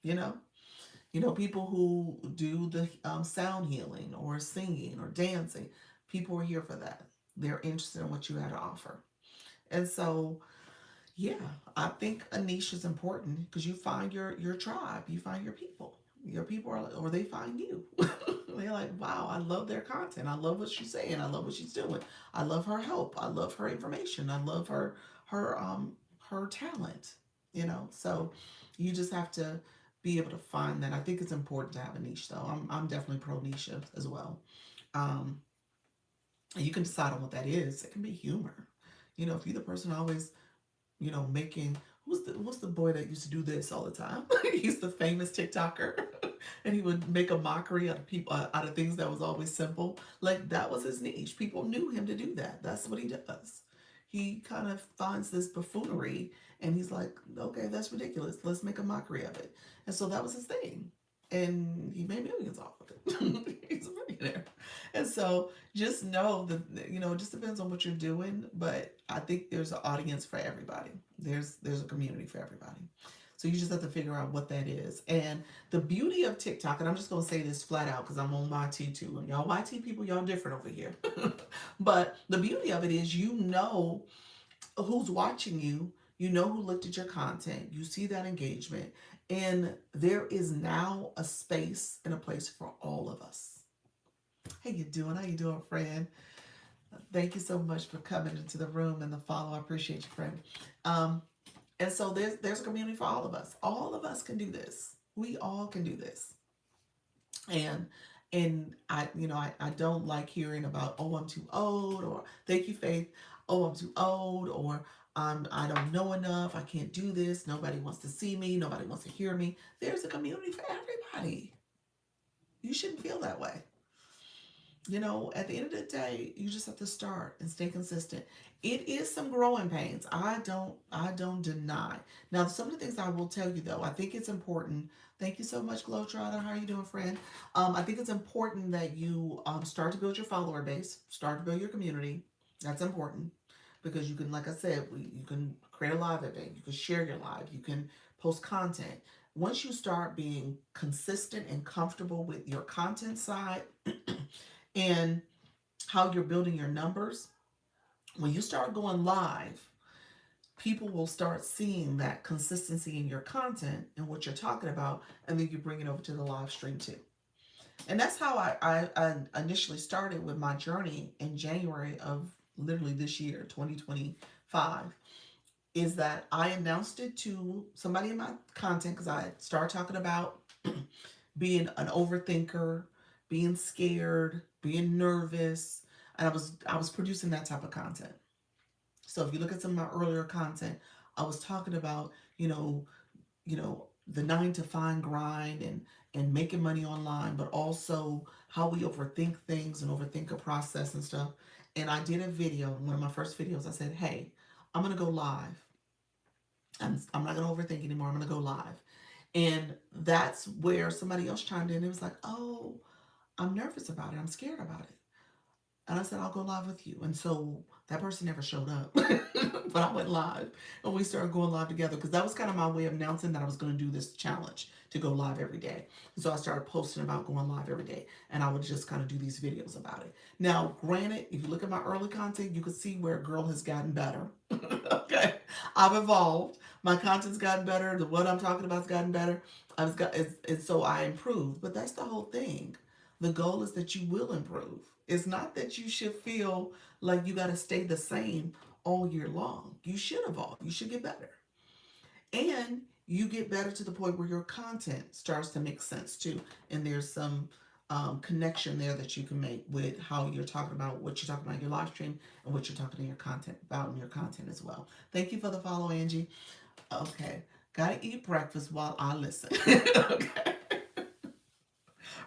You know, people who do the sound healing or singing or dancing, people are here for that. They're interested in what you had to offer. And so, yeah, I think a niche is important because you find your tribe, you find your people. Your people are, or they find you. They're like, wow, I love their content. I love what she's saying. I love what she's doing. I love her help. I love her information. I love her talent. So you just have to be able to find that. I think it's important to have a niche, though. I'm definitely pro niche as well. Um, and you can decide on what that is. It can be humor. If you're the person always, making, what's the boy that used to do this all the time? He's the famous TikToker. And he would make a mockery out of people, out of things that was always simple. Like that was his niche. People knew him to do that. That's what he does. He kind of finds this buffoonery and he's like, okay, that's ridiculous. Let's make a mockery of it. And so that was his thing. And he made millions off of it. He's a millionaire. And so just know that, it just depends on what you're doing. But I think there's an audience for everybody. There's a community for everybody. So you just have to figure out what that is. And the beauty of TikTok, and I'm just going to say this flat out because I'm on YT too. And y'all YT people, y'all different over here. But the beauty of it is who's watching you. You know who looked at your content. You see that engagement. And there is now a space and a place for all of us. How you doing, friend? Thank you so much for coming into the room and the follow. I appreciate you, friend. Um, and so there's a community for all of us. All of us can do this. We all can do this. And I don't like hearing about, oh, I'm too old, or thank you, Faith, oh, I'm too old, or I don't know enough, I can't do this, nobody wants to see me, nobody wants to hear me. There's a community for everybody. You shouldn't feel that way. At the end of the day, you just have to start and stay consistent. It is some growing pains. I don't deny. Now, some of the things I will tell you though, I think it's important. Thank you so much, Globetrotter. How are you doing, friend? I think it's important that you start to build your follower base, start to build your community. That's important because you can, like I said, you can create a live event, you can share your live, you can post content. Once you start being consistent and comfortable with your content side, and how you're building your numbers, when you start going live, people will start seeing that consistency in your content and what you're talking about, and then you bring it over to the live stream too. And that's how I initially started with my journey in January of literally this year, 2025, is that I announced it to somebody in my content because I started talking about being an overthinker, being scared, being nervous, and I was producing that type of content. So if you look at some of my earlier content, I was talking about, the 9 to 5 grind and making money online, but also how we overthink things and overthink a process and stuff. And I did a video, one of my first videos. I said, "Hey, I'm gonna go live. I'm not gonna overthink anymore. I'm gonna go live." And that's where somebody else chimed in. It was like, "Oh, I'm nervous about it. I'm scared about it." And I said, "I'll go live with you." And so that person never showed up, but I went live and we started going live together because that was kind of my way of announcing that I was going to do this challenge to go live every day. And so I started posting about going live every day, and I would just kind of do these videos about it. Now, granted, if you look at my early content, you can see where girl has gotten better. Okay. I've evolved. My content's gotten better. The what I'm talking about's gotten better. It's so I improved. But that's the whole thing. The goal is that you will improve. It's not that you should feel like you got to stay the same all year long. You should evolve. You should get better. And you get better to the point where your content starts to make sense too. And there's some connection there that you can make with how you're talking about what you're talking about in your live stream and what you're talking in your content about in your content as well. Thank you for the follow, Angie. Okay. Gotta eat breakfast while I listen. Okay.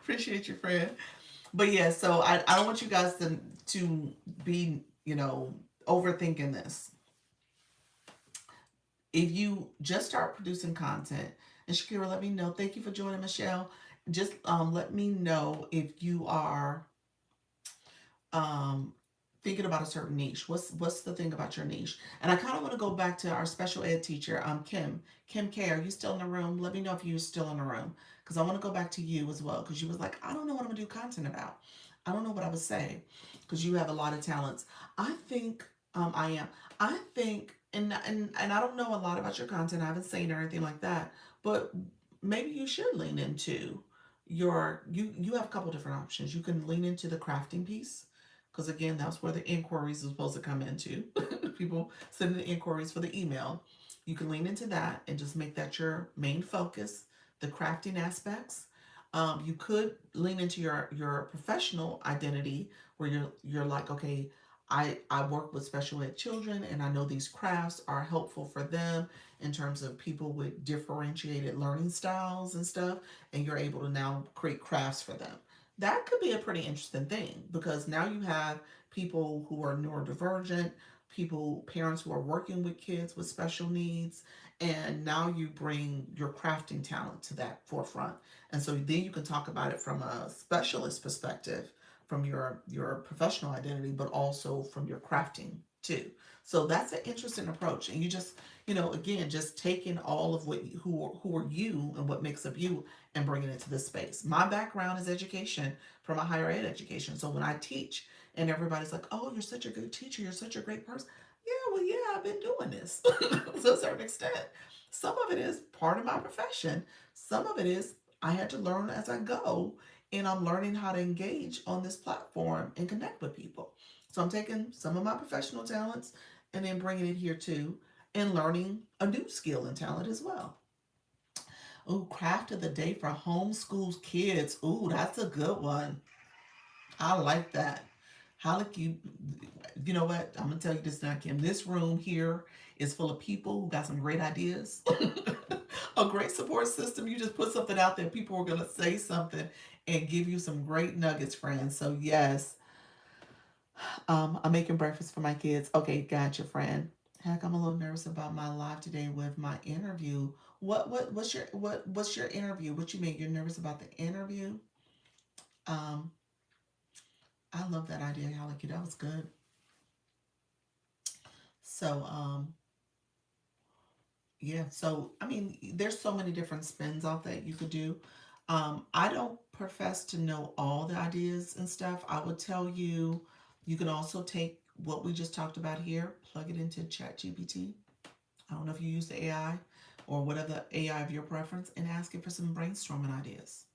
Appreciate you, friend. But yeah, so I don't want you guys to be, overthinking this. If you just start producing content, and Shakira, let me know. Thank you for joining, Michelle. Just let me know if you are um, thinking about a certain niche. What's the thing about your niche? And I kind of want to go back to our special ed teacher, Kim K. Are you still in the room? Let me know if you're still in the room because I want to go back to you as well because you was like, I don't know what I'm gonna do content about. I don't know what I would say because you have a lot of talents. I think I am. I think, and I don't know a lot about your content. I haven't seen or anything like that, but maybe you should lean into you have a couple different options. You can lean into the crafting piece because again, that's where the inquiries are supposed to come into. People sending the inquiries for the email. You can lean into that and just make that your main focus, the crafting aspects. You could lean into your professional identity where you're like, okay, I work with special ed children and I know these crafts are helpful for them in terms of people with differentiated learning styles and stuff, and you're able to now create crafts for them. That could be a pretty interesting thing because now you have people who are neurodivergent, parents who are working with kids with special needs, and now you bring your crafting talent to that forefront. And so then you can talk about it from a specialist perspective, from your professional identity, but also from your crafting too. So that's an interesting approach. And you just, again, just taking all of who are you and what makes up you and bringing it to this space. My background is education from a higher ed education. So when I teach and everybody's like, "Oh, you're such a good teacher. You're such a great person." Yeah, well, yeah, I've been doing this to a certain extent. Some of it is part of my profession. Some of it is I had to learn as I go, and I'm learning how to engage on this platform and connect with people. So I'm taking some of my professional talents and then bringing it here too, and learning a new skill and talent as well. Ooh, craft of the day for homeschool kids. Ooh, that's a good one. I like that. How like you know what? I'm gonna tell you this now, Kim. This room here is full of people who got some great ideas, a great support system. You just put something out there, people are gonna say something and give you some great nuggets, friends. So yes, I'm making breakfast for my kids. Okay, gotcha, friend. Heck, I'm a little nervous about my live today with my interview. What's your interview? What you mean? You're nervous about the interview? Um, I love that idea, Haliki. That was good. So, yeah. So, I mean, there's so many different spins off that you could do. I don't profess to know all the ideas and stuff. I would tell you, you can also take what we just talked about here, plug it into ChatGPT. I don't know if you use the AI or whatever AI of your preference, and ask it for some brainstorming ideas.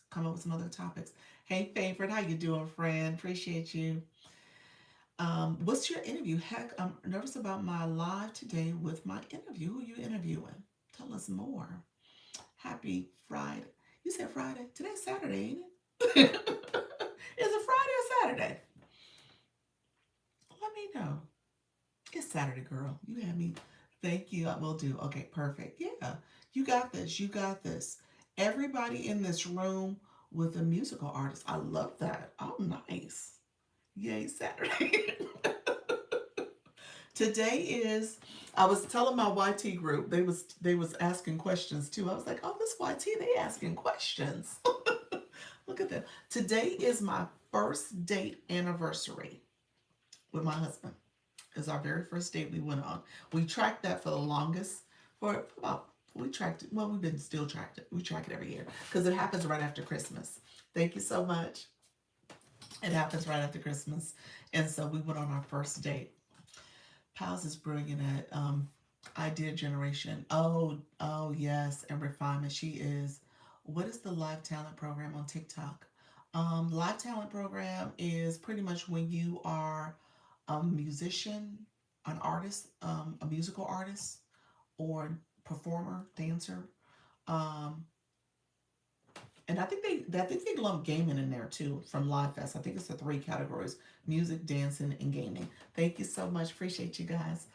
Come up with some other topics. Hey, favorite, how you doing, friend? Appreciate you. What's your interview? Heck, I'm nervous about my live today with my interview. Who are you interviewing? Tell us more. Happy Friday. You said Friday. Today's Saturday, ain't it? Is it Friday or Saturday? Let me know. It's Saturday, girl. You had me. Thank you. I will do. Okay, perfect. Yeah, you got this. You got this. Everybody in this room with a musical artist. I love that. Oh, nice. Yay, Saturday. Today is, I was telling my YT group, they was asking questions too. I was like, oh, this YT, they asking questions. Look at that. Today is my first date anniversary with my husband. It's our very first date we went on. We tracked that for the longest, for about, we tracked it, well, we've been still tracked it. We track it every year because it happens right after Christmas. Thank you so much. It happens right after Christmas. And so we went on our first date. Pals is brilliant at idea generation. Oh yes, and refinement. She is. What is the live talent program on TikTok? Live talent program is pretty much when you are a musician, an artist, a musical artist, or performer, dancer. Um, and I think they lump gaming in there too from Live Fest. I think it's the three categories: music, dancing, and gaming. Thank you so much. Appreciate you guys.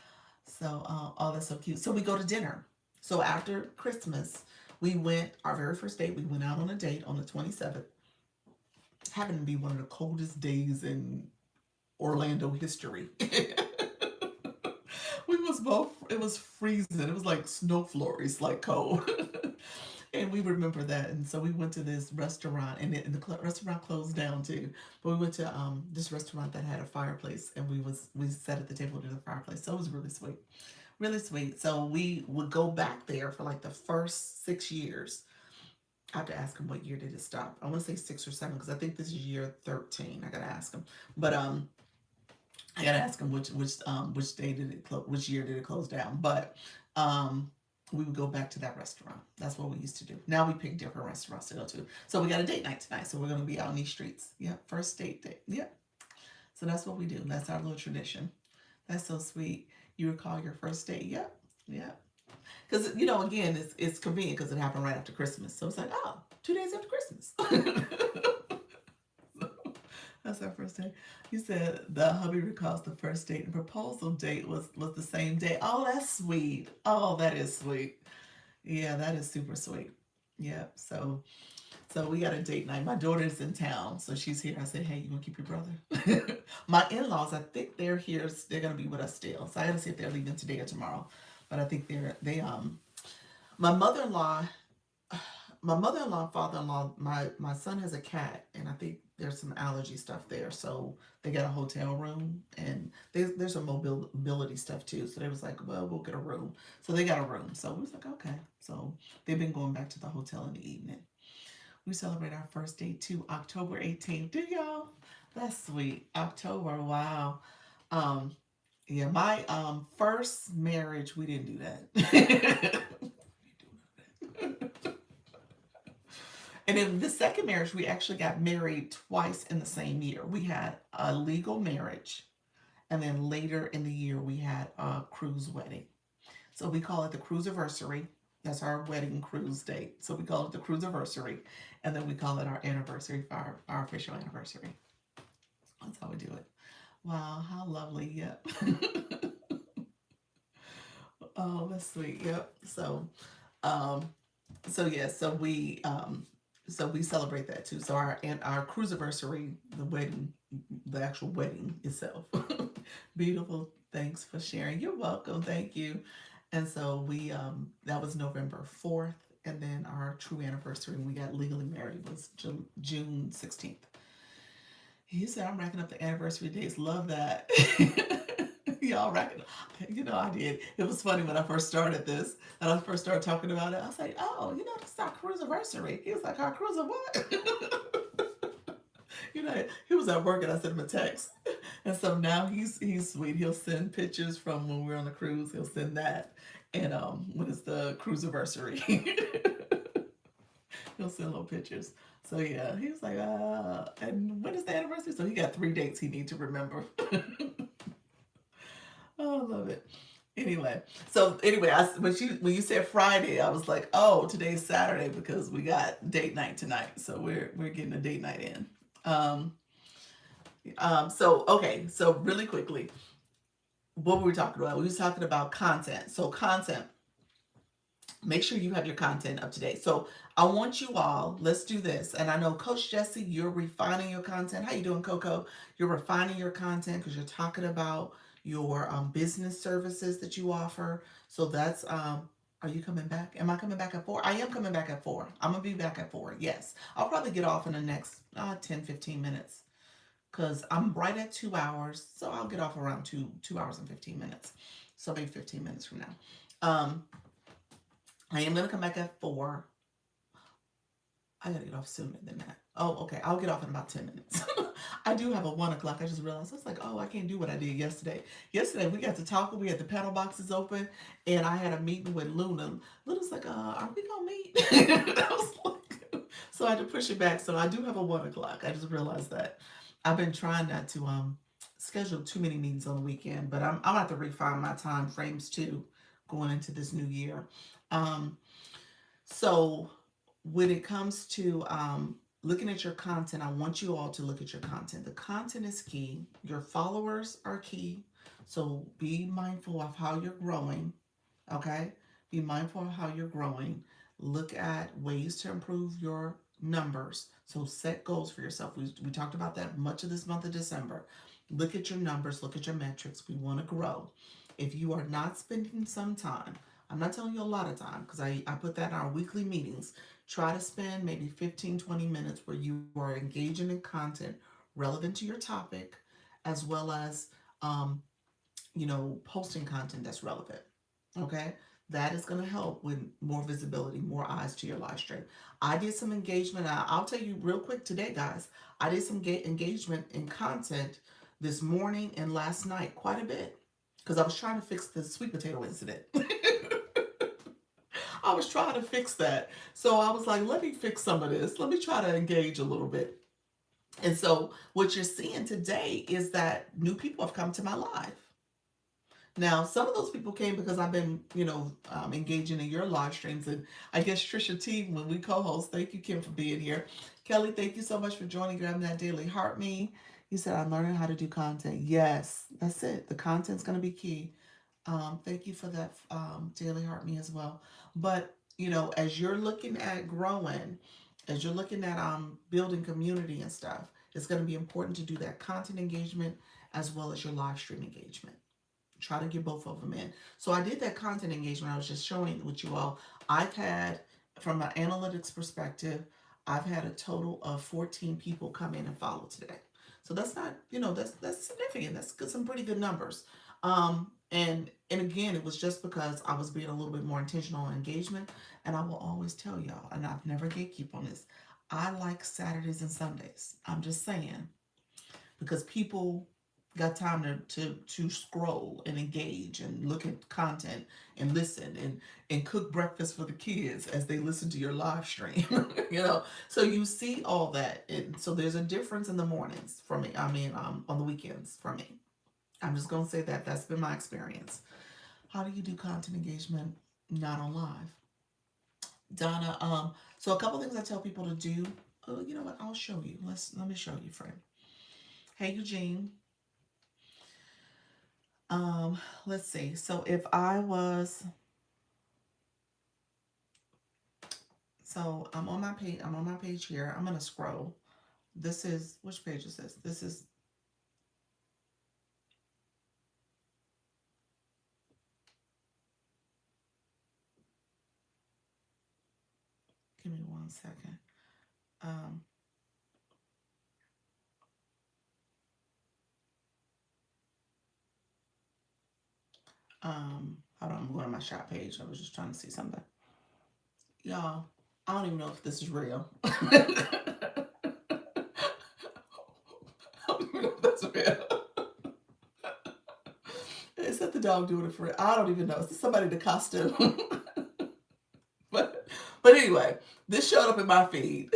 So, oh, that's so cute. So we go to dinner. So after Christmas, we went, our very first date, we went out on a date on the 27th. Happened to be one of the coldest days in Orlando history. We was both, it was freezing. It was like snow flurries, like cold. And we remember that. And so we went to this restaurant, and the restaurant closed down too. But we went to this restaurant that had a fireplace, and we sat at the table near the fireplace. So it was really sweet. Really sweet. So we would go back there for like the first 6 years. I have to ask him what year did it stop. I want to say 6 or 7 because I think this is year 13. I gotta ask him. But I gotta ask him which day did it which year did it close down. But um, we would go back to that restaurant. That's what we used to do. Now we pick different restaurants to go to. So we got a date night tonight. So we're gonna be out in these streets. Yep, first date. Yep. So that's what we do. That's our little tradition. That's so sweet. You recall your first date? Yep. Yep. Because again, it's convenient because it happened right after Christmas. So it's like, oh, 2 days after Christmas. That's our first date. You said the hubby recalls the first date and proposal date was the same day. Oh, that's sweet. Oh, that is sweet. Yeah, that is super sweet. Yeah. So we got a date night. My daughter's in town, so she's here. I said, hey, you gonna keep your brother? My in-laws, I think they're here. They're gonna be with us still. So I gotta see if they're leaving today or tomorrow. But I think my mother-in-law father-in-law, my son has a cat, and I think there's some allergy stuff there. So they got a hotel room, and there's some mobility stuff too. So they was like, well, we'll get a room. So they got a room. So we was like, okay. So they've been going back to the hotel in the evening. We celebrate our first date too, October 18th. Do y'all? That's sweet. October, wow. Um, yeah, my first marriage, we didn't do that. And in the second marriage, we actually got married twice in the same year. We had a legal marriage, and then later in the year, we had a cruise wedding. So we call it the cruise anniversary. That's our wedding cruise date. So we call it the cruise anniversary, and then we call it our anniversary for our official anniversary. That's how we do it. Wow, how lovely. Yep. Oh, that's sweet. Yep. Um, so yeah, so we celebrate that too. So our cruise anniversary, the wedding, the actual wedding itself. Beautiful. Thanks for sharing. You're welcome. Thank you. And so we that was November 4th, and then our true anniversary when we got legally married was June 16th. He said I'm racking up the anniversary dates. Love that. Y'all racking up. You know I did. It was funny when I first started this and I first started talking about it. I was like, oh, this is our cruise anniversary. He was like, our cruise of what? He was at work and I sent him a text. And so now he's sweet. He'll send pictures from when we're on the cruise. He'll send that. And when it's the cruise anniversary, he'll send little pictures. So yeah, he was like, and when is the anniversary? So he got 3 dates he need to remember. Oh, I love it. Anyway, when you said Friday, I was like, oh, today's Saturday because we got date night tonight. So we're getting a date night in. Um, so okay, so really quickly, what were we talking about? We was talking about content. So content, make sure you have your content up to date. So I want you all, let's do this. And I know Coach Jesse, you're refining your content. How you doing, Coco? You're refining your content because you're talking about your business services that you offer. So that's are you coming back? Am I coming back at 4? I am coming back at 4. I'm gonna be back at 4. Yes. I'll probably get off in the next 10-15 minutes because I'm right at 2 hours. So I'll get off around 2 hours and 15 minutes. So maybe 15 minutes from now. I am gonna come back at 4. I gotta get off sooner than that. Oh, okay. I'll get off in about 10 minutes. I do have a 1 o'clock. I just realized I was like, oh, I can't do what I did yesterday. Yesterday we got to talking. We had the panel boxes open, and I had a meeting with Luna. Luna's like, are we gonna meet? I was like, so I had to push it back. So I do have a 1 o'clock. I just realized that. I've been trying not to schedule too many meetings on the weekend, but I'm gonna have to refine my time frames too, going into this new year. Um, so when it comes to looking at your content, I want you all to look at your content. The content is key. Your followers are key. So be mindful of how you're growing. Okay? Be mindful of how you're growing. Look at ways to improve your numbers. So set goals for yourself. We talked about that much of this month of December. Look at your numbers, look at your metrics. We want to grow. If you are not spending some time, I'm not telling you a lot of time because I put that in our weekly meetings. Try to spend maybe 15-20 minutes where you are engaging in content relevant to your topic, as well as, posting content that's relevant. Okay? That is going to help with more visibility, more eyes to your live stream. I did some engagement. I'll tell you real quick today, guys. I did some engagement in content this morning and last night quite a bit because I was trying to fix the sweet potato incident. I was trying to fix that. So I was like, let me fix some of this. Let me try to engage a little bit. And so what you're seeing today is that new people have come to my live. Now, some of those people came because I've been, engaging in your live streams. And I guess Trisha T, when we co-host, thank you, Kim, for being here. Kelly, thank you so much for joining, grabbing that daily heart me. You said, I'm learning how to do content. Yes, that's it. The content's going to be key. Thank you for that, daily heart me as well. But, as you're looking at growing, as you're looking at building community and stuff, it's going to be important to do that content engagement as well as your live stream engagement. Try to get both of them in. So I did that content engagement. I was just showing with you all. I've had, from an analytics perspective, I've had a total of 14 people come in and follow today. So that's not, that's significant. That's good, some pretty good numbers. And again, it was just because I was being a little bit more intentional on engagement. And I will always tell y'all, and I've never gatekeep on this, I like Saturdays and Sundays. I'm just saying, because people got time to scroll and engage and look at content and listen and cook breakfast for the kids as they listen to your live stream. So you see all that, and so there's a difference in the mornings for me. I mean, on the weekends for me. I'm just gonna say that that's been my experience. How do you do content engagement not on live, Donna? So a couple things I tell people to do. Oh, you know what? I'll show you. Let me show you, friend. Hey, Eugene. Um, let's see. So if I was, so I'm on my page. I'm on my page here. I'm gonna scroll. This is, which page is this? This is, give me 1 second. Um, Hold on. I'm going to my shop page. I was just trying to see something. Y'all, I don't even know if this is real. I don't even know if that's real. Is that the dog doing it for real? I don't even know. Is this somebody in the costume? but but anyway, this showed up in my feed.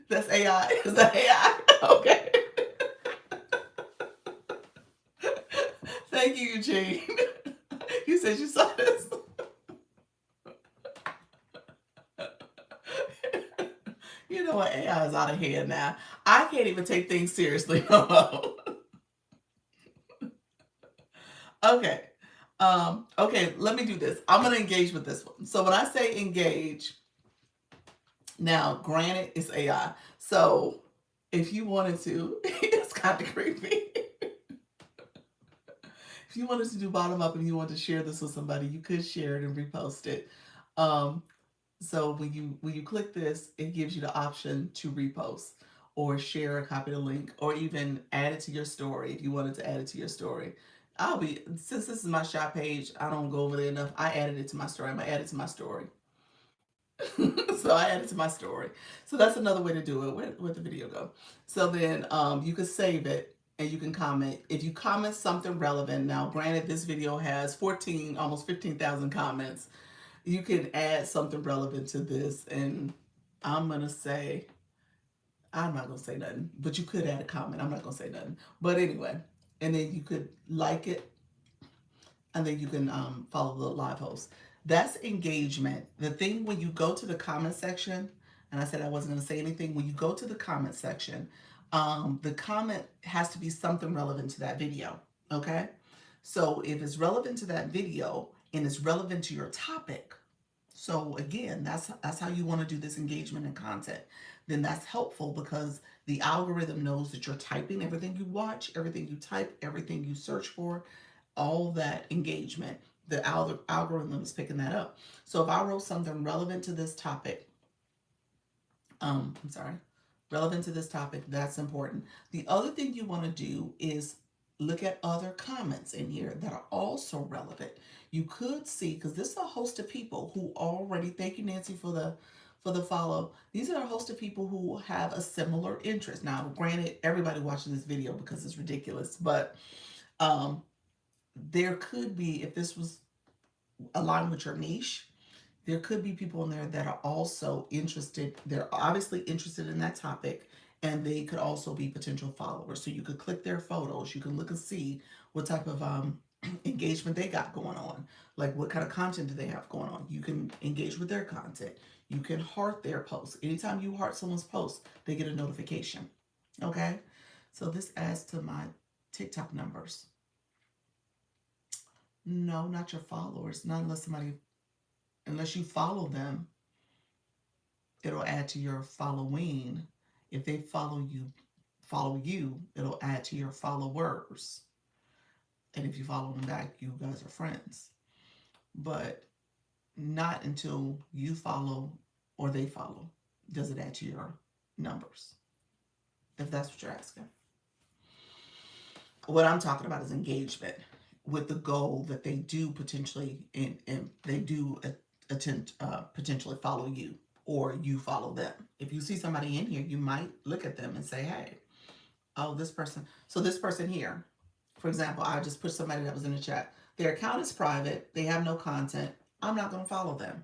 That's AI. Is that AI? Okay. Thank you, Eugene. You said you saw this. You know what? AI is out of hand now. I can't even take things seriously. Okay. Okay, let me do this. I'm gonna engage with this one. So when I say engage, now granted it's AI. So if you wanted to, it's kind of creepy. If you wanted to do bottom up and you wanted to share this with somebody, you could share it and repost it. Um, so when you click this, it gives you the option to repost or share a copy of the link or even add it to your story if you wanted to add it to your story. Since this is my shop page, I don't go over there enough. I added it to my story. I'm gonna add it to my story. So I added to my story. So that's another way to do it. Where'd the video go? So then you can save it and you can comment. If you comment something relevant, now granted this video has 14, almost 15,000 comments. You can add something relevant to this, and I'm gonna say, I'm not gonna say nothing, but you could add a comment. I'm not gonna say nothing. But anyway, and then you could like it, and then you can follow the live host. That's engagement. The thing when you go to the comment section, and I said I wasn't going to say anything, when you go to the comment section, the comment has to be something relevant to that video. Okay? So if it's relevant to that video and it's relevant to your topic, so again, that's how you want to do this engagement and content. Then that's helpful because the algorithm knows that you're typing everything you watch, everything you type, everything you search for, all that engagement. The algorithm is picking that up. So if I wrote something relevant to this topic, I'm sorry, relevant to this topic, that's important. The other thing you want to do is look at other comments in here that are also relevant. You could see, because this is a host of people who already, thank you Nancy for the follow. These are a host of people who have a similar interest. Now, granted, everybody watching this video because it's ridiculous, but um, there could be, if this was aligned with your niche, there could be people in there that are also interested. They're obviously interested in that topic, and they could also be potential followers. So you could click their photos. You can look and see what type of engagement they got going on. Like what kind of content do they have going on? You can engage with their content. You can heart their posts. Anytime you heart someone's post, they get a notification. Okay? So this adds to my TikTok numbers. No, not your followers. Not unless you follow them, it'll add to your following. If they follow you, it'll add to your followers. And if you follow them back, you guys are friends. But not until you follow or they follow does it add to your numbers, if that's what you're asking. What I'm talking about is engagement with the goal that they do potentially, and they do attempt potentially follow you or you follow them. If you see somebody in here, you might look at them and say, hey, oh, this person. So this person here, For example, I just put somebody that was in the chat. Their account is private. They have no content. I'm not going to follow them.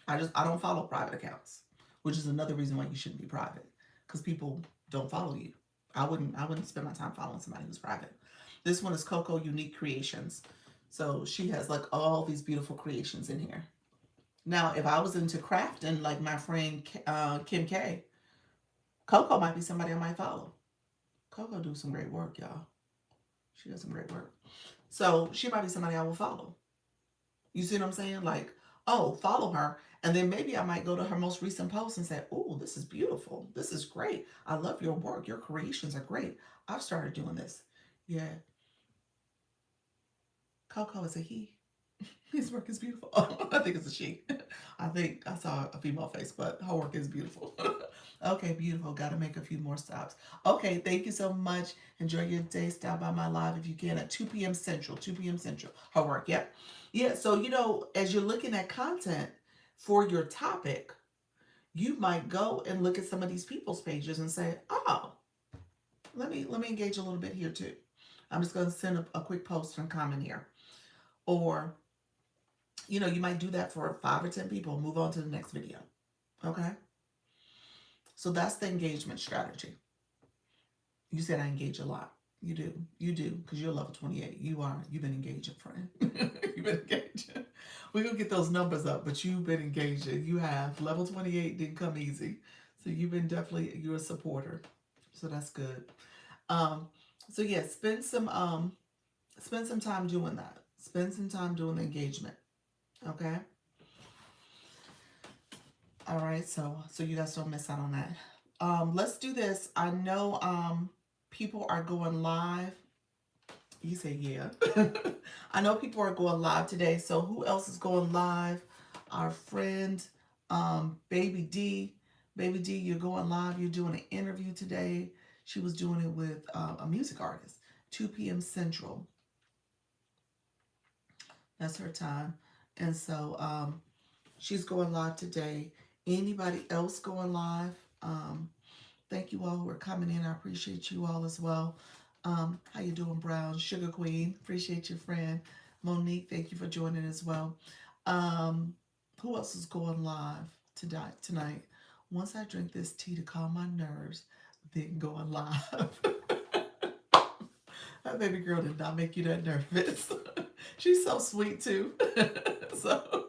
I don't follow private accounts, which is another reason why you shouldn't be private, because people don't follow you. I wouldn't spend my time following somebody who's private. This one is Coco Unique Creations. So she has like all these beautiful creations in here. Now, if I was into crafting like my friend Kim K, Coco might be somebody I might follow. Coco do some great work, y'all. She does some great work. So she might be somebody I will follow. You see what I'm saying? Like, oh, follow her. And then maybe I might go to her most recent post and say, oh, this is beautiful. This is great. I love your work. Your creations are great. I've started doing this. Yeah. Coco is a he. His work is beautiful. I think it's a she. I think I saw a female face, but her work is beautiful. Okay, beautiful. Got to make a few more stops. Okay, thank you so much. Enjoy your day. Stop by my live if you can at 2 p.m. Central. 2 p.m. Central. Her work, yep. Yeah, so as you're looking at content for your topic, you might go and look at some of these people's pages and say, oh, let me engage a little bit here too. I'm just going to send a quick post and comment here. Or you might do that for 5 or 10 people, move on to the next video. Okay? So that's the engagement strategy. You said I engage a lot. You do. You do, because you're level 28. You've been engaging, friend. You've been engaging. We're going to get those numbers up, but you've been engaging. You have. Level 28 didn't come easy. So you're a supporter. So that's good. Um, so yeah, spend some time doing that. Spend some time doing the engagement. Okay? All right, so you guys don't miss out on that. Let's do this. I know people are going live. You say yeah. I know people are going live today. So who else is going live? Our friend Baby D. Baby D, you're going live. You're doing an interview today. She was doing it with a music artist. 2 p.m. Central. That's her time. And so she's going live today. Anybody else going live? Thank you all who are coming in. I appreciate you all as well. How you doing, Brown? Sugar Queen. Appreciate your friend. Monique, thank you for joining as well. Who else is going live tonight? Once I drink this tea to calm my nerves, then going live. That baby girl did not make you that nervous. She's so sweet too. So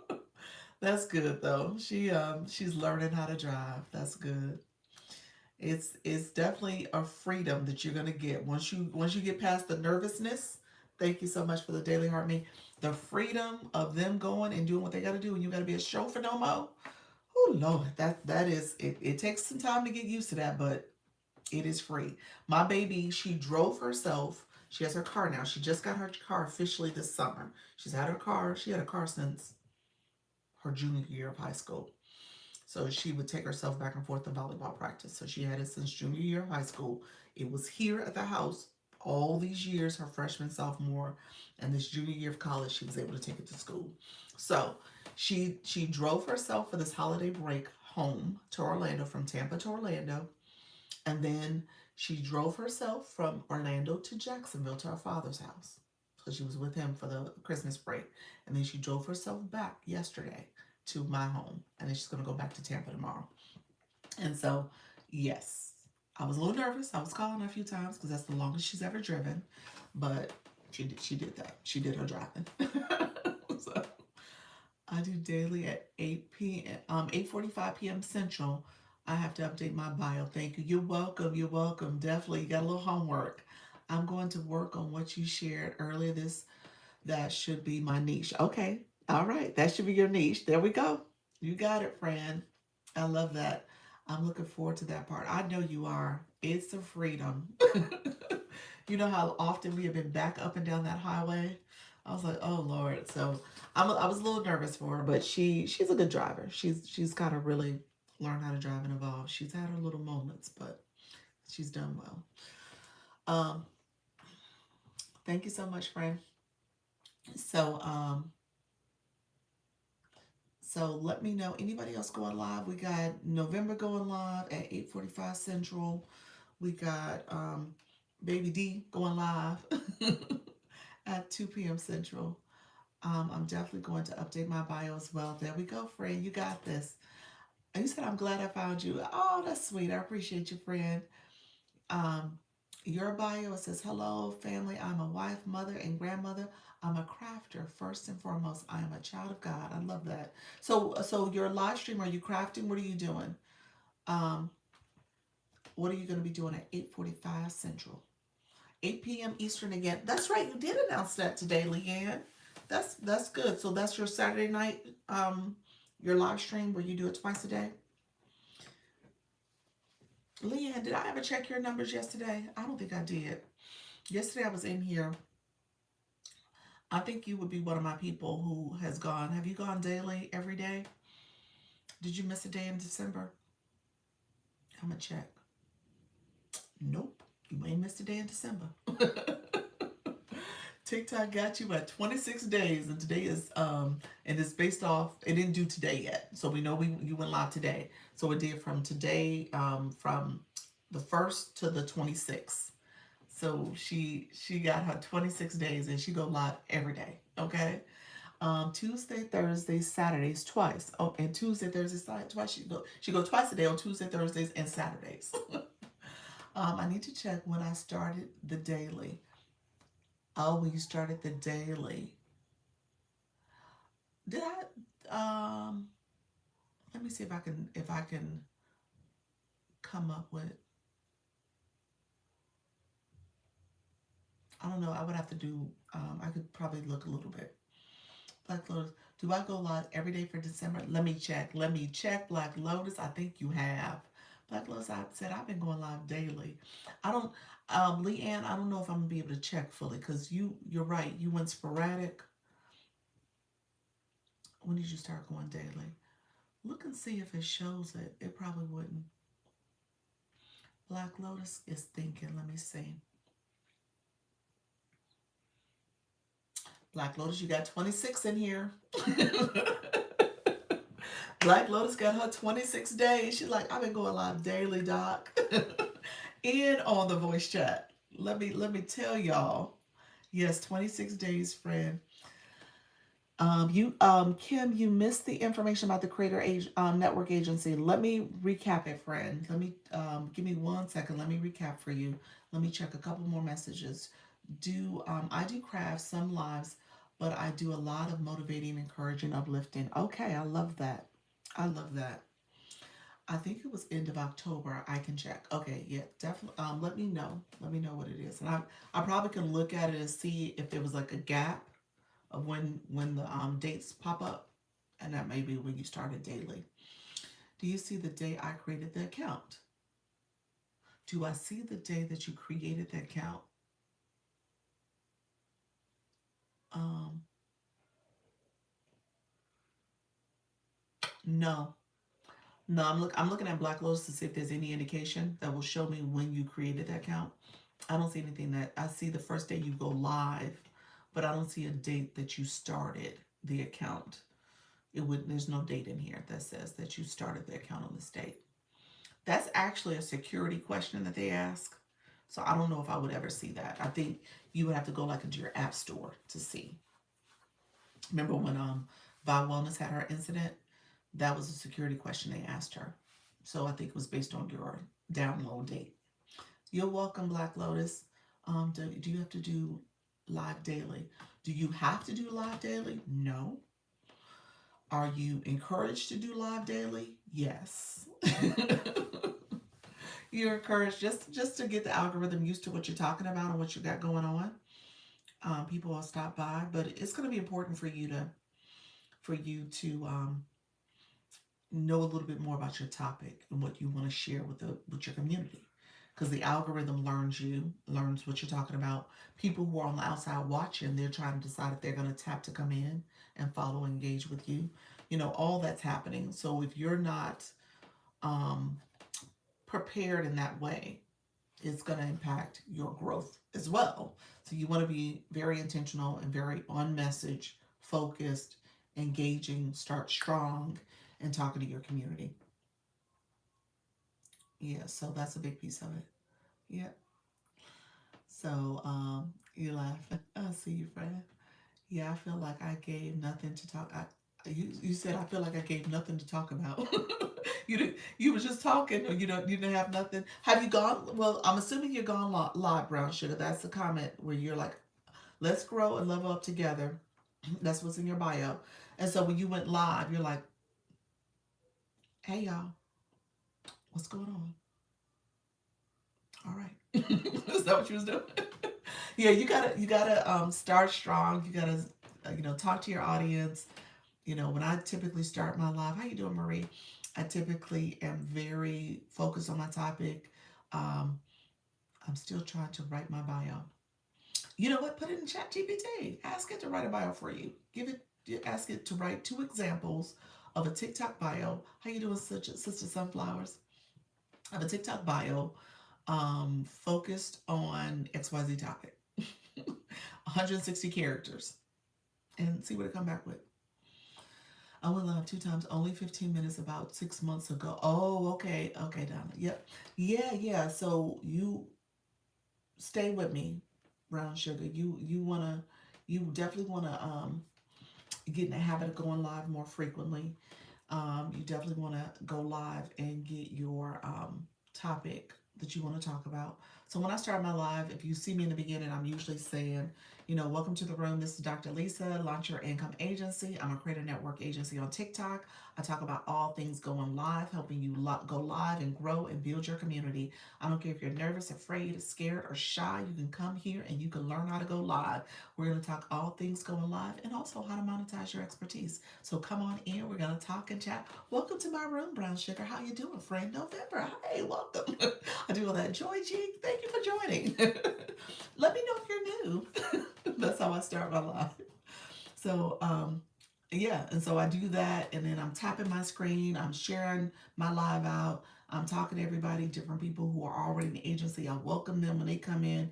that's good though. She's learning how to drive. That's good. It's definitely a freedom that you're gonna get once you get past the nervousness. Thank you so much for the Daily Heart Me. The freedom of them going and doing what they gotta do, and you gotta be a chauffeur no more. Oh Lord, that is it. It takes some time to get used to that, but it is free. My baby, she drove herself. She has her car now. She just got her car officially this summer. She had a car since her junior year of high school. So she would take herself back and forth to volleyball practice. So she had it since junior year of high school. It was here at the house all these years, her freshman, sophomore, and this junior year of college, she was able to take it to school. So she drove herself for this holiday break home to Orlando, from Tampa to Orlando. And then she drove herself from Orlando to Jacksonville to her father's house. So she was with him for the Christmas break. And then she drove herself back yesterday to my home. And then she's going to go back to Tampa tomorrow. And so, yes, I was a little nervous. I was calling her a few times because that's the longest she's ever driven. But she did that. She did her driving. So I do daily at 8 p.m. 8:45 p.m. Central. I have to update my bio. Thank you. You're welcome. You're welcome. Definitely, you got a little homework. I'm going to work on what you shared earlier. That should be my niche. Okay. All right. That should be your niche. There we go. You got it, friend. I love that. I'm looking forward to that part. I know you are. It's a freedom. You know how often we have been back up and down that highway? I was like, oh Lord. So I was a little nervous for her, but she's a good driver. She's kind of really learned how to drive and evolve. She's had her little moments, but she's done well. Um, Thank you so much, friend. So so let me know, anybody else going live. We got November going live at 8:45 Central. We got Baby D going live at 2 p.m. Central. I'm definitely going to update my bio as well. There we go, friend. You got this. And you said, I'm glad I found you. Oh, that's sweet. I appreciate you, friend. Um, your bio, it says, hello, family. I'm a wife, mother, and grandmother. I'm a crafter. First and foremost, I am a child of God. I love that. So your live stream, are you crafting? What are you doing? Um, what are you going to be doing at 8:45 Central? 8 p.m. Eastern again. That's right. You did announce that today, Leanne. That's good. So that's your Saturday night, your live stream where you do it twice a day. Leanne, did I ever check your numbers yesterday? I don't think I did. Yesterday I was in here. I think you would be one of my people who has gone. Have you gone daily every day? Did you miss a day in December? I'm gonna check. Nope. You ain't missed a day in December. TikTok got you at 26 days, and today is and it's based off. It didn't do today yet, so we know you went live today. So it did from today, from the 1st to the 26th. So she got her 26 days, and she go live every day. Okay, Tuesday, Thursday, Saturdays twice. Oh, and Tuesday, Thursday, Saturday twice. She go twice a day on Tuesday, Thursdays, and Saturdays. I need to check when I started the daily. Oh, when you started the daily. Did let me see if I can come up with, I don't know, I would have to do, I could probably look a little bit. Black Lotus, do I go live every day for December? Let me check Black Lotus. I think you have. Black Lotus, I said I've been going live daily. I don't, Leanne, I don't know if I'm gonna be able to check fully because you're right. You went sporadic. When did you start going daily? Look and see if it shows it. It probably wouldn't. Black Lotus is thinking. Let me see. Black Lotus, you got 26 in here. Black Lotus got her 26 days. She's like, I've been going live daily, Doc. In on the voice chat. Let me tell y'all. Yes, 26 days, friend. You Kim, you missed the information about the Network Agency. Let me recap it, friend. Let me give me 1 second. Let me recap for you. Let me check a couple more messages. I do craft some lives, but I do a lot of motivating, encouraging, uplifting. Okay, I love that. I love that. I think it was end of October. I can check. Okay, yeah, definitely. Let me know. Let me know what it is, and I probably can look at it and see if there was like a gap of when the dates pop up, and that may be when you started daily. Do you see the day I created the account? Do I see the day that you created the account? Um, no, no. I'm looking at Black Lotus to see if there's any indication that will show me when you created the account. I don't see anything that I see the first day you go live, but I don't see a date that you started the account. It would There's no date in here that says that you started the account on this date. That's actually a security question that they ask. So I don't know if I would ever see that. I think you would have to go like into your app store to see. Remember when Vi Wellness had her incident? That was a security question they asked her. So I think it was based on your download date. You're welcome, Black Lotus. Do you have to do live daily? Do you have to do live daily? No. Are you encouraged to do live daily? Yes. You're encouraged just to get the algorithm used to what you're talking about and what you got going on. People will stop by, but it's going to be important for you to know a little bit more about your topic and what you want to share with your community, because the algorithm learns what you're talking about. People who are on the outside watching, they're trying to decide if they're going to tap to come in and follow, engage with you. All that's happening. So if you're not um, prepared in that way, it's going to impact your growth as well. So you want to be very intentional and very on message, focused, engaging, start strong, and talking to your community. Yeah, so that's a big piece of it. Yeah. So you laughing. I see you, friend. Yeah, I feel like I gave nothing to talk. You said I feel like I gave nothing to talk about. You was just talking, or you didn't have nothing. Have you gone? Well, I'm assuming you're gone live, Brown Sugar. That's the comment where you're like, let's grow and level up together. That's what's in your bio. And so when you went live, you're like, hey y'all, what's going on? All right. Is that what you was doing? Yeah, you gotta start strong. You gotta talk to your audience. When I typically start my live, how you doing, Marie? I typically am very focused on my topic. Um, I'm still trying to write my bio. You know what? Put it in Chat GPT. Ask it to write a bio for you. Ask it to write 2 examples of a TikTok bio. How you doing, Sister Sunflowers? Of a TikTok bio, focused on XYZ topic. 160 characters, and see what it come back with. I went live 2 times, only 15 minutes about 6 months ago. Oh, okay, okay, Donna. Yep, yeah. So you stay with me, Brown Sugar. You definitely wanna get in the habit of going live more frequently. You definitely want to go live and get your topic that you want to talk about. So when I start my live, if you see me in the beginning, I'm usually saying, welcome to the room. This is Dr. Lisa, Launch Your Income Agency. I'm a creator network agency on TikTok. I talk about all things going live, helping you go live and grow and build your community. I don't care if you're nervous, afraid, scared, or shy. You can come here and you can learn how to go live. We're going to talk all things going live and also how to monetize your expertise. So come on in. We're going to talk and chat. Welcome to my room, Brown Sugar. How you doing, friend? November. Hey, welcome. I do all that. Joy G, thank you for joining. Let me know if you're new. That's how I start my life. So, yeah, and so I do that, and then I'm tapping my screen. I'm sharing my live out. I'm talking to everybody, different people who are already in the agency. I welcome them when they come in.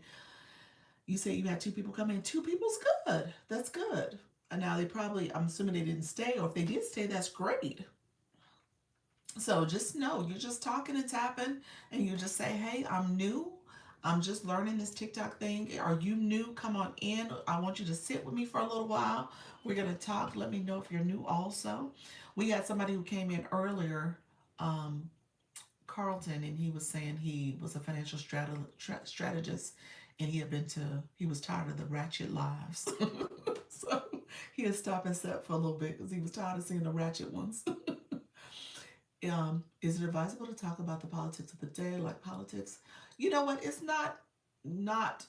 You say you had 2 people come in. 2 people's good. That's good. And now they probably, I'm assuming they didn't stay, or if they did stay, that's great. So just know you're just talking and tapping, and you just say, hey, I'm new. I'm just learning this TikTok thing. Are you new? Come on in. I want you to sit with me for a little while. We're going to talk. Let me know if you're new also. We had somebody who came in earlier, um, Carlton, and he was saying he was a financial strategist, and he was tired of the ratchet lives. So he had stopped and sat for a little bit because he was tired of seeing the ratchet ones. Is it advisable to talk about the politics of the day, like politics? You know what? It's not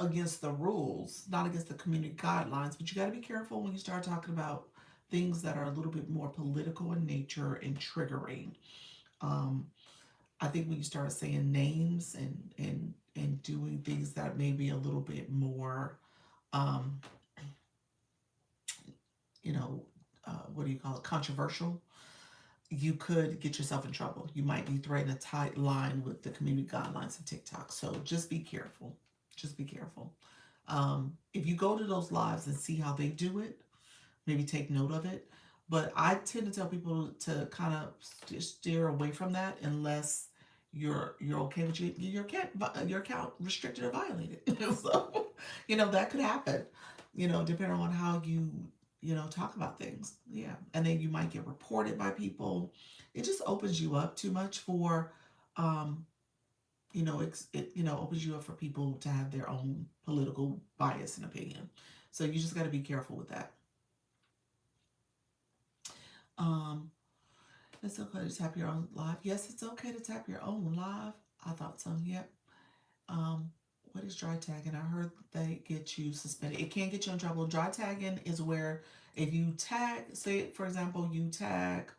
against the rules, not against the community guidelines, but you got to be careful when you start talking about things that are a little bit more political in nature and triggering. Um, I think when you start saying names and doing things that may be a little bit more, um, you know, what do you call it, controversial, you could get yourself in trouble. You might be threading a tight line with the community guidelines of TikTok. So just be careful. Just be careful. If you go to those lives and see how they do it, maybe take note of it. But I tend to tell people to kind of steer away from that unless you're okay with your account restricted or violated. So that could happen. Depending on how you talk about things. Yeah, and then you might get reported by people. It just opens you up too much for um, it opens you up for people to have their own political bias and opinion. So you just got to be careful with that. Um, it's okay to tap your own live. Yes, it's okay to tap your own live. I thought so. Yep. Um, what is dry tagging? I heard they get you suspended. It can get you in trouble. Dry tagging is where if you tag, say for example, you tag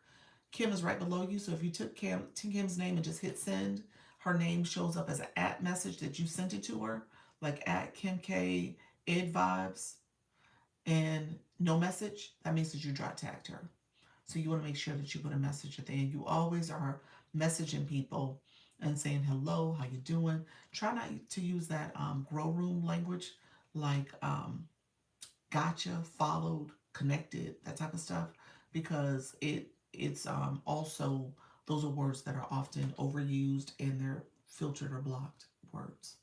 Kim is right below you. So if you took Kim's name and just hit send, her name shows up as an at message that you sent it to her, like at Kim K Ed Vibes, and no message. That means that you dry tagged her. So you want to make sure that you put a message at the end. You always are messaging people and saying hello, how you doing. Try not to use that grow room language like gotcha, followed, connected, that type of stuff, because it's also those are words that are often overused and they're filtered or blocked words.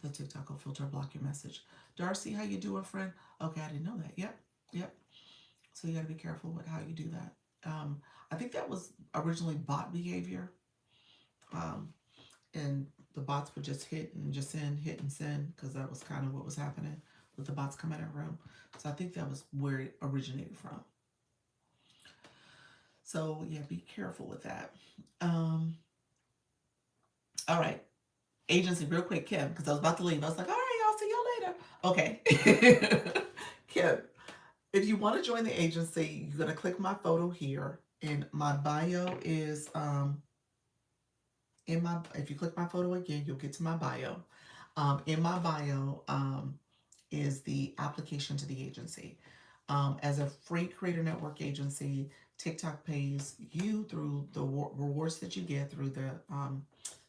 The TikTok will filter block your message. Darcy, how you doing, friend? Okay, I didn't know that. Yep, yep. So you got to be careful with how you do that. I think that was originally bot behavior, um, and the bots would just hit and just send, hit and send, because that was kind of what was happening with the bots coming in our room. So I think that was where it originated from. So yeah, be careful with that. Um, all right, agency, real quick, Kim, because I was about to leave. I was like, all right, y'all, see y'all later. Okay, Kim, if you want to join the agency, you're gonna click my photo here, and my bio is in my. If you click my photo again, you'll get to my bio. In my bio is the application to the agency. As a free creator network agency, TikTok pays you through the rewards that you get through the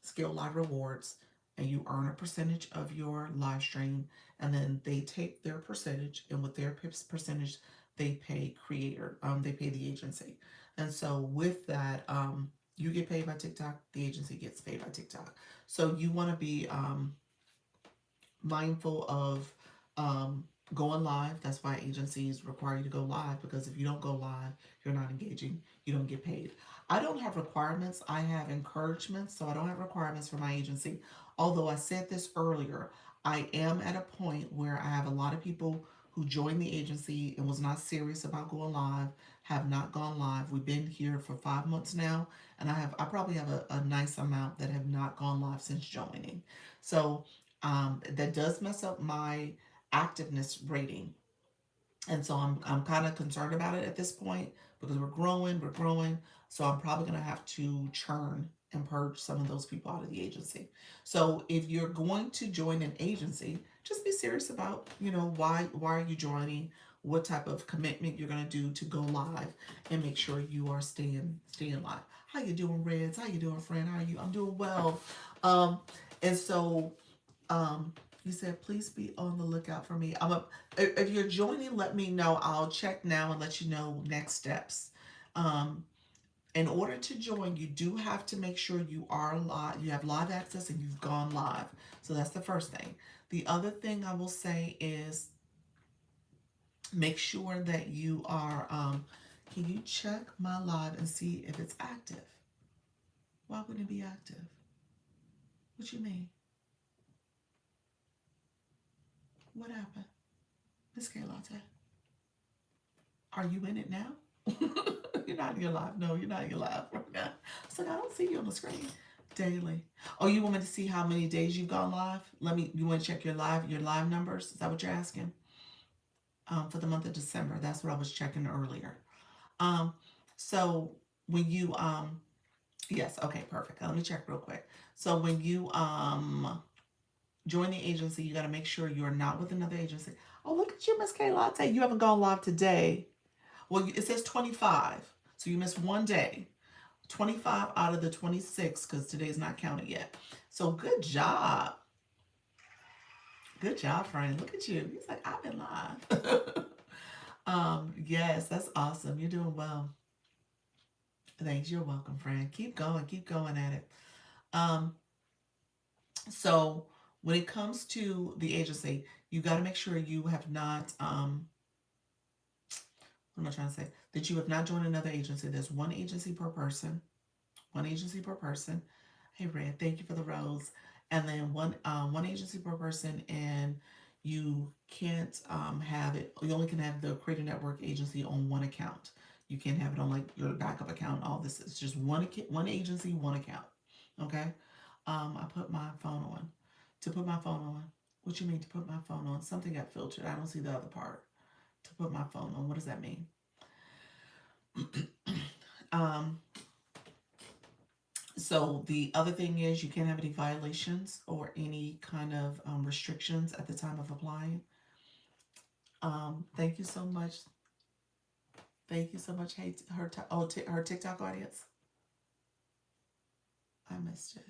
Skill Live rewards, and you earn a percentage of your live stream, and then they take their percentage, and with their percentage, they pay creator. They pay the agency, and so with that, you get paid by TikTok. The agency gets paid by TikTok. So you want to be mindful of going live. That's why agencies require you to go live, because if you don't go live, you're not engaging, you don't get paid. I don't have requirements, I have encouragements, so I don't have requirements for my agency. Although I said this earlier, I am at a point where I have a lot of people who joined the agency and was not serious about going live, have not gone live. We've been here for 5 months now, and I probably have a nice amount that have not gone live since joining. So that does mess up my activeness rating. And so I'm kind of concerned about it at this point, because we're growing. So I'm probably going to have to churn and purge some of those people out of the agency. So if you're going to join an agency, just be serious about, why are you joining, what type of commitment you're going to do to go live, and make sure you are staying live. How you doing, Reds? How you doing, friend? How are you? I'm doing well. Um, and so you said, please be on the lookout for me. If you're joining, let me know. I'll check now and let you know next steps. Um, in order to join, you do have to make sure you are live, you have live access, and you've gone live. So that's the first thing. The other thing I will say is make sure that you are, can you check my live and see if it's active? Why wouldn't it be active? What you mean? What happened? Miss K Latte, are you in it now? You're not in your live. No, you're not in your live right now. It's like, I don't see you on the screen daily. Oh, you want me to see how many days you've gone live? You want to check your live numbers? Is that what you're asking? For the month of December. That's what I was checking earlier. Um, so when you, yes, okay, perfect. Let me check real quick. So when you, join the agency, you got to make sure you're not with another agency. Oh, look at you, Miss K Latte. You haven't gone live today. Well, it says 25. So you missed one day. 25 out of the 26, because today's not counted yet. So good job. Good job, friend. Look at you. He's like, I've been live. Yes, that's awesome. You're doing well. Thanks. You're welcome, friend. Keep going at it. Um, so when it comes to the agency, you got to make sure you have not, what am I trying to say? That you have not joined another agency. There's one agency per person. One agency per person. Hey, Red, thank you for the rose. And then one agency per person, and you can't have it. You only can have the Creator Network agency on one account. You can't have it on like your backup account. All this is just one agency, one account. Okay. I put my phone on. To put my phone on. What you mean to put my phone on? Something got filtered. I don't see the other part. To put my phone on. What does that mean? um, So the other thing is you can't have any violations or any kind of restrictions at the time of applying. Thank you so much. Thank you so much. Hey, her TikTok audience. I missed it.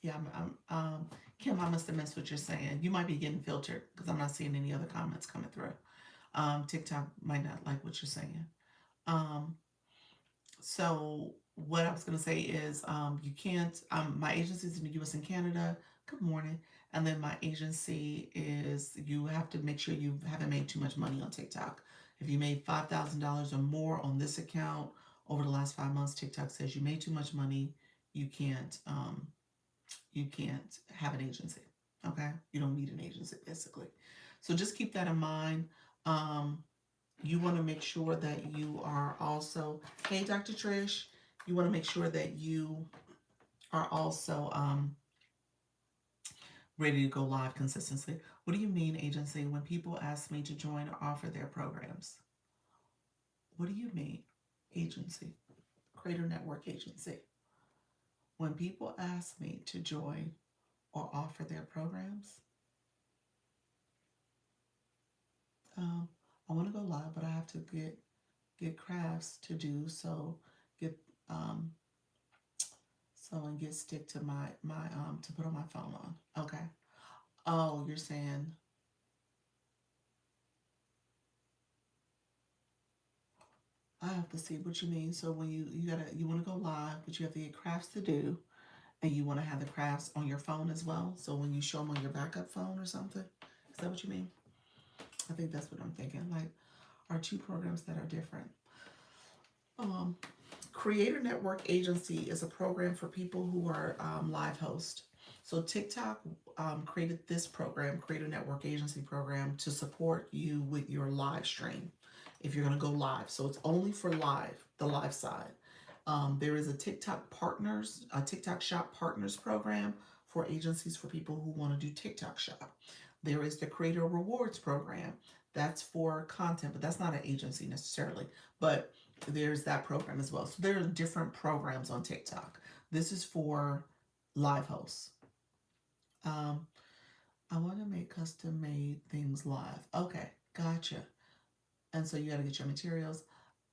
Yeah, Kim, I must have missed what you're saying. You might be getting filtered because I'm not seeing any other comments coming through. TikTok might not like what you're saying. Um, so what I was going to say is you can't, my agency is in the US and Canada. Good morning. And then my agency is, you have to make sure you haven't made too much money on TikTok. If you made $5,000 or more on this account over the last 5 months, TikTok says you made too much money. You can't have an agency. Okay. You don't need an agency basically. So just keep that in mind. Um, you want to make sure that you are also, hey, Dr. Trish, you want to make sure that you are also ready to go live consistently. What do you mean, agency? When people ask me to join or offer their programs, what do you mean, agency? Creator Network Agency. When people ask me to join or offer their programs, um, I want to go live, but I have to get crafts to do. So get um, and get stick to my to put on my phone on. Okay. Oh, you're saying I have to see what you mean. So when you want to go live, but you have to get crafts to do, and you want to have the crafts on your phone as well. So when you show them on your backup phone or something, is that what you mean? I think that's what I'm thinking. Like, are two programs that are different. Um, Creator Network Agency is a program for people who are live hosts. So TikTok created this program, Creator Network Agency program, to support you with your live stream if you're going to go live. So it's only for live, the live side. There is a TikTok Shop Partners program for agencies for people who want to do TikTok Shop. There is the Creator Rewards program. That's for content, but that's not an agency necessarily. But there's that program as well. So there are different programs on TikTok. This is for live hosts. Um, I want to make custom made things live. Okay, gotcha. And so you got to get your materials.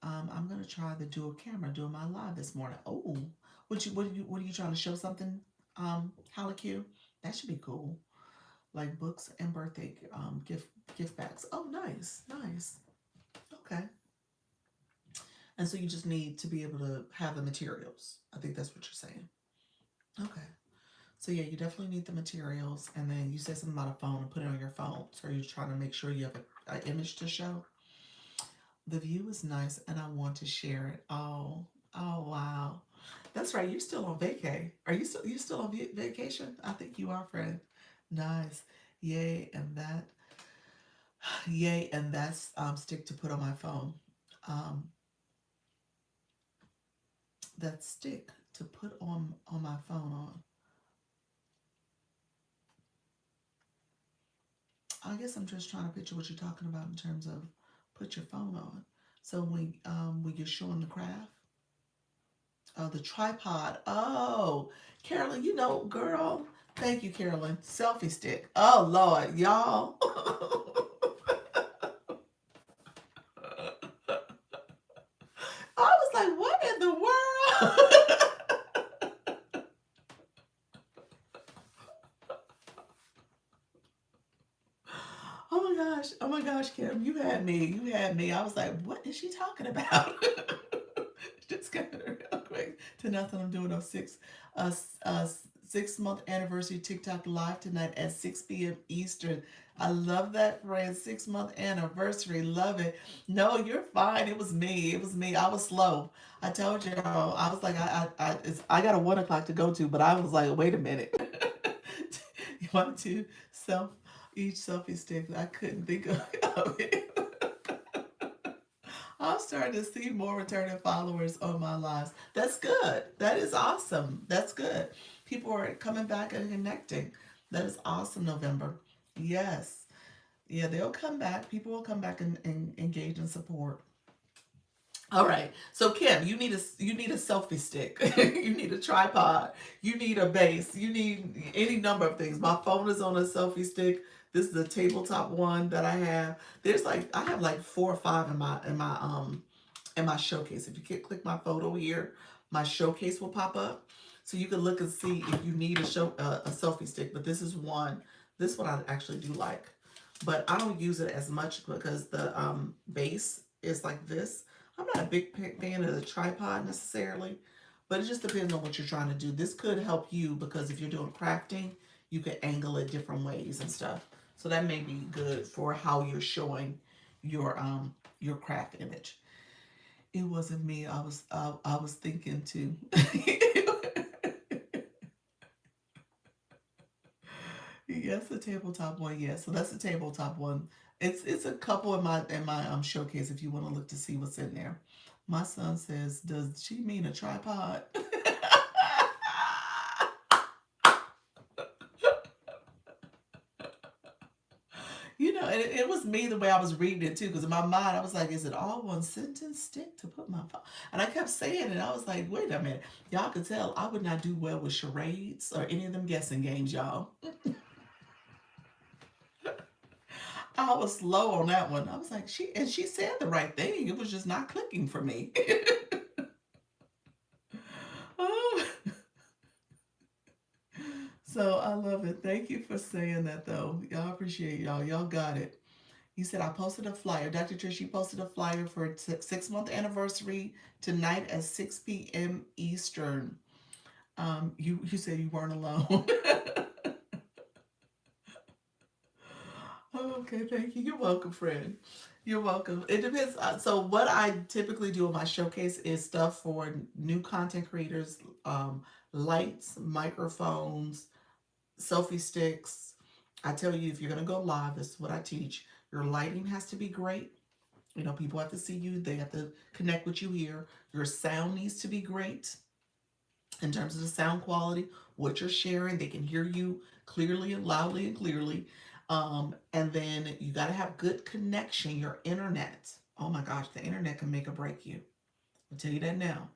I'm gonna try the dual camera doing my live this morning. Oh, what are you trying to show something? Holly Q? That should be cool. Like books and birthday gift bags. Oh, nice, nice. Okay. And so you just need to be able to have the materials. I think that's what you're saying. Okay. So yeah, you definitely need the materials. And then you said something about a phone and put it on your phone. So you're trying to make sure you have an image to show. The view is nice and I want to share it. Oh wow. That's right. You're still on vacay. Are you still on vacation? I think you are, friend. Nice. Yay, and that yay, and that's stick to put on my phone. Um, that stick to put on my phone on. I guess I'm just trying to picture what you're talking about in terms of put your phone on. So when you're showing the craft, oh, the tripod. Oh, Carolyn, girl. Thank you, Carolyn. Selfie stick. Oh Lord, y'all. I was like, what in the world? Oh my gosh, Kim, you had me. You had me. I was like, what is she talking about? Just got it real quick to nothing. I'm doing a 6 month anniversary TikTok live tonight at 6 p.m. Eastern. I love that, friend. 6 month anniversary. Love it. No, you're fine. It was me. It was me. I was slow. I told you. I was like, I got a 1 o'clock to go to, but I was like, wait a minute. You want to each selfie stick? I couldn't think of it. I'm starting to see more returning followers on my lives. That's good. That is awesome. That's good. People are coming back and connecting. That is awesome, November. Yes. Yeah, they'll come back. People will come back and engage and support. All right. So Kim, you need a selfie stick. You need a tripod. You need a base. You need any number of things. My phone is on a selfie stick. This is a tabletop one that I have. I have like 4 or 5 in my showcase. If you click my photo here, my showcase will pop up. So you can look and see if you need a selfie stick. But this is one. This one I actually do like. But I don't use it as much because the base is like this. I'm not a big fan of the tripod necessarily, But it just depends on what you're trying to do. This could help you because if you're doing crafting, you could angle it different ways and stuff. So that may be good for how you're showing your craft image. It wasn't me. I was thinking too. Yes, the tabletop one. Yes, so that's the tabletop one. It's a couple in my showcase if you want to look to see what's in there. My son says, "Does she mean a tripod?" You know, and it was me the way I was reading it too, because in my mind I was like, "Is it all one sentence? Stick to put my phone?" And I kept saying it. I was like, "Wait a minute, y'all could tell I would not do well with charades or any of them guessing games, y'all." I was slow on that one. I was like, she said the right thing. It was just not clicking for me. Oh, so I love it. Thank you for saying that though. Y'all appreciate y'all. Y'all got it. You said I posted a flyer. Dr. Trish, you posted a flyer for a 6 month anniversary tonight at 6 p.m. Eastern. You said you weren't alone. Okay, thank you. You're welcome, friend. You're welcome. It depends. So, what I typically do in my showcase is stuff for new content creators, lights, microphones, selfie sticks. I tell you, if you're going to go live, this is what I teach. Your lighting has to be great. You know, people have to see you, they have to connect with you here. Your sound needs to be great in terms of the sound quality, what you're sharing. They can hear you clearly and loudly and clearly. And then you got to have good connection, your internet. Oh my gosh, the internet can make or break you. I'll tell you that now.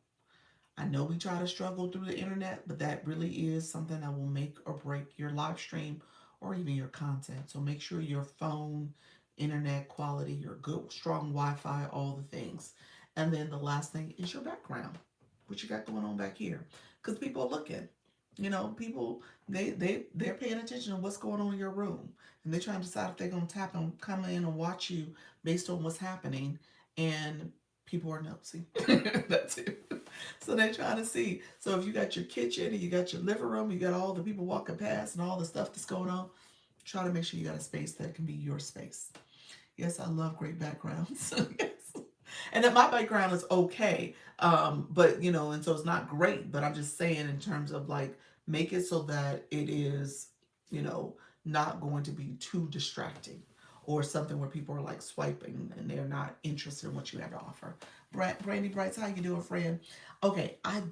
I know we try to struggle through the internet, but that really is something that will make or break your live stream or even your content. So make sure your phone, internet quality, your good, strong Wi Fi, all the things. And then the last thing is your background, what you got going on back here. Because people are looking. You know, people they're paying attention to what's going on in your room, and they're trying to decide if they're gonna tap and come in and watch you based on what's happening. And people are nosy. That's it. So they're trying to see. So if you got your kitchen and you got your living room, you got all the people walking past and all the stuff that's going on, try to make sure you got a space that can be your space. Yes, I love great backgrounds. Yes. And that my background is okay. But you know, and so it's not great, but I'm just saying in terms of like make it so that it is, you know, not going to be too distracting or something where people are like swiping and they're not interested in what you have to offer. Brandy Brights, how you doing, friend? Okay, I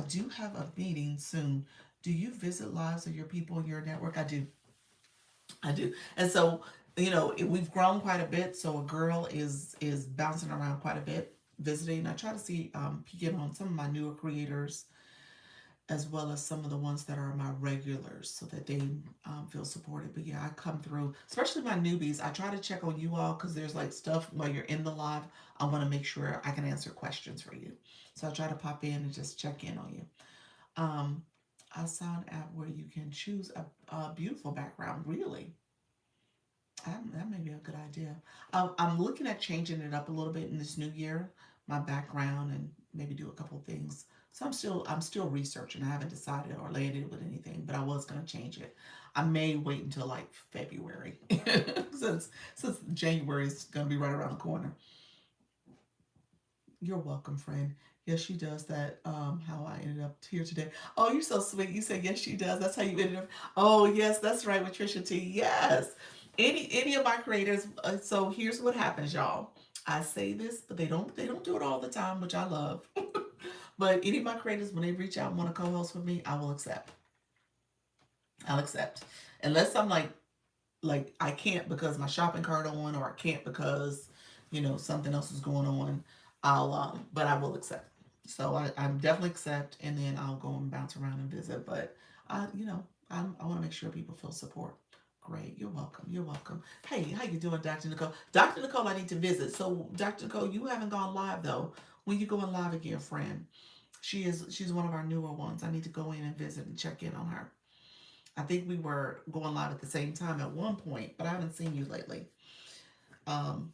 do have a meeting soon. Do you visit lives of your people in your network? I do. I do. And so, you know, we've grown quite a bit. So a girl is bouncing around quite a bit, visiting. I try to see peek in on some of my newer creators as well as some of the ones that are my regulars so that they feel supported. But yeah, I come through, especially my newbies. I try to check on you all because there's like stuff while you're in the live. I want to make sure I can answer questions for you. So I try to pop in and just check in on you. Um, a sound app where you can choose a beautiful background, really. That may be a good idea. I'm looking at changing it up a little bit in this new year, my background, and maybe do a couple of things. So I'm still researching. I haven't decided or landed with anything, but I was gonna change it. I may wait until like February, since January is gonna be right around the corner. You're welcome, friend. Yes, she does that. How I ended up here today. Oh, you're so sweet. You said yes, she does. That's how you ended up. Oh, yes, that's right with Trisha T. Yes. Any of my creators. So here's what happens, y'all. I say this, but they don't do it all the time, which I love. But any of my creators, when they reach out and want to co-host with me, I will accept. I'll accept, unless I'm like I can't because my shopping cart on, or I can't because something else is going on. But I will accept. So I'm definitely accept, and then I'll go and bounce around and visit. But I want to make sure people feel support. Great, you're welcome. You're welcome. Hey, how you doing, Dr. Nicole? Dr. Nicole, I need to visit. So, Dr. Nicole, you haven't gone live though. When you going live again, friend? She's one of our newer ones. I need to go in and visit and check in on her. I think we were going live at the same time at one point, but I haven't seen you lately. Um,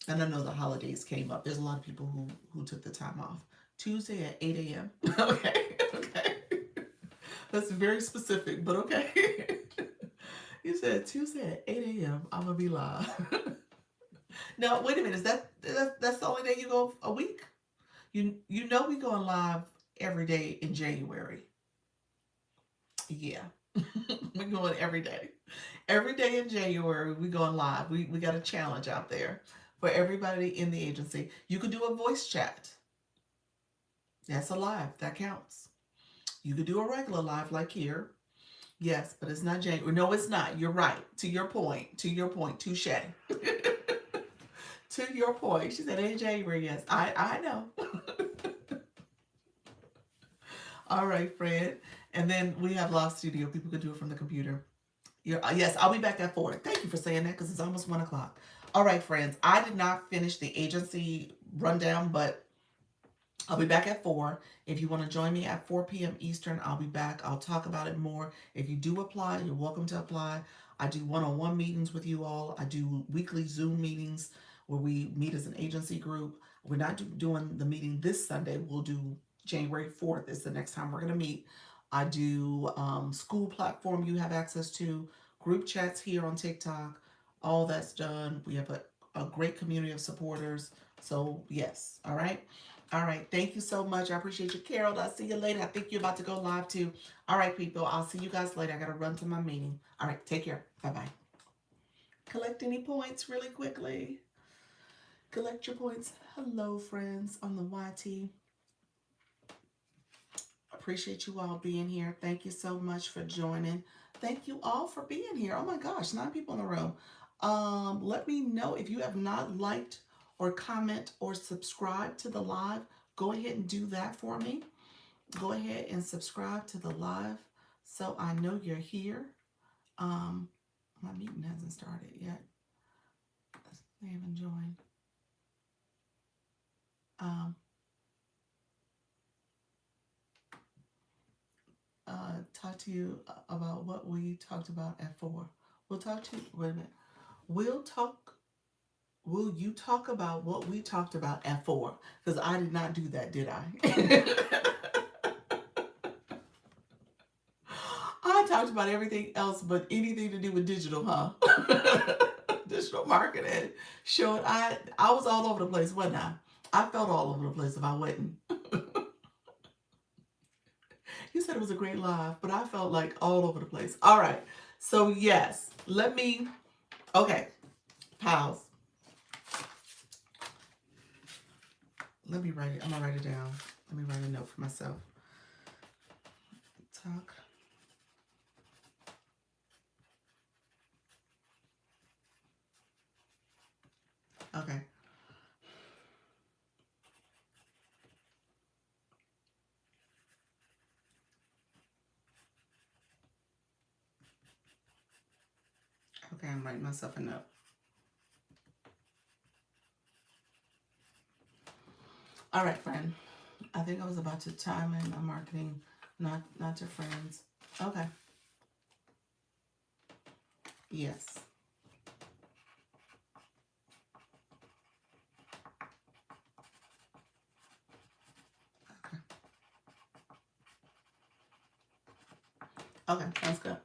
and I know the holidays came up. There's a lot of people who took the time off. Tuesday at 8 a.m. Okay, okay. That's very specific, but okay. You said Tuesday at 8 a.m. I'm gonna be live. Now, wait a minute. Is that's the only day you go a week? You know we going live every day in January. Yeah, we're going every day. Every day in January we going live. We got a challenge out there for everybody in the agency. You could do a voice chat. That's a live. That counts. You could do a regular live like here. Yes, but it's not January. No, it's not. You're right. To your point. To your point. Touche. To your point. She said in January. Yes, I know. All right, Fred. And then we have Live Studio. People can do it from the computer. Yes, I'll be back at 4. Thank you for saying that because it's almost 1 o'clock. All right, friends. I did not finish the agency rundown, but I'll be back at 4. If you want to join me at 4 p.m. Eastern, I'll be back. I'll talk about it more. If you do apply, you're welcome to apply. I do one-on-one meetings with you all. I do weekly Zoom meetings where we meet as an agency group. We're not doing the meeting this Sunday. We'll do January 4th is the next time we're going to meet. I do school platform you have access to, group chats here on TikTok. All that's done. We have a great community of supporters. So, yes. All right. All right. Thank you so much. I appreciate you, Carol. I'll see you later. I think you're about to go live too. All right, people. I'll see you guys later. I got to run to my meeting. All right. Take care. Bye-bye. Collect any points really quickly. Collect your points. Hello, friends on the YT. Appreciate you all being here. Thank you so much for joining. Thank you all for being here. Oh my gosh, 9 people in the room. Let me know if you have not liked or comment or subscribe to the live. Go ahead and do that for me. Go ahead and subscribe to the live so I know you're here. My meeting hasn't started yet. They haven't joined. Talk to you about what we talked about at 4. We'll talk to you. Wait a minute. Will you talk about what we talked about at 4? Because I did not do that, did I? I talked about everything else but anything to do with digital, huh? Digital marketing. Showing I was all over the place, wasn't I? I felt all over the place if I wasn't. You said it was a great live, but I felt like all over the place. All right. So yes, okay, pals. Let me write it. I'm going to write it down. Let me write a note for myself. Talk. Okay. Okay, I'm writing myself a note. All right, friend. I think I was about to time in my marketing, not to friends. Okay. Yes. Okay. Okay, sounds good.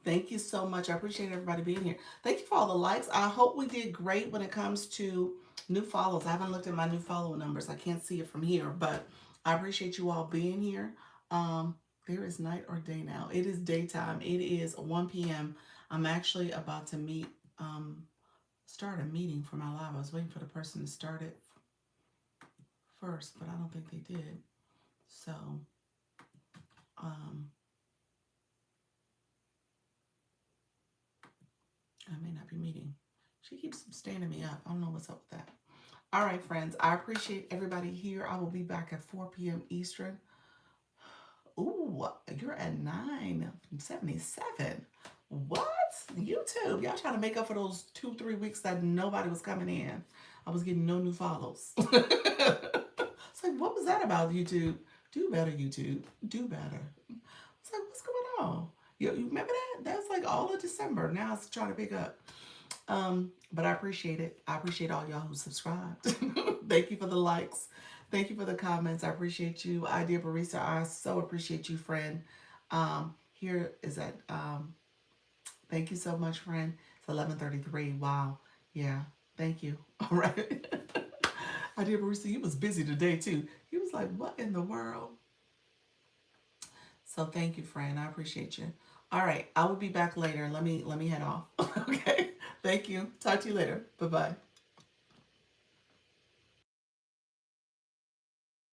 Thank you so much. I appreciate everybody being here. Thank you for all the likes. I hope we did great when it comes to new follows. I haven't looked at my new follow numbers. I can't see it from here, but I appreciate you all being here. There is night or day now. It is daytime. It is 1 p.m. I'm actually about to start a meeting for my live. I was waiting for the person to start it first, but I don't think they did. So, I may not be meeting. She keeps standing me up. I don't know what's up with that. All right, friends. I appreciate everybody here. I will be back at 4 p.m. Eastern. Ooh, you're at 977. What? YouTube. Y'all trying to make up for those 2-3 weeks that nobody was coming in. I was getting no new follows. It's like, what was that about, YouTube? Do better, YouTube. Do better. It's like, what's going on? You remember that? That was like all of December. Now it's trying to pick up. But I appreciate it. I appreciate all y'all who subscribed. Thank you for the likes. Thank you for the comments. I appreciate you. Idea Barista, I so appreciate you, friend. Here is that. Thank you so much, friend. It's 11:33. Wow. Yeah. Thank you. All right. Idea Barista, you was busy today too. He was like, "What in the world?" So thank you, friend. I appreciate you. All right. I will be back later. Let me head off. Okay. Thank you. Talk to you later. Bye bye.